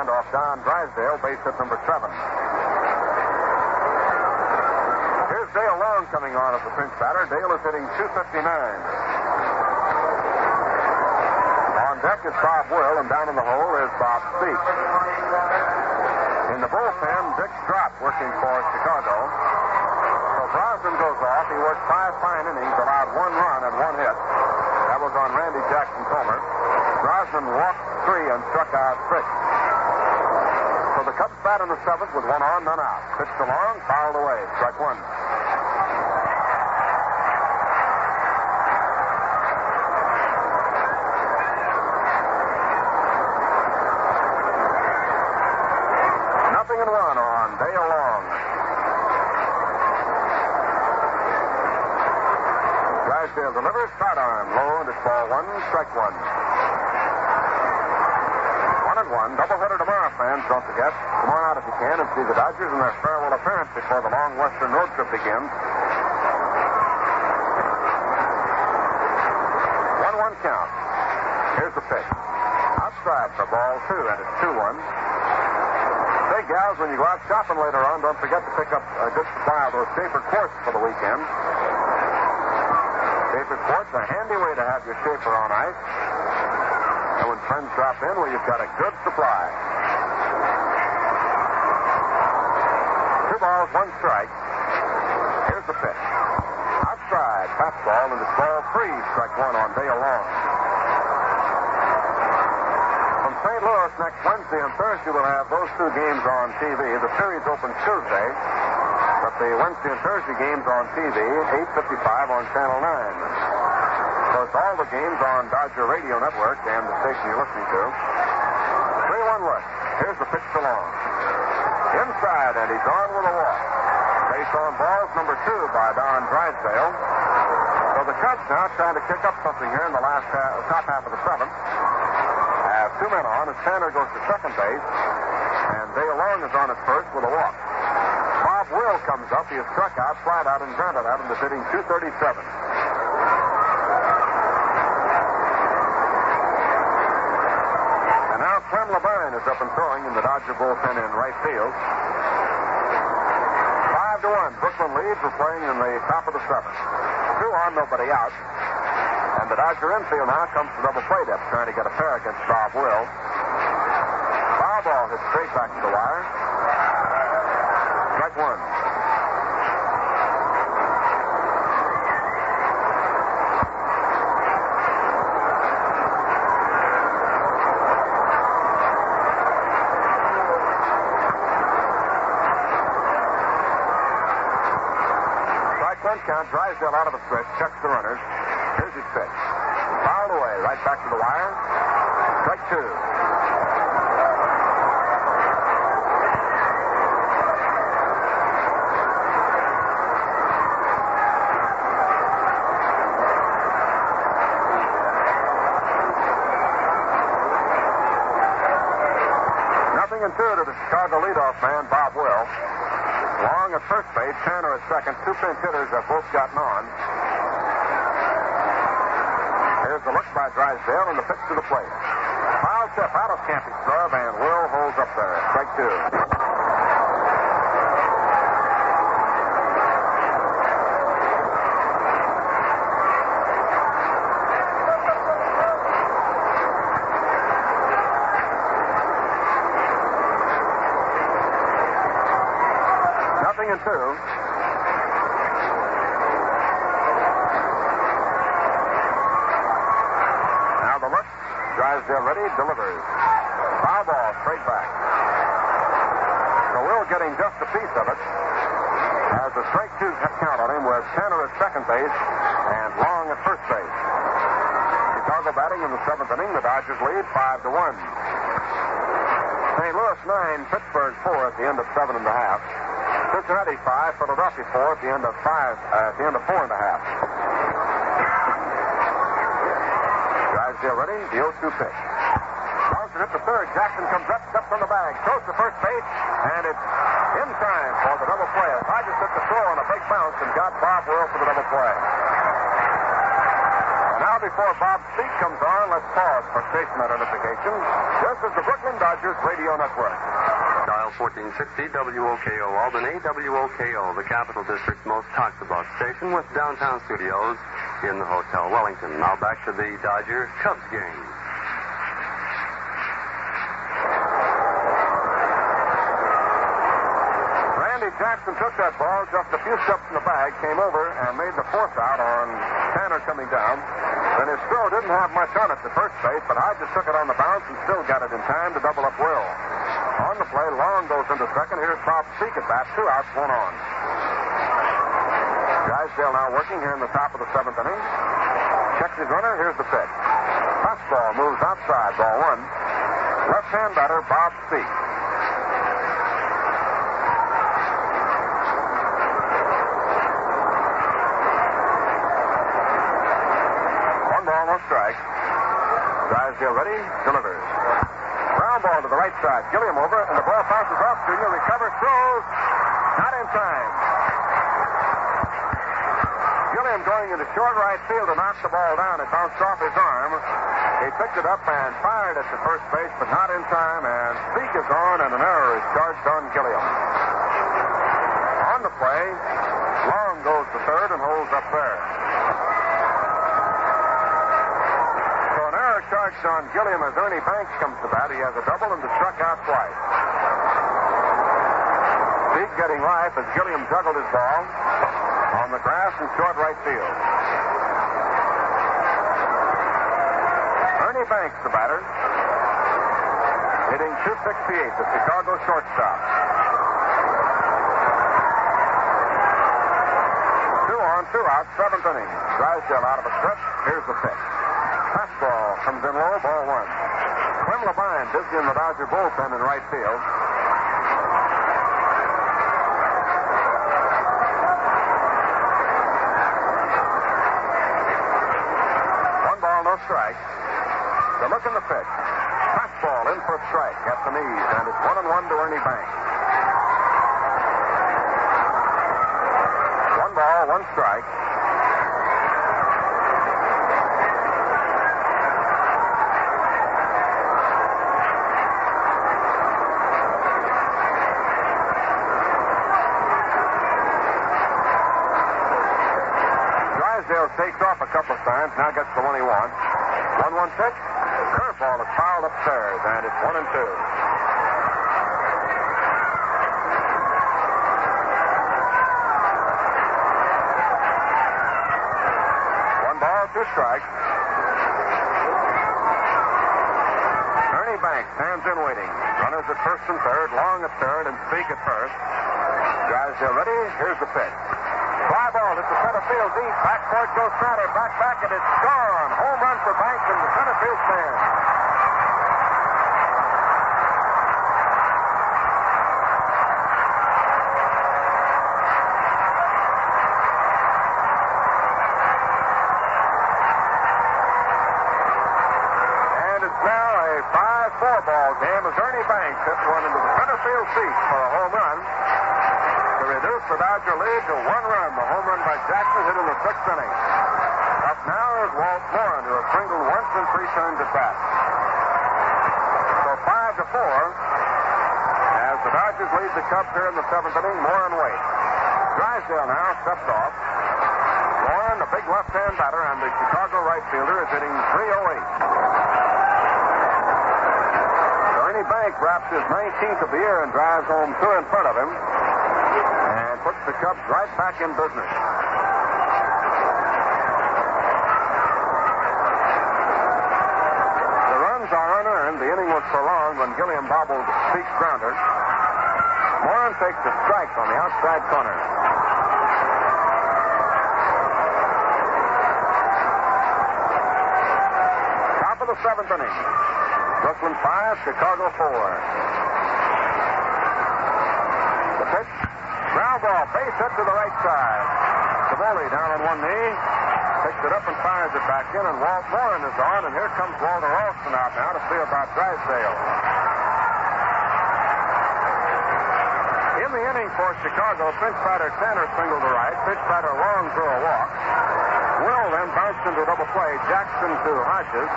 And off Don Drysdale, base hit number 7. Here's Dale Long coming on as the pinch batter. Dale is hitting .259. On deck is Bob Will, and down in the hole is Bob Speak. In the bullpen, Dick Strott working for Chicago. So Brosnan goes off. He worked 5 fine innings, allowed 1 run and 1 hit. That was on Randy Jackson's homer. Brosnan walked 3 and struck out 6. So the Cubs bat in the 7th with 1 on, none out. Pitched to Long, fouled away. Strike 1. Nothing and 1 on Dale Long. Drysdale delivers, sidearm, low, and it's ball 1, strike 1. 1-1. Doubleheader tomorrow, fans. Don't forget. Come on out if you can and see the Dodgers in their farewell appearance before the long Western road trip begins. 1-1 count. Here's the pitch. Outside for ball 2, and it's 2-1. Hey, gals, when you go out shopping later on, don't forget to pick up a good supply of those Schaefer quartz for the weekend. Schaefer quartz, a handy way to have your Schaefer on ice. And when friends drop in, well, you've got a good supply. 2 balls, 1 strike. Here's the pitch. Outside, fastball, and it's ball 3, strike 1 on Dale Long. From St. Louis, next Wednesday and Thursday, we'll have those 2 games on TV. The series opens Tuesday, but the Wednesday and Thursday games on TV, 8:55 on Channel 9. Of course, all the games on Dodger Radio Network and the station you're listening to. 3-1 West. Here's the pitch to Long. Inside, and he's on with a walk. Base on balls, number 2 by Don Drysdale. So the Cubs now trying to kick up something here in the top half of the 7th. Have 2 men on as Tanner goes to second base, and Dale Long is on at first with a walk. Bob Will comes up. He is struck out, flied out, and grounded out into hitting 237. And now Clem Levine is up and throwing in the Dodger bullpen in right field. 5-1. Brooklyn leads. We're playing in the top of the 7th. 2 on, nobody out. And the Dodger infield now comes to double play depth, trying to get a pair against Bob Will. Foul ball hits straight back to the wire. Strike 1. Strike 1 count. Drysdale out of the stretch, checks the runners. Here's his pitch. Fouled away, right back to the wire. Strike 2. Nothing in 2 to the Chicago leadoff man, Bob Will. Long at first base, Tanner at second. 2 pinch hitters have both gotten on. Here's the look by Drysdale and the pitch to the plate. Foul tip out of Campy's glove, and Will holds up there. Strike 2. Nothing in 2. Drysdale ready, delivers. Foul ball, straight back. So Will getting just a piece of it. Has a strike 2 count on him with Tanner at second base and Long at first base. Chicago batting in the 7th inning. The Dodgers lead 5-1. St. Louis 9, Pittsburgh 4 at the end of 7.5. Cincinnati 5, Philadelphia 4 at the end of 4.5. Drysdale ready, the 0-2 pitch. Bouncing hit the third. Jackson comes up, steps on the bag, throws to first base, and it's in time for the double play. Hodges took the throw on a big bounce and got Bob Will for the double play. And now before Bob's feet comes on, let's pause for station identification. This is the Brooklyn Dodgers Radio Network. Dial 1460 WOKO Albany, WOKO, the Capital District's most talked about station with downtown studios in the Hotel Wellington. Now back to the Dodger-Cubs game. Randy Jackson took that ball just a few steps in the bag, came over and made the 4th out on Tanner coming down. Then his throw didn't have much on it to first base, but Hodges took it on the bounce and still got it in time to double up Will. On the play, Long goes into second. Here's Bob Speak at bat. 2 outs, 1 on. Drysdale now working here in the top of the 7th inning. Checks his runner. Here's the pitch. Fastball moves outside. Ball 1. Left-hand batter, Bob Speak. One ball, no strike. Drysdale ready. Delivers. Ground ball to the right side. Gilliam over, and the ball bounces off. Junior recovers, throws. Not in time. Gilliam going into short right field to knock the ball down. It bounced off his arm. He picked it up and fired at the first base, but not in time. And Speak is on, and an error is charged on Gilliam. On the play, Long goes to third and holds up there. So an error charged on Gilliam as Ernie Banks comes to bat. He has a double and is struck out twice. Speak getting life as Gilliam juggled his ball on the grass in short right field. Ernie Banks, the batter, hitting .268, the Chicago shortstop. 2 on, 2 out, 7th inning. Drysdale out of a stretch. Here's the pitch. Fastball comes in low, ball 1. Clem Labine busy in the Dodger bullpen in right field. No strike. The look in the pitch. Fastball in for a strike at the knees, and it's 1-1 to Ernie Banks. 1 ball, 1 strike. Drysdale takes off a couple of times, now gets the one he wants. 1-1 pitch. Curveball is fouled upstairs, and it's 1-2. One ball, 2 strikes. Ernie Banks stands in waiting. Runners at first and third, Long at third, and Speak at first. Drysdale ready. Here's the pitch. Fly ball to the center field deep. Back court goes Snider. Back, and it's gone. Home run for Banks in the center field stand. And it's now a 5-4 ball game as Ernie Banks hits one into the center field seat for a home run to reduce the Dodger lead to 1 run. The home run by Jackson hit in the 6th inning. Up now is Walt Moran, who has singled once in 3 turns at bat. So 5-4 as the Dodgers lead the Cubs here in the 7th inning. Moran waits. Drysdale now steps off. Moran, the big left-hand batter, and the Chicago right fielder is hitting .308. So Ernie Banks wraps his 19th of the year and drives home 2 in front of him. And puts the Cubs right back in business. The runs are unearned. The inning was prolonged when Gilliam bobbled Speak's grounder. Moran takes a strike on the outside corner. Top of the 7th inning. Brooklyn 5, Chicago 4. The pitch. Ground ball, base hit to the right side. Cimoli down on one knee. Picks it up and fires it back in, and Walt Moran is on, and here comes Walter Alston out now to see about Drysdale. In the inning for Chicago, pinch batter Tanner singled to right, pitch batter Long drew a walk. Will then bounced into a double play, Jackson to Hodges.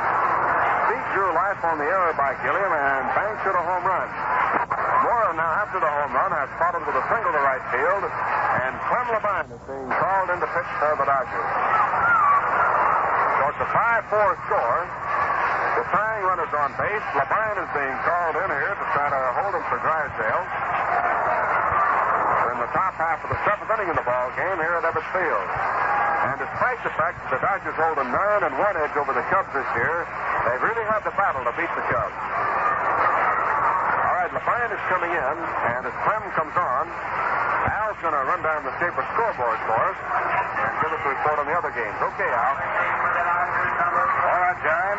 Speak drew life on the error by Gilliam, and Banks hit a home run. Moran now after the home run has followed with a single to right field, and Clem Labine is being called in to pitch for the Dodgers. So it's a 5-4 score. The tying runners on base. Labine is being called in here to try to hold him for Drysdale. We're in the top half of the 7th inning of the ball game here at Ebbets Field. And despite the fact that the Dodgers hold a 9-1 edge over the Cubs this year, they've really had the battle to beat the Cubs. Labine is coming in, and as Clem comes on, Al's going to run down the Schaefer scoreboard for us and give us a report on the other games. Okay, Al. All right, John.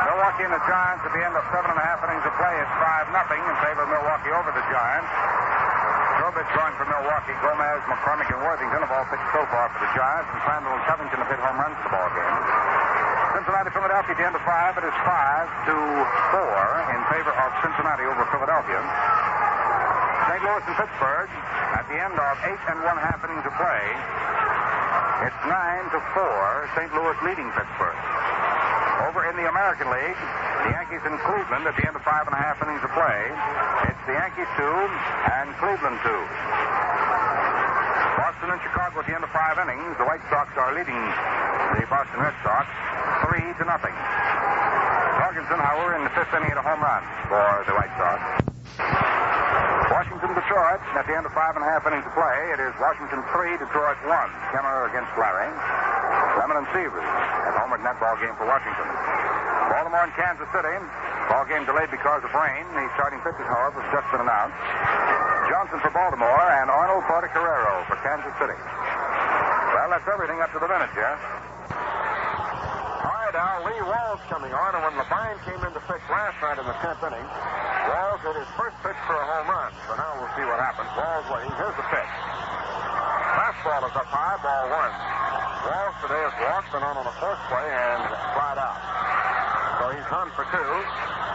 Milwaukee and the Giants at the end of 7.5 innings of play. It's 5-0 in favor of Milwaukee over the Giants. So pitch going for Milwaukee. Gomez, McCormick, and Worthington have all pitched so far for the Giants, and Crandall and Covington have hit home runs in the ball game. Cincinnati, Philadelphia, at the end of 5. It is 5-4 in favor of Cincinnati over Philadelphia. St. Louis and Pittsburgh at the end of 8 1/2 innings of play. It's 9-4. St. Louis leading Pittsburgh. Over in the American League, the Yankees in Cleveland at the end of 5 1/2 innings of play. It's the Yankees 2 and Cleveland 2. Boston and Chicago at the end of 5 innings. The White Sox are leading the Boston Red Sox 3-0. Jorgensen, however, in the 5th inning hit a home run for the White Sox. Washington, Detroit, at the end of 5 1/2 innings of play. It is Washington 3, Detroit 1. Kemmer against Larry. Lemon and Severs at home at net ball game for Washington. Baltimore and Kansas City. Ball game delayed because of rain. The starting pitchers, however, have just been announced. Johnson for Baltimore and Arnold Portocarrero for Kansas City. Well, that's everything up to the minute, Jeff. All right, Al, Lee Walls coming on, and when Levine came in to pitch last night in the 10th inning, Walls hit his first pitch for a home run. So now we'll see what happens. Walls waiting. Here's the pitch. Fastball is up high, ball 1. Walls today has walked, been on a force play, and flied out. So he's done for 2.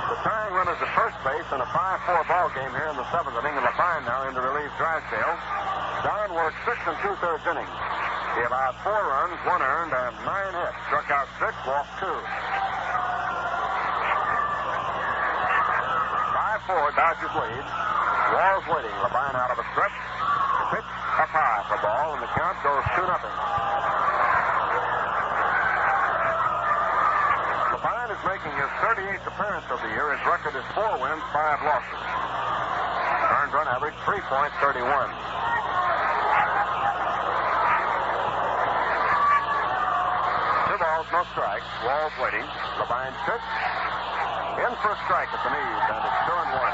The tying run is at first base in a 5-4 ball game here in the 7th inning, and Levine now in to relieve Drysdale. Don worked 6 2/3 innings. He allowed 4 runs, 1 earned, and 9 hits. Struck out 6, walked 2. 5-4, Dodgers lead. Walls waiting. Levine out of a stretch. The pitch up high for ball, and the count goes 2-0. Levine is making his 38th appearance of the year. His record is 4 wins, 5 losses. Earned run average 3.31. No strikes. Walls waiting. Levine's pitch. In for a strike at the knees, and it's 2-1.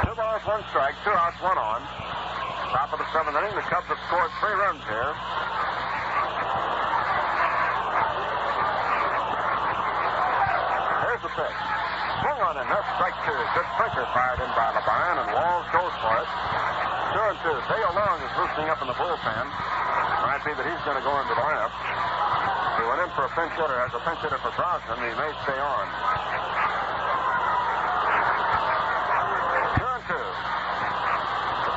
Two balls, 1 strike, 2 outs, 1 on. Top of the 7th inning, the Cubs have scored 3 runs here. Here's the pitch. Swung on, and that's strike 2. Good sinker fired in by Levine, and Walls goes for it. 2-2. Dale Long is loosening up in the bullpen. Might be that he's going to go into the lineup. He went in for a pinch hitter. As a pinch hitter for Brosnan, he may stay on. 2-2.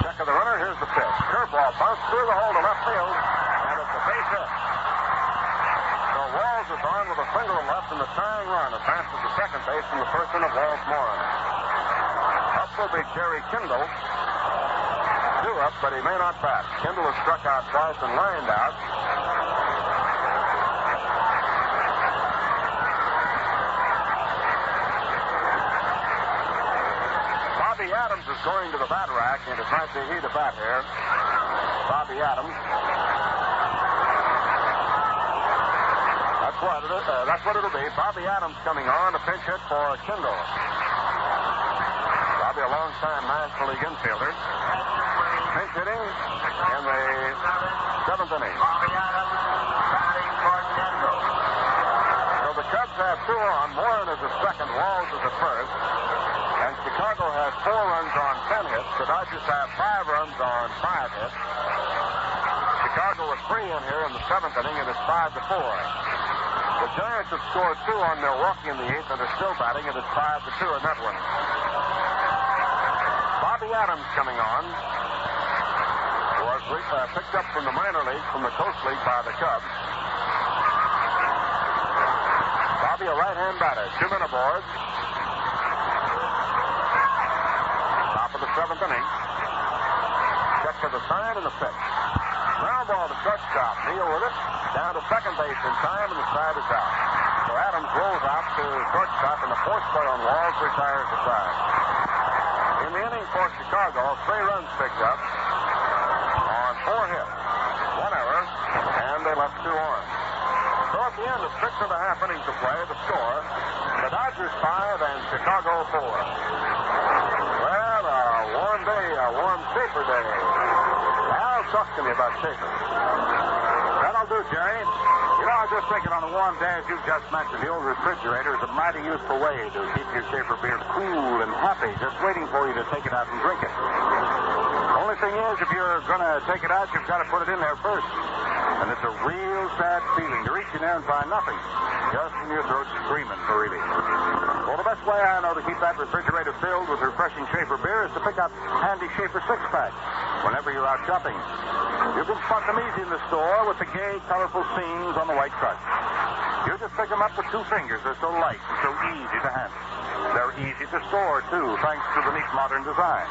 Check of the runner. Here's the pitch. Curveball bounced through the hole to left field, and it's a base hit. So Walls is on with a single left, and the tying run advances to second base in the person of Walls Moran. Up will be Jerry Kindle. 2 up, but he may not bat. Kindle has struck out twice and lined out. Bobby Adams is going to the bat rack, and it might be he to bat here. Bobby Adams. That's what it'll be. Bobby Adams coming on, a pinch hit for Kindle. Bobby, a long-time National League infielder. Pinch hitting in the 7th inning. So the Cubs have 2 on. Moran is at second. Walls is at first. And Chicago has 4 runs on 10 hits. The Dodgers have 5 runs on 5 hits. Chicago was 3 in here in the 7th inning, and it's 5-4. The Giants have scored 2 on Milwaukee in the 8th, and they're still batting, and it's 5-2 in that one. Bobby Adams coming on. Was picked up from the minor league, from the Coast League by the Cubs. Bobby, a right-hand batter. 2 men aboard. Top of the 7th inning. Check for the sign and the pitch. Ground ball to shortstop. Neal with it. Down to second base in time, and the side is out. So Adams rolls out to shortstop, and the force play on Walls retires the side. In the inning for Chicago, 3 runs picked up on 4 hits. 1 error, and they left 2 on. So at the end of 6 1/2 innings of play, the score, the Dodgers 5 and Chicago 4. Well, a warm day, a warm Schaefer day. Al, talk to me about Schaefer. That'll do, Jerry. You know, I was just thinking on a warm day, as you just mentioned, the old refrigerator is a mighty useful way to keep your Schaefer beer cool and happy, just waiting for you to take it out and drink it. Only thing is, if you're going to take it out, you've got to put it in there first. And it's a real sad feeling to reach in there and find nothing. Just in your throat screaming for relief. Well, the best way I know to keep that refrigerator filled with refreshing Schaefer beer is to pick up handy Schaefer 6-packs whenever you're out shopping. You can spot them easy in the store with the gay, colorful seams on the white crust. You just pick them up with 2 fingers. They're so light and so easy to handle. They're easy to store, too, thanks to the neat modern design.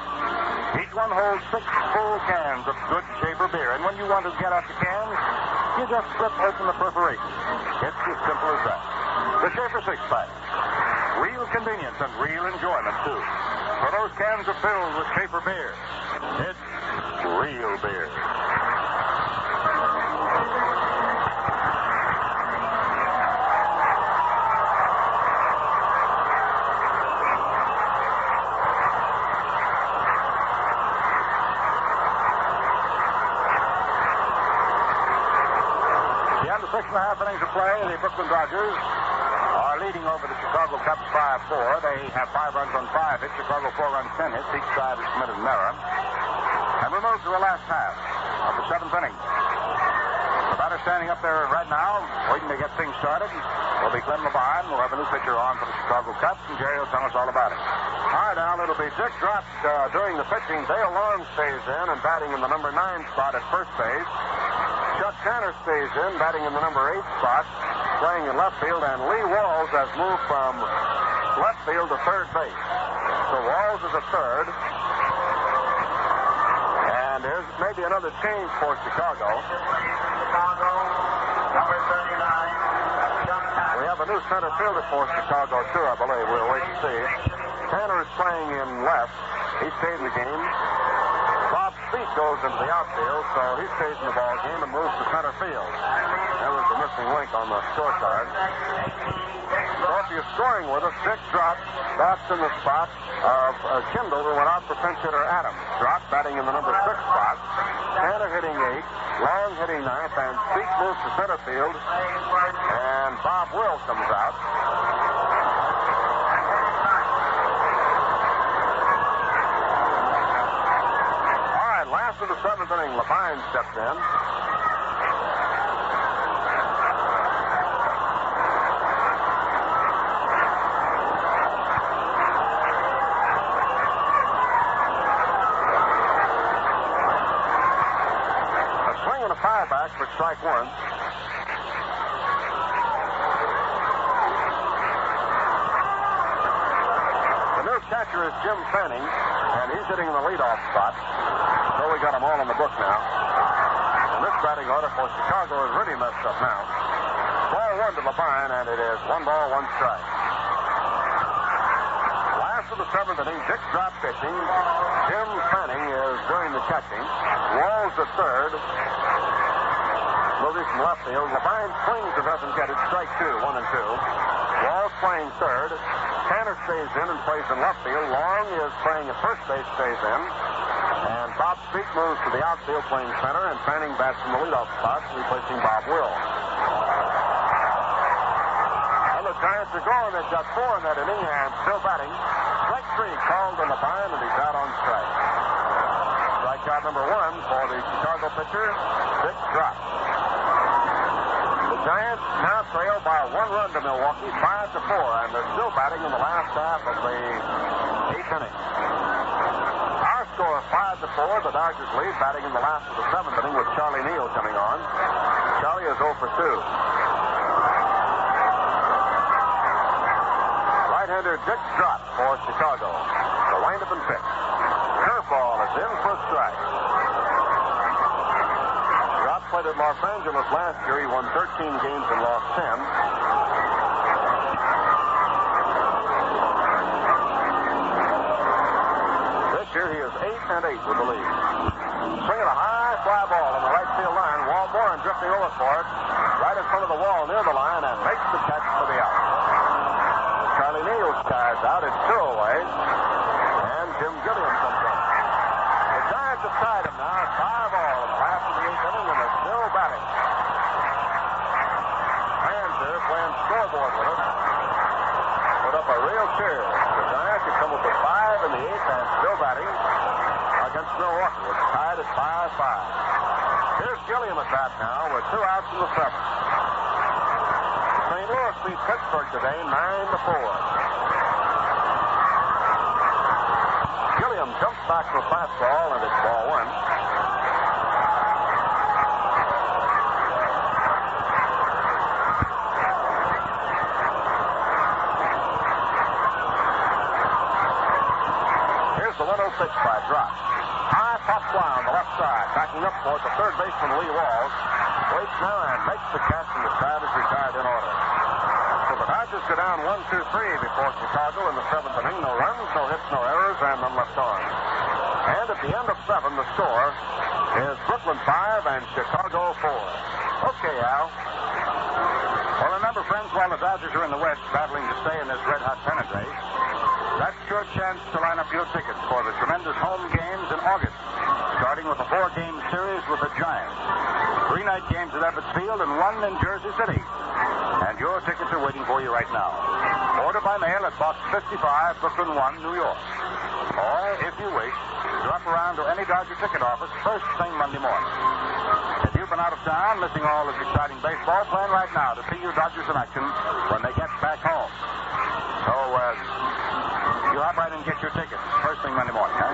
Each one holds 6 full cans of good Schaefer beer, and when you want to get out the cans, you just flip open the perforation. It's as simple as that. The Schaefer 6-pack. Real convenience and real enjoyment, too. For those cans are filled with Schaefer beer. It's real beer. The end of 6 1/2 innings of play, the Brooklyn Dodgers are leading over the Chicago Cubs 5-4. They have 5 runs on 5 hits. Chicago 4 runs, 10 hits. Each side has committed an error. And we move to the last half of the 7th inning. The batter standing up there right now, waiting to get things started, will be Glenn Levine. We'll have a new pitcher on for the Chicago Cubs, and Jerry will tell us all about it. All right, Al, it'll be Dick dropped during the pitching. Dale Long stays in and batting in the number 9 spot at first base. Chuck Tanner stays in, batting in the number 8 spot, playing in left field, and Lee Walls has moved from left field to third base. So Walls is a third. And there's maybe another change for Chicago. Number 39, Chuck Tanner. We have a new center fielder for Chicago, too, I believe. We'll wait and see. Tanner is playing in left. He stayed in the game. Bob Speed goes into the outfield, so he stays in the ball game and moves to center field. That was the missing link on the scorecard. So if you're scoring with us, Dick dropped, bats in the spot of Kindle, who went out for pinch hitter Adams. Dropped, batting in the number 6 spot. Tanner hitting 8, Long hitting 9th, and Speed moves to center field. And Bob Will comes out. Last of the 7th inning, Levine steps in. A swing and a foul back for strike 1. The new catcher is Jim Fanning, and he's hitting in the leadoff spot. So we got them all on the book now. And this batting order for Chicago is really messed up now. Ball 1 to Levine, and it is 1 ball, 1 strike. Last of the 7th inning, Dick drop pitching. Jim Fanning is doing the catching. Walls the third. Moving from left field. Levine swings and doesn't get it. Strike 2, 1 and 2. Walls playing third. Tanner stays in and plays in left field. Long is playing at first base, stays in. And Bob Speak moves to the outfield playing center, and Fanning bats in the leadoff spot, replacing Bob Will. Well, the Giants are going. They've got 4 in that inning, and still batting. Strike 3 called to Levine, and he's out on strike. Strikeout number 1 for the Chicago pitcher, Dick Drop. The Giants now trail by 1 run to Milwaukee, 5-4, and they're still batting in the last half of the 8th inning. Score 5-4. The Dodgers lead, batting in the last of the 7th inning with Charlie Neal coming on. Charlie is 0 for 2. Right-hander Dick Strott for Chicago. The wind-up and pitch. Curveball is in for a strike. Strott played at Los Angeles last year. He won 13 games and lost 10. Here he is 8-8 with the lead. Swinging a high fly ball on the right field line. Walmore drifting over for it. Right in in front of the wall near the line and makes the catch for the out. Charlie Neal's cards out. It's 2 away. And Jim Gilliam comes in. The Giants have tied him now. 5 all in the last of the 8th inning, and they're still batting. Fans here playing scoreboard with us. Put up a real cheer. The Giants have come up with 5 in the 8th and still batting against Milwaukee. It's tied at 5-5. Here's Gilliam at bat now with 2 outs in the 7th. St. Louis beat Pittsburgh today 9-4. Gilliam jumps back to a fastball, and it's ball 1. Here's the 1-0 pitch by Drop. High pop fly on the left side, backing up towards the third baseman Lee Walls. Waits now and makes the catch, and the side is retired in order. So the Dodgers go down 1-2-3 before Chicago in the 7th inning. No runs, no hits, no errors, and none left on. And at the end of 7, the score is Brooklyn 5 and Chicago 4. Okay, Al. Well, remember, friends, while the Dodgers are in the West battling to stay in this red-hot pennant race, that's your chance to line up your tickets for the tremendous home games in August, starting with a 4-game series with the Giants. 3 night games at Ebbets Field and 1 in Jersey City. And your tickets are waiting for you right now. Order by mail at Box 55, Brooklyn 1, New York. Or, if you wish, drop around to any Dodger ticket office first thing Monday morning. If you've been out of town, missing all this exciting baseball, plan right now to see your Dodgers in action when they get back home. So, you hop right and get your tickets first thing Monday morning, huh?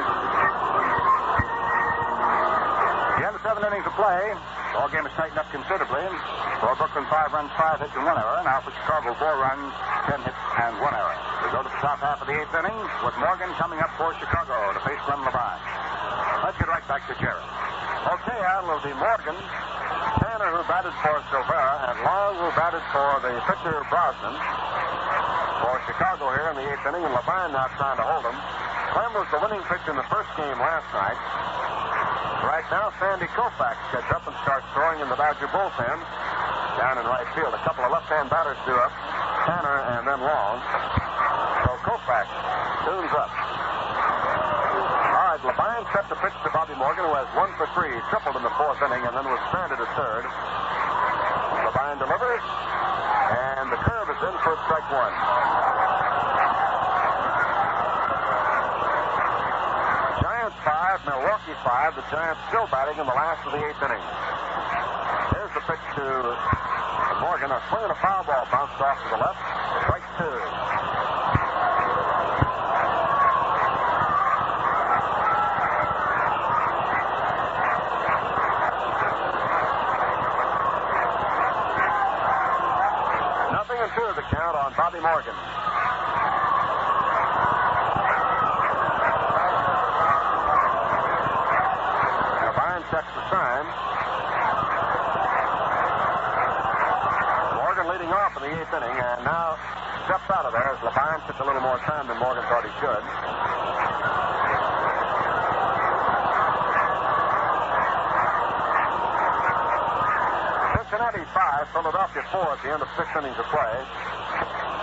The end of 7 innings of play. The ball game is tightened up considerably. For Brooklyn, 5 runs, 5 hits, and 1 error. Now for Chicago, 4 runs, 10 hits, and 1 error. We go to the top half of the 8th inning with Morgan coming up for Chicago to face Clem Levine. Let's get right back to Jerry. Okay, Al, will be Morgan, Tanner, who batted for Silvera, and Long, who batted for the pitcher Brosnan. For Chicago here in the 8th inning, and Levine now trying to hold him. Clem was the winning pitcher in the first game last night. Right now, Sandy Koufax gets up and starts throwing in the Dodger bullpen down in right field. A couple of left-hand batters do up, Tanner and then Long. So Koufax tunes up. All right, Levine set the pitch to Bobby Morgan, who has 1 for 3, tripled in the 4th inning, and then was stranded at 3rd. Levine delivers, and the curve is in for strike 1. Giants 5, Milwaukee 5. The Giants still batting in the last of the 8th inning. Here's the pitch to Morgan. A swing and a foul ball bounced off to the left. Strike 2. Nothing and 2 the count on Bobby Morgan. Checks the sign. Morgan leading off in the 8th inning, and now steps out of there as Levine took a little more time than Morgan thought he should. Cincinnati 5, Philadelphia 4 at the end of 6 innings of play.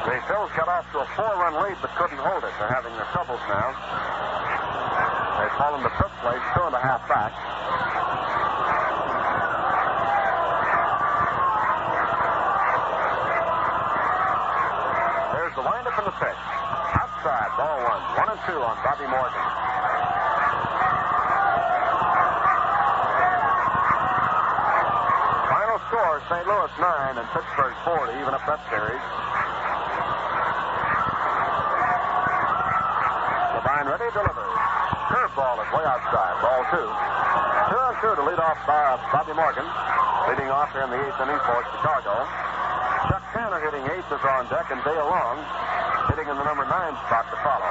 The Phils got off to a 4-run lead but couldn't hold it. They're having their troubles now. They've fallen to 5th place, 2.5 back. The windup and the pitch. Outside, ball 1. 1 and 2 on Bobby Morgan. Final score, St. Louis 9 and Pittsburgh 4 to even up that series. Levine ready, delivers. Curveball is way outside, ball 2. 2 and 2 to lead off Bobby Morgan. Leading off here in the 8th inning for Chicago. Chuck Tanner hitting 8th is on deck, and Dale Long hitting in the number 9 spot to follow.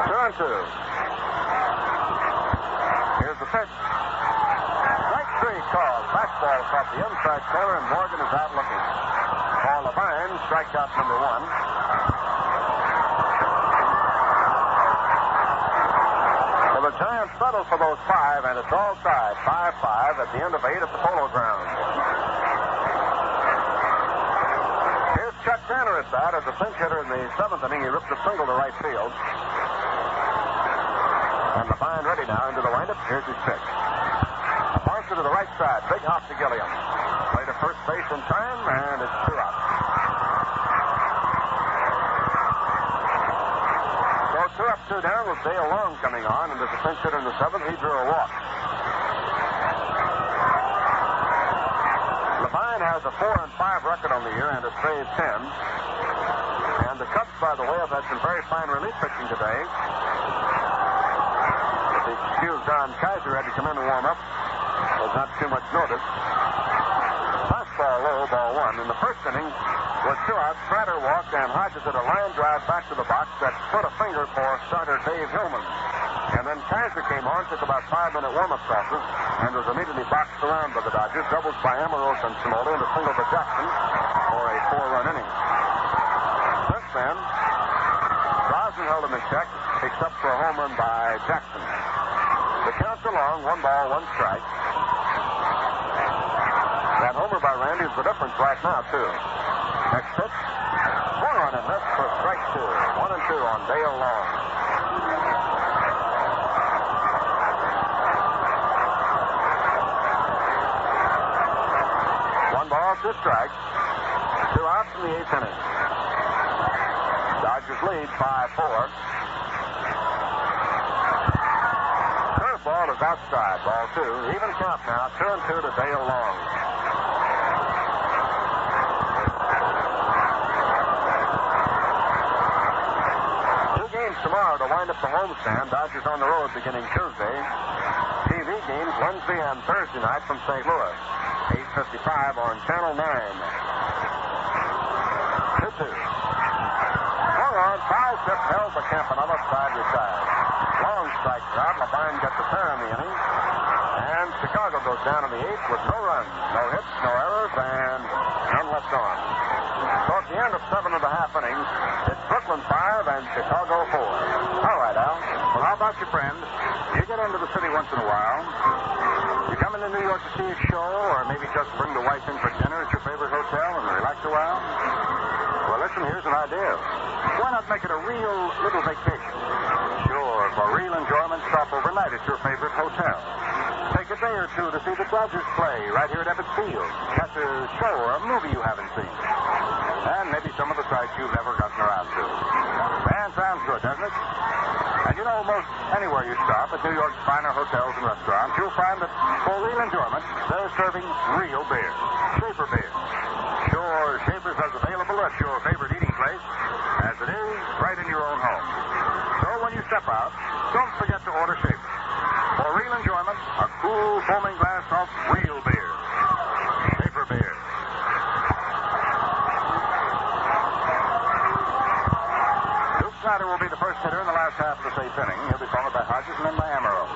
Turn 2. Here's the pitch. Strike 3 called. Fastball caught the inside corner, and Morgan is out looking. Paul Levine, strikeout number 1. the Giants settle for those 5, and it's all tied. 5-5 at the end of 8 at the Polo Grounds. Here's Chuck Tanner at bat as a pinch hitter in the 7th inning. He ripped a single to right field. And Levine ready now into the windup. Here's his pitch. A bouncer to the right side. Big hop to Gilliam. Play to first base in time, and it's 2 out. So 2 up, 2 down with Dale Long coming on, and as a pinch hitter in the 7th, he drew a walk. Levine has a 4-5 record on the year and has saved 10. And the Cubs, by the way, have had some very fine relief pitching today. The excuse Don Kaiser had to come in and warm up. Was not too much notice. Fastball low, ball 1. In the first inning, with 2 outs, Snider walked and Hodges hit a line drive back to the box that put a finger for starter Dave Hillman. And then Kaiser came on, took about 5-minute warm-up passes, and was immediately boxed around by the Dodgers. Doubles by Amorose and Cimoli, and a single by Jackson for a 4-run inning. Since then, Brosnan held him in check, except for a home run by Jackson. The count's along, 1 ball, 1 strike. That homer by Randy is the difference right now, too. Next pitch, 1 run and miss for strike 2. 1-2 on Dale Long. Ball, 2 strikes. 2 outs in the 8th inning. Dodgers lead 5-4. Curveball is outside. Ball 2. Even count now. 2-2 to Dale Long. Tomorrow to wind up the homestand. Dodgers on the road beginning Tuesday. TV games Wednesday and Thursday night from St. Louis. 8:55 on Channel 9. 2-2. Swung on, foul tip, held the Campanella, side retired. Long strikes out. Levine gets a pair in the inning. And Chicago goes down in the 8th with no runs, no hits, no errors, and none left on. So at the end of 7.5 innings, it's Brooklyn 5 and Chicago 4. All right, Al. Well, how about your friend? You get into the city once in a while. You come into New York to see a show, or maybe just bring the wife in for dinner at your favorite hotel and relax a while? Well, listen, here's an idea. Why not make it a real little vacation? Sure, for real enjoyment, stop overnight at your favorite hotel. Take a day or two to see the Dodgers play right here at Ebbets Field. Catch a show or a movie you haven't seen. And maybe some of the sites you've never gotten around to. Man, sounds good, doesn't it? And you know, most anywhere you stop at New York's finer hotels and restaurants, you'll find that for real enjoyment, they're serving real beer. Schaefer beer. Sure, Schaefer's as available at your favorite eating place as it is right in your own home. So when you step out, don't forget to order Schaefer. For real enjoyment, a cool, foaming glass of real beer. Schaefer beer. Duke Snider will be the first hitter in the last half of the 8th inning. He'll be followed by Hodges and then by Amorose.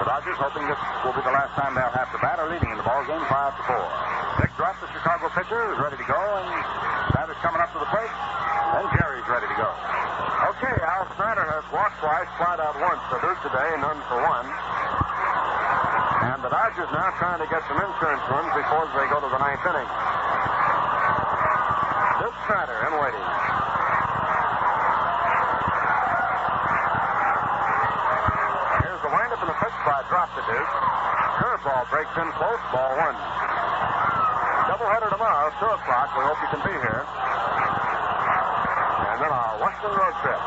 The Dodgers, hoping this will be the last time they'll have to bat, are leading in the ballgame 5-4. Dick Druff, the Chicago pitcher, is ready to go, and Snider's coming up to the plate, and Jerry's ready to go. Okay, Al Snider has walked twice, flied out once. So Duke today, none for 1. And the Dodgers now trying to get some insurance runs before they go to the 9th inning. Duke Snider in waiting. Here's the windup and the pitch by drop to Duke. Curveball breaks in close, ball 1. Doubleheader tomorrow, 2 o'clock. We hope you can be here. And then our Western road trip.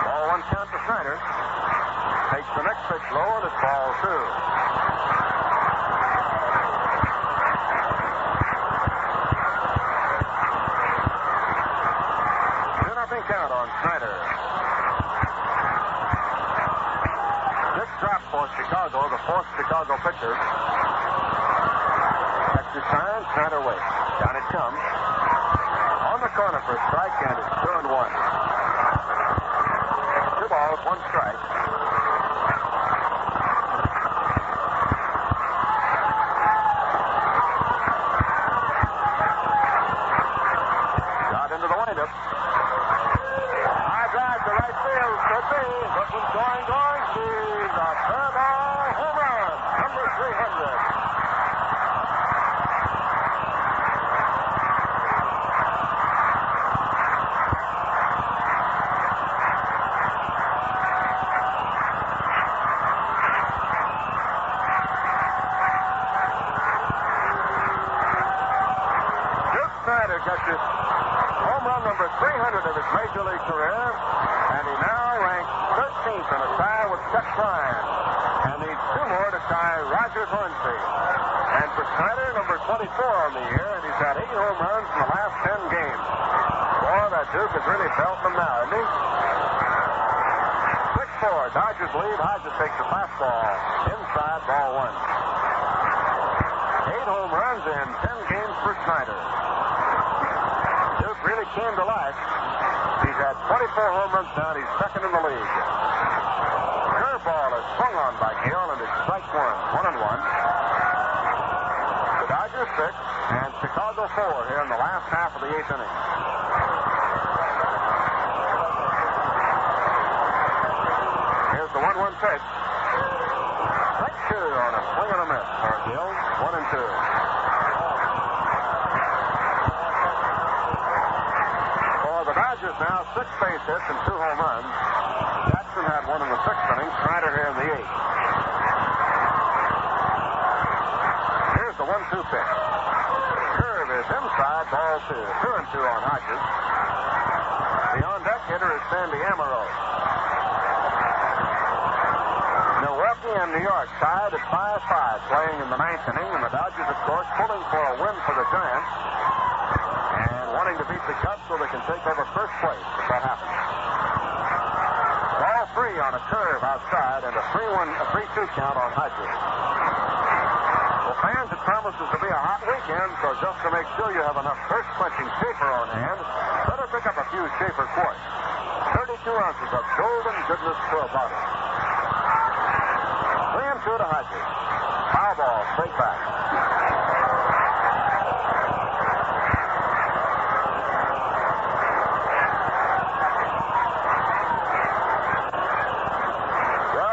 Ball 1 count to Snider. Takes the next pitch low, and it's ball 2. Nothing count on Snider. Big drop for Chicago, the 4th Chicago pitcher. Extra time, Snider waits. Down it comes. On the corner for a strike, and it's 2-1. 2 balls, 1 strike. Got into the windup. 300. Duke Snider catches home run number 300 of his major league career, and he now ranks 13th in a tie with Chuck Klein, and needs 2 more to tie Rogers Hornsby. And for Snider, number 24 on the year, and he's had 8 home runs in the last 10 games. Boy, that Duke has really felt them now, hasn't he? 6-4, Dodgers lead. Hodges takes the fastball inside, ball 1. 8 home runs in 10 games for Snider. Duke really came to life. He's had 24 home runs now, and he's second in the league. Curveball is swung on by Gale, and it's strike 1, 1-1. The Dodgers 6 and Chicago 4 here in the last half of the 8th inning. Here's the 1-1 pitch. Strike 2 on a swing and a miss for Gale, 1-2. The Dodgers now 6 base hits and 2 home runs. Jackson had 1 in the 6th inning. Snider here in the 8th. Here's the 1-2 pitch. Curve is inside, ball 2. 2-2 on Hodges. The on-deck hitter is Sandy Amaro. Milwaukee and New York tied at 5-5 playing in the 9th inning, and the Dodgers, of course, pulling for a win for the Giants. Wanting to beat the Cubs so they can take over first place if that happens. Ball 3 on a curve outside and a 3-2 count on Hodges. Well, fans, it promises to be a hot weekend, so just to make sure you have enough thirst-quenching Schaefer on hand, better pick up a few Schaefer quarts. 32 ounces of golden goodness to a bottle. 3-2 to Hodges. Foul ball, straight back.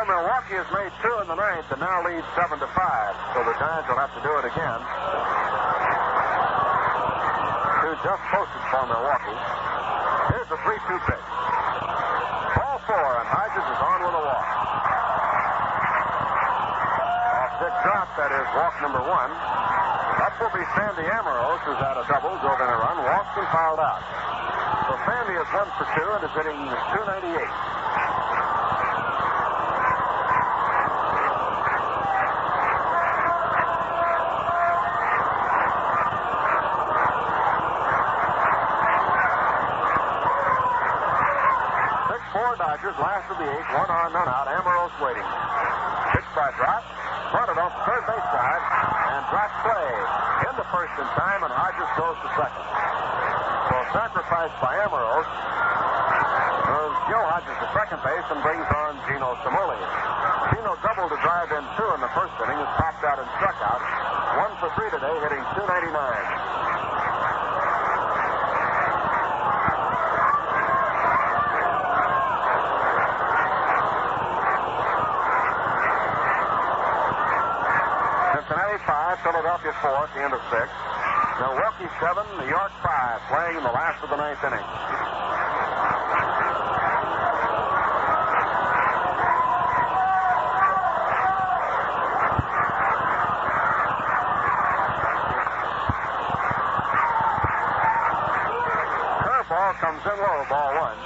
Milwaukee has made 2 in the 9th and now leads 7-5, so the Giants will have to do it again. 2 just posted for Milwaukee. Here's the 3-2 pitch. Ball 4, and Hodges is on with a walk. Off-stick drop, that is walk number 1. Up will be Sandy Amaros, who's had a double, drove in a run, walked and fouled out. So Sandy is 1 for 2 and is hitting .298. Dodgers, last of the 8th, 1 on, none out. Amaros waiting. Pitch by drop, fronted off the third base side, and drop play. Into first in time, and Hodges goes to second. So sacrifice by Amaros. Joe Hodges to second base and brings on Gino Cimoli. Gino doubled to drive in 2 in the first inning, is popped out and struck out. 1 for 3 today, hitting .299. Cincinnati 5, Philadelphia 4 at the end of 6. Milwaukee 7, New York 5, playing in the last of the 9th inning. Curveball comes in low, ball 1.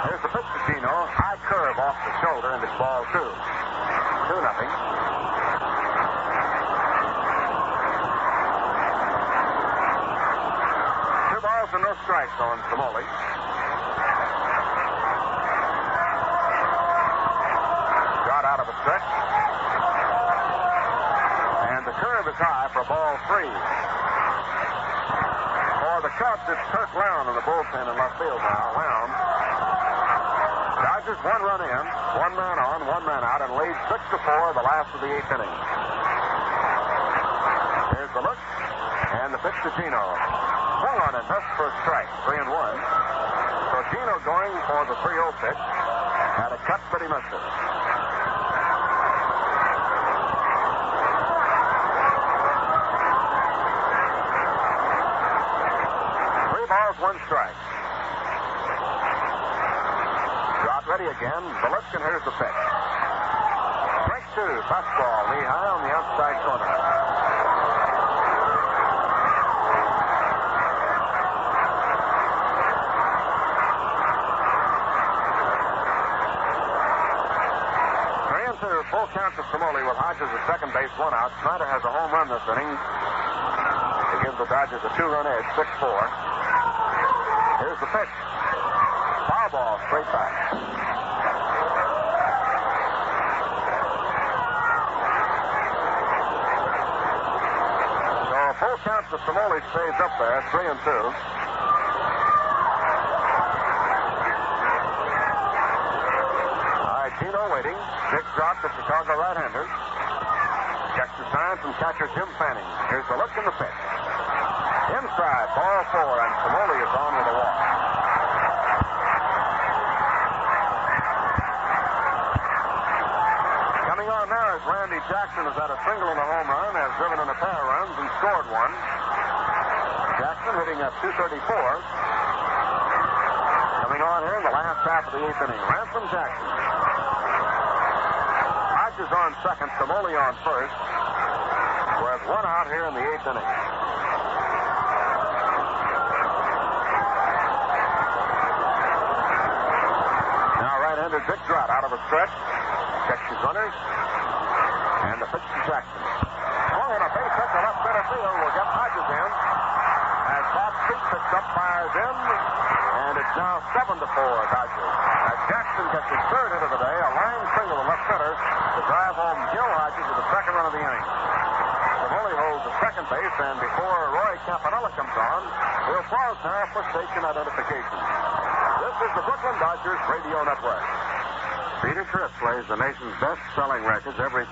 Here's the pitch to Gino. High curve off the shoulder, and it's ball 2. 2-0. 2 balls and no strikes on Cimoli. Got out of a stretch. And the curve is high for ball 3. For the Cubs, it's Kirk Lown in the bullpen in left field now. Lown. Dodgers 1 run in, 1 man on, 1 man out, and lead 6-4 the last of the 8th inning. Here's the look, and the pitch to Gino. Swung on and missed for a strike, 3-1. So Gino going for the 3-0 pitch. Had a cut, but he missed it. 3 balls, 1 strike. Drop ready again. Belitskin, here's the pitch. Strike 2, fastball, knee high on the outside corner. Full count to Cimoli with Hodges at second base, 1 out. Snider has a home run this inning. He gives the Dodgers a 2-run edge, 6-4. Here's the pitch. Foul ball, straight back. So a full count to Cimoli stays up there, 3-2. Gino waiting. Big drop to Chicago right-hander. Checks the sign from catcher Jim Fanning. Here's the look in the pitch. Inside, ball 4, and Cimoli is on with a walk. Coming on now is Randy Jackson, has had a single in a home run, has driven in a pair of runs and scored 1. Jackson hitting at .234. Coming on here in the last half of the 8th inning. Ransom Jackson. Hodges on second, Cimoli on first. With 1 out here in the 8th inning. Now right-hander Dick Drott out of a stretch. Checks his runners. And the pitch to Jackson. Swung on a base hit to left center field. Will get Hodges in. As Bob Street picks up, fires in. And it's now 7-4 Dodgers. As Jackson gets his 3rd hit of the day, a line single to left center to drive home Gil Hodges with the 2nd run of the inning. Cimoli holds the second base, and before Roy Campanella comes on, we'll pause now for station identification. This is the Brooklyn Dodgers Radio Network. Peter Tripp plays the nation's best-selling records every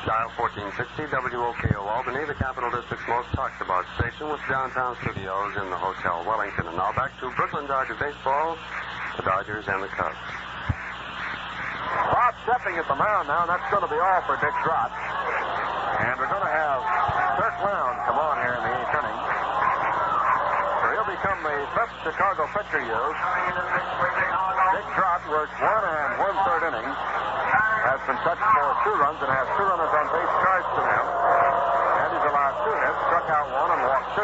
Dial 1460 WOKO Albany, the Capital District's most talked about station with downtown studios in the Hotel Wellington. And now back to Brooklyn Dodger baseball, the Dodgers and the Cubs. Bob stepping at the mound now, and that's going to be all for Dick Drott. And we're going to have Kirk Lown come on here in the 8th inning. So he'll become the 5th Chicago pitcher used. Dick Drott worked 1 1/3 innings. Has been touched for 2 runs and has 2 runners on base charged to him. And he's allowed 2 hits, struck out 1 and walked 2.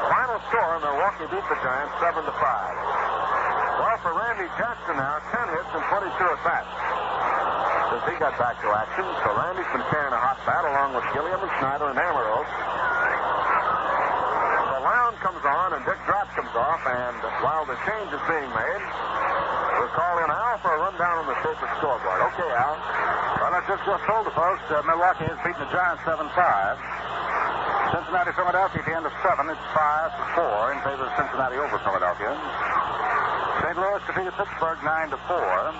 Final score, Milwaukee beat the Giants 7-5. Well, for Randy Jackson now, 10 hits and 22 at-bats since he got back to action. So Randy's been carrying a hot bat along with Gilliam and Snider and Amarillo. So Lown comes on and Dick Drott comes off, and while the change is being made, we'll call in Al for a rundown on the Paper scoreboard. Okay, Al. Well, I just told the folks Milwaukee has beaten the Giants 7-5. Cincinnati, Philadelphia at the end of 7. It's 5-4 in favor of Cincinnati over Philadelphia. St. Louis defeated Pittsburgh 9-4.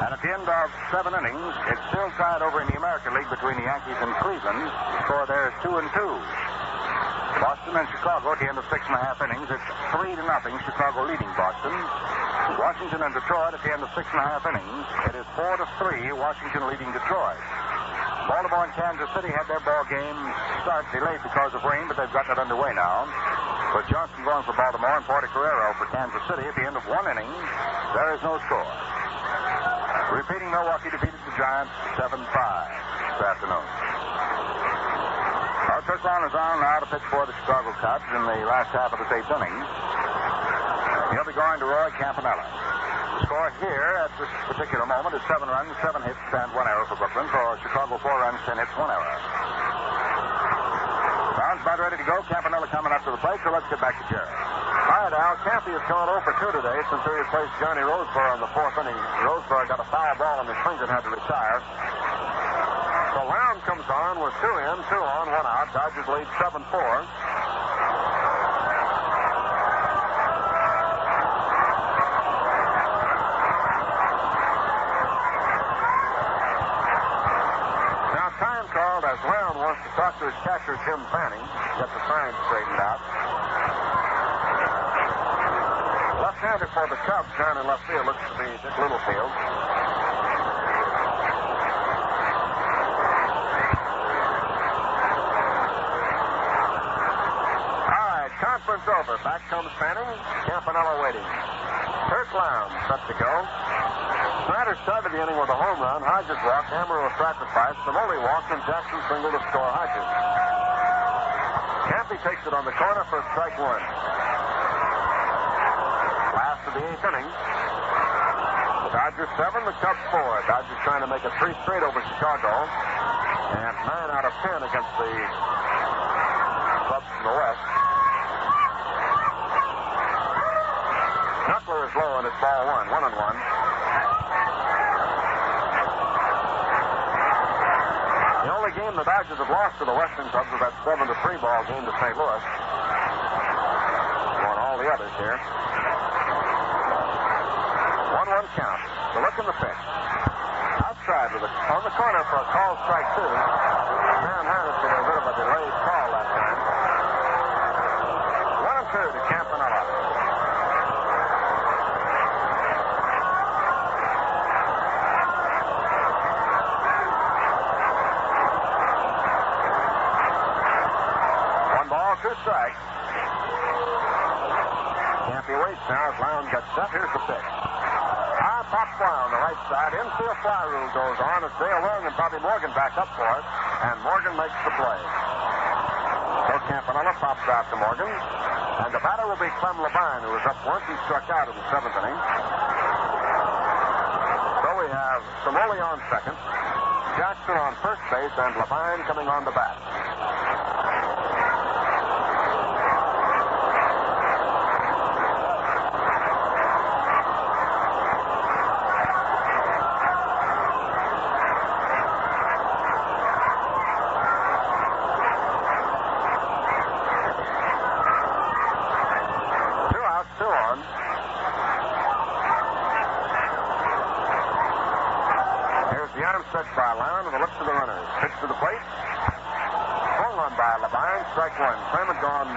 And at the end of 7 innings, it's still tied over in the American League between the Yankees and Cleveland. The score there is 2-2. Boston and Chicago at the end of 6.5 innings. It's 3-0. Chicago leading Boston. Washington and Detroit at the end of 6.5 innings. It is 4-3. Washington leading Detroit. Baltimore and Kansas City had their ball game start delayed because of rain, but they've gotten it underway now. With Johnson going for Baltimore and Porter Carrero for Kansas City at the end of 1 inning, there is no score. Repeating, Milwaukee defeated the Giants 7-5 this afternoon. Kirk Lown is on now to pitch for the Chicago Cubs in the last half of the 8th inning. He'll be going to Roy Campanella. The score here at this particular moment is 7 runs, 7 hits, and 1 error for Brooklyn. For Chicago, 4 runs, 10 hits, 1 error. Lown's about ready to go. Campanella coming up to the plate, so let's get back to Jerry. All right, Al. Campy has gone 0 for 2 today since he replaced Johnny Roseborough in the 4th inning. Roseborough got a foul ball on his finger and had to retire. So Lown comes on with 2 in, 2 on, 1 out. Dodgers lead 7-4. as Lown wants to talk to his catcher, Jim Fanning, get the sign straightened out. Left-hander for the Cubs down in left field looks to be Dick Littlefield. All right, conference over. Back comes Fanning. Campanella waiting. Kurt Lown set to go. Snider started the inning with a home run. Hodges walked. Hammer was sacrificed. Cimoli walked, and Jackson singled to score Hodges. Campy takes it on the corner for strike one. Last of the eighth inning. The Dodgers 7, the Cubs 4. Dodgers trying to make it 3 straight over Chicago. And 9 out of 10 against the clubs from the West. Knuckler is low and it's ball 1, 1-1. The only game the Dodgers have lost to the Western clubs was that 7-3 ball game to St. Louis. Won all the others here. 1-1 count. The look in the pitch. Outside with on the corner for a call strike 2. Van Harris with a bit of a delayed call that time. 1-2 to Campanella. Two strikes. Campy waits now as Lown gets set. Here's the pitch. High pop fly on the right side. Infield fly rule goes on as Dale Long and Bobby Morgan back up for it. And Morgan makes the play. So Campanella pops out to Morgan. And the batter will be Clem Levine, who was up once. He struck out in the 7th inning. So we have Cimoli on second, Jackson on first base, and Levine coming on the bat. Stretch by Lown and the looks to the runners. Pitch to the plate. Swung on by Levine. Strike 1. Clem had gone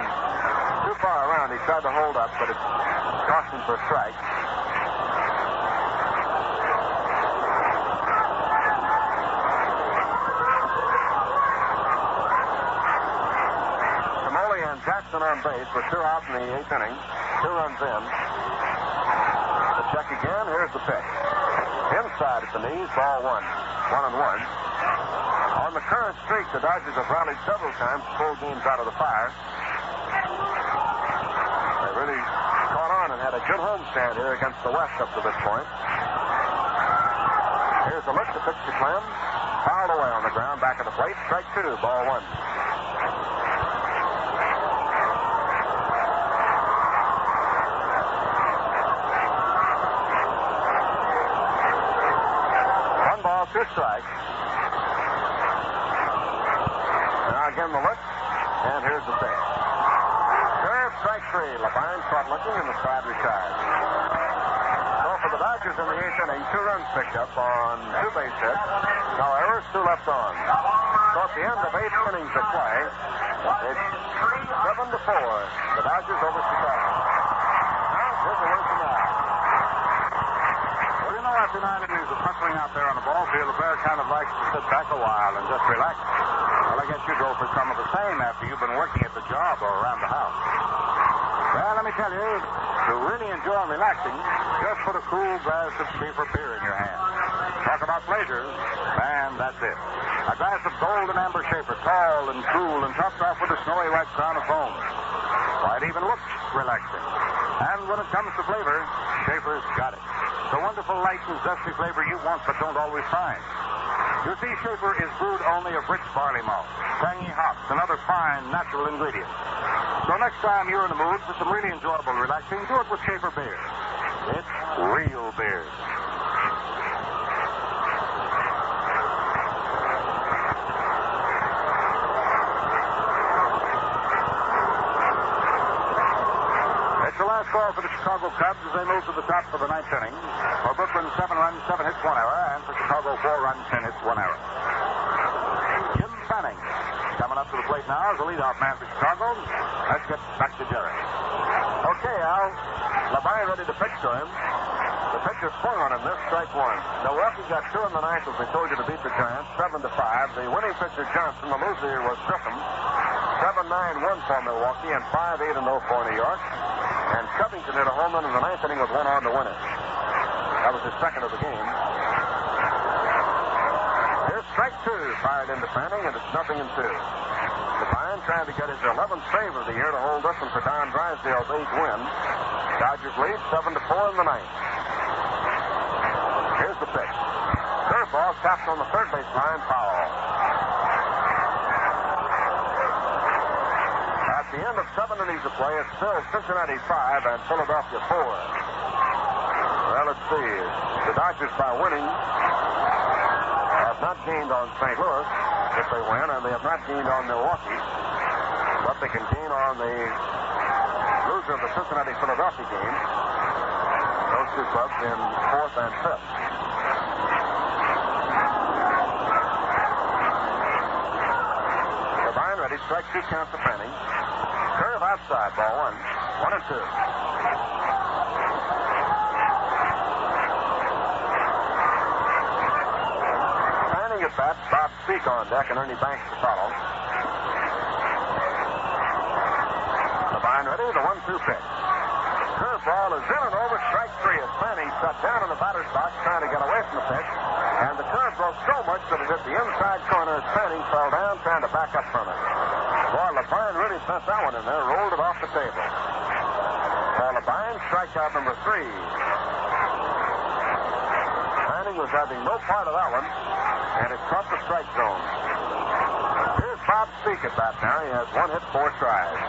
too far around. He tried to hold up, but it cost him for a strike. Cimoli and Jackson on base with 2 out in the 8th inning. 2 runs in. The check again. Here's the pitch. Inside at the knees. Ball 1. 1-1. On the current streak, the Dodgers have rallied several times to pull games out of the fire. They really caught on and had a good homestand here against the West up to this point. Here's the look, the pitch to Clem. Fouled away on the ground, back of the plate. Strike 2, ball 1. Two strikes. Now again the look, and here's the pitch. Curve, strike 3. Levine caught looking, and the side retired. So for the Dodgers in the 8th inning, 2 runs picked up on 2 base hits. No errors, 2 left on. So at the end of 8 innings of play, it's 7-4. The Dodgers over Chicago. Now here's the word from now. After 9 innings of hustling out there on the ball field, the Bear kind of likes to sit back a while and just relax. Well, I guess you go for some of the same after you've been working at the job or around the house. Well, let me tell you, to really enjoy relaxing, just put a cool glass of cheaper beer in your hand. Talk about pleasures, man, that's it. A glass of golden amber Schaefer, tall and cool and topped off with a snowy white crown of foam. Why, it even looks relaxing. And when it comes to flavor, Schaefer's got it. The wonderful light and zesty flavor you want but don't always find. You see, Schaefer is brewed only of rich barley malt, tangy hops, and other fine natural ingredients. So next time you're in the mood for some really enjoyable relaxing, do it with Schaefer beer. It's real beer. It's the last call for the Chicago Cubs as they move to the top for the 9th inning. For Brooklyn, 7 runs, 7 hits, 1 error. And for Chicago, 4 runs, 10 hits, 1 error. Jim Fanning. Coming up to the plate now is the leadoff man for Chicago. Let's get back to Jerry. Okay, Al. Labine ready to pitch to him. The pitcher swung on him. This strike one. Milwaukee got 2 in the ninth, as we told you, to beat the Giants, 7-5. The winning pitcher, Johnson, the loser was Griffin. 7-9-1 for Milwaukee and 5-8-0 for New York. And Covington hit a home run in the ninth inning with 1 on to win it. That was his second of the game. Here's strike 2, fired into Fanning, and it's 0-2. Labine trying to get his 11th save of the year to hold this one for Don Drysdale's 8th win. Dodgers lead 7-4 in the ninth. Here's the pitch. Curveball tapped on the third base line, foul. At the end of 7 innings of play, it's still Cincinnati 5 and Philadelphia 4. Well, let's see. The Dodgers, by winning, have not gained on St. Louis if they win, and they have not gained on Milwaukee. But they can gain on the loser of the Cincinnati-Philadelphia game. Those two clubs in 4th and 5th. Labine ready, strike 2 count to Fanning. Curve outside, ball 1. 1-2. Fanning at bat, Bob Speak on deck, and Ernie Banks to follow. Labine ready, the 1-2 pitch. Curveball is in and over, strike 3 as Fanning sat down in the batter's box trying to get away from the pitch. And the curve broke so much that it hit the inside corner as Fanning fell down trying to back up from it. Boy, Labine really sent that one in there, rolled it off the table. For Labine, strikeout number 3. Fanning was having no part of that one, and it caught the strike zone. Here's Bob Speak at bat now. He has 1 hit, 4 strides.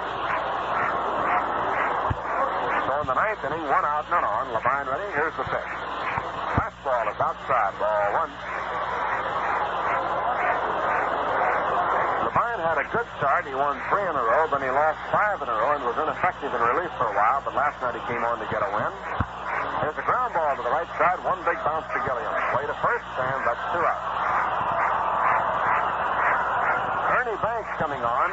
So in the ninth inning, 1 out, none on. Labine ready. Here's the pitch. Fastball is outside, ball 1. Labine had a good start. He won 3 in a row, then he lost 5 in a row and was ineffective in relief for a while, but last night he came on to get a win. There's a ground ball to the right side, 1 big bounce to Gilliam. Play to first, and that's 2 out. Ernie Banks coming on.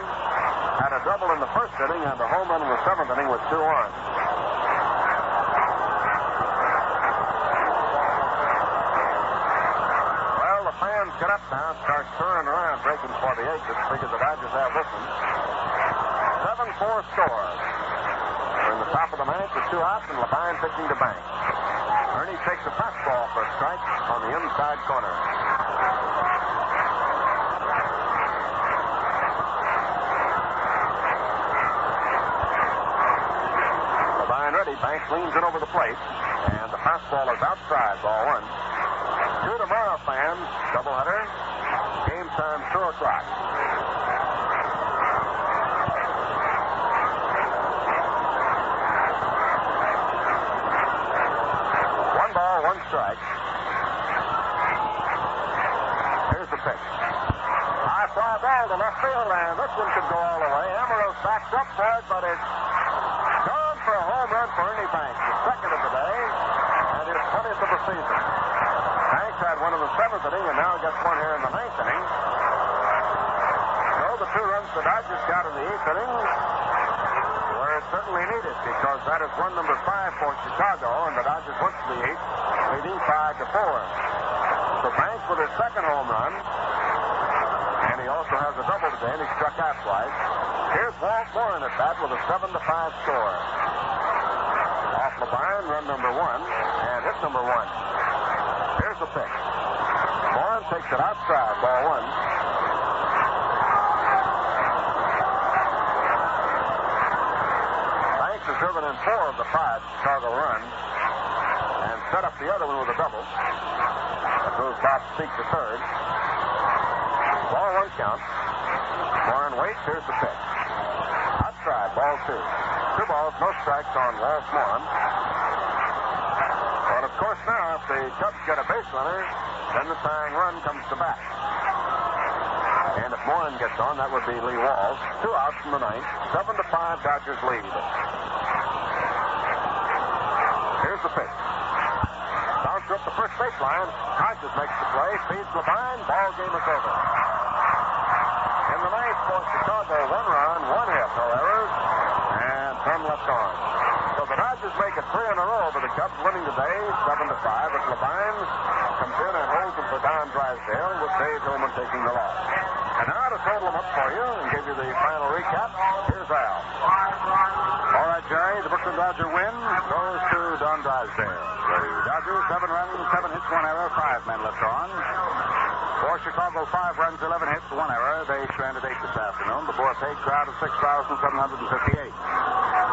Had a double in the first inning and a home run in the 7th inning with 2 on. Fans get up now and start stirring around, breaking for the exits because the Dodgers have this one. 7-4 score. We're in the top of the ninth with 2 outs and Labine pitching to Banks. Ernie takes a fastball for a strike on the inside corner. Labine ready. Banks leans in over the plate, and the fastball is outside, ball 1. 2 tomorrow, fans. Doubleheader. Game time, 2 o'clock. One ball, 1 strike. Here's the pitch. High fly ball to left field, and this one could go all the way. Ambrose backs up for it, but it's gone for a home run for Ernie Banks. The second of the day, and his 20th of the season. Banks had 1 in the 7th inning and now gets 1 here in the 9th inning. So the 2 runs the Dodgers got in the 8th inning were certainly needed because that is run number 5 for Chicago, and the Dodgers went to the 8th, leading 5-4. So Banks with his second home run, and he also has a double today, and he struck out twice. Here's Walt Morin at bat with a 7-5 score. Off Labine, run number 1, and hit number 1. Here's the pitch. Morin takes it outside, ball 1. Banks has driven in 4 of the 5 Chicago runs and set up the other one with a double. That moves Bob Speak to third. Ball 1 count. Morin waits. Here's the pitch. Outside, ball 2. 2 balls, no strikes on Walt Morin. Well, of course, now, if the Cubs get a base runner, then the tying run comes to bat. And if Morin gets on, that would be Lee Walls. 2 outs in the 9th. 7-5, Dodgers lead. Here's the pitch. Bouncer up the first baseline. Hodges makes the play, feeds Labine. Ball game is over. In the ninth, for Chicago, 1 run, 1 hit, no errors, and 10 left on. So the Dodgers make it 3 in a row, but the Cubs winning today, 7-5. As Levine comes in and holds them for Don Drysdale, with Dave Hillman taking the loss. And now to total them up for you and give you the final recap, here's Al. All right, Jerry, the Brooklyn Dodger win goes to Don Drysdale. The Dodgers, 7 runs, 7 hits, 1 error, 5 men left on. For Chicago, 5 runs, 11 hits, 1 error. They stranded 8 this afternoon before a paid crowd of 6,758.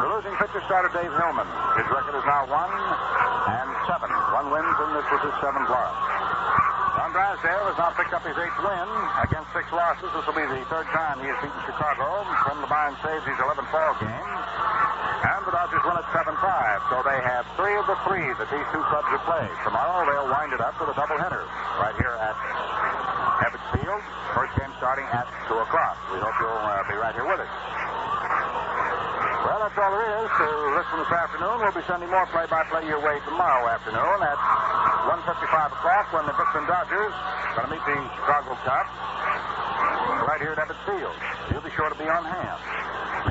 The losing pitcher starter Dave Hillman. His record is now 1-7. 1 wins, and this was his 7th loss. Don Drysdale has now picked up his 8th win against 6 losses. This will be the 3rd time he has beaten Chicago. From Levine saves his 11th ball game. And the Dodgers win at 7-5. So they have 3 of the 3 that these two clubs have played. Tomorrow they'll wind it up with a doubleheader right here at Ebbets Field. First game starting at 2 o'clock. We hope you'll be right here with us. Well, that's all there is to listen this afternoon. We'll be sending more play-by-play your way tomorrow afternoon at 1:55 o'clock when the Brooklyn Dodgers are going to meet the Chicago Cubs right here at Ebbets Field. You'll be sure to be on hand.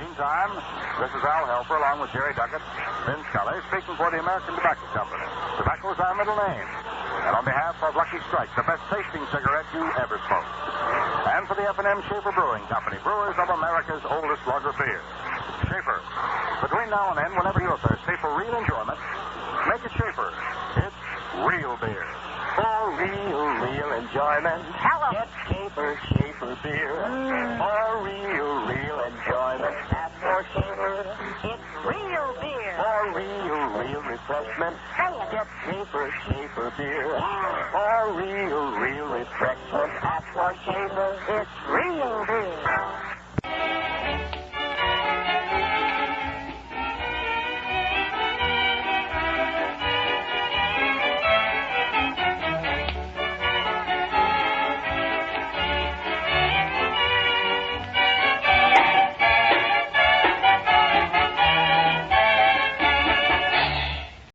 Meantime, this is Al Helfer along with Jerry Duckett, Vin Scully, speaking for the American Tobacco Company. Tobacco is our middle name. And on behalf of Lucky Strike, the best tasting cigarette you ever smoked. And for the F&M Schaefer Brewing Company, brewers of America's oldest lager beer. Schaefer. Between now and then, whenever you're thirsty for real enjoyment, make it Schaefer. It's real beer. For real enjoyment. Hello. Get Schaefer beer. For real enjoyment. Ask for Schaefer. It's real beer. For real refreshment. Say it. Get Schaefer beer. For real refreshment. Ask for Schaefer. It's real beer.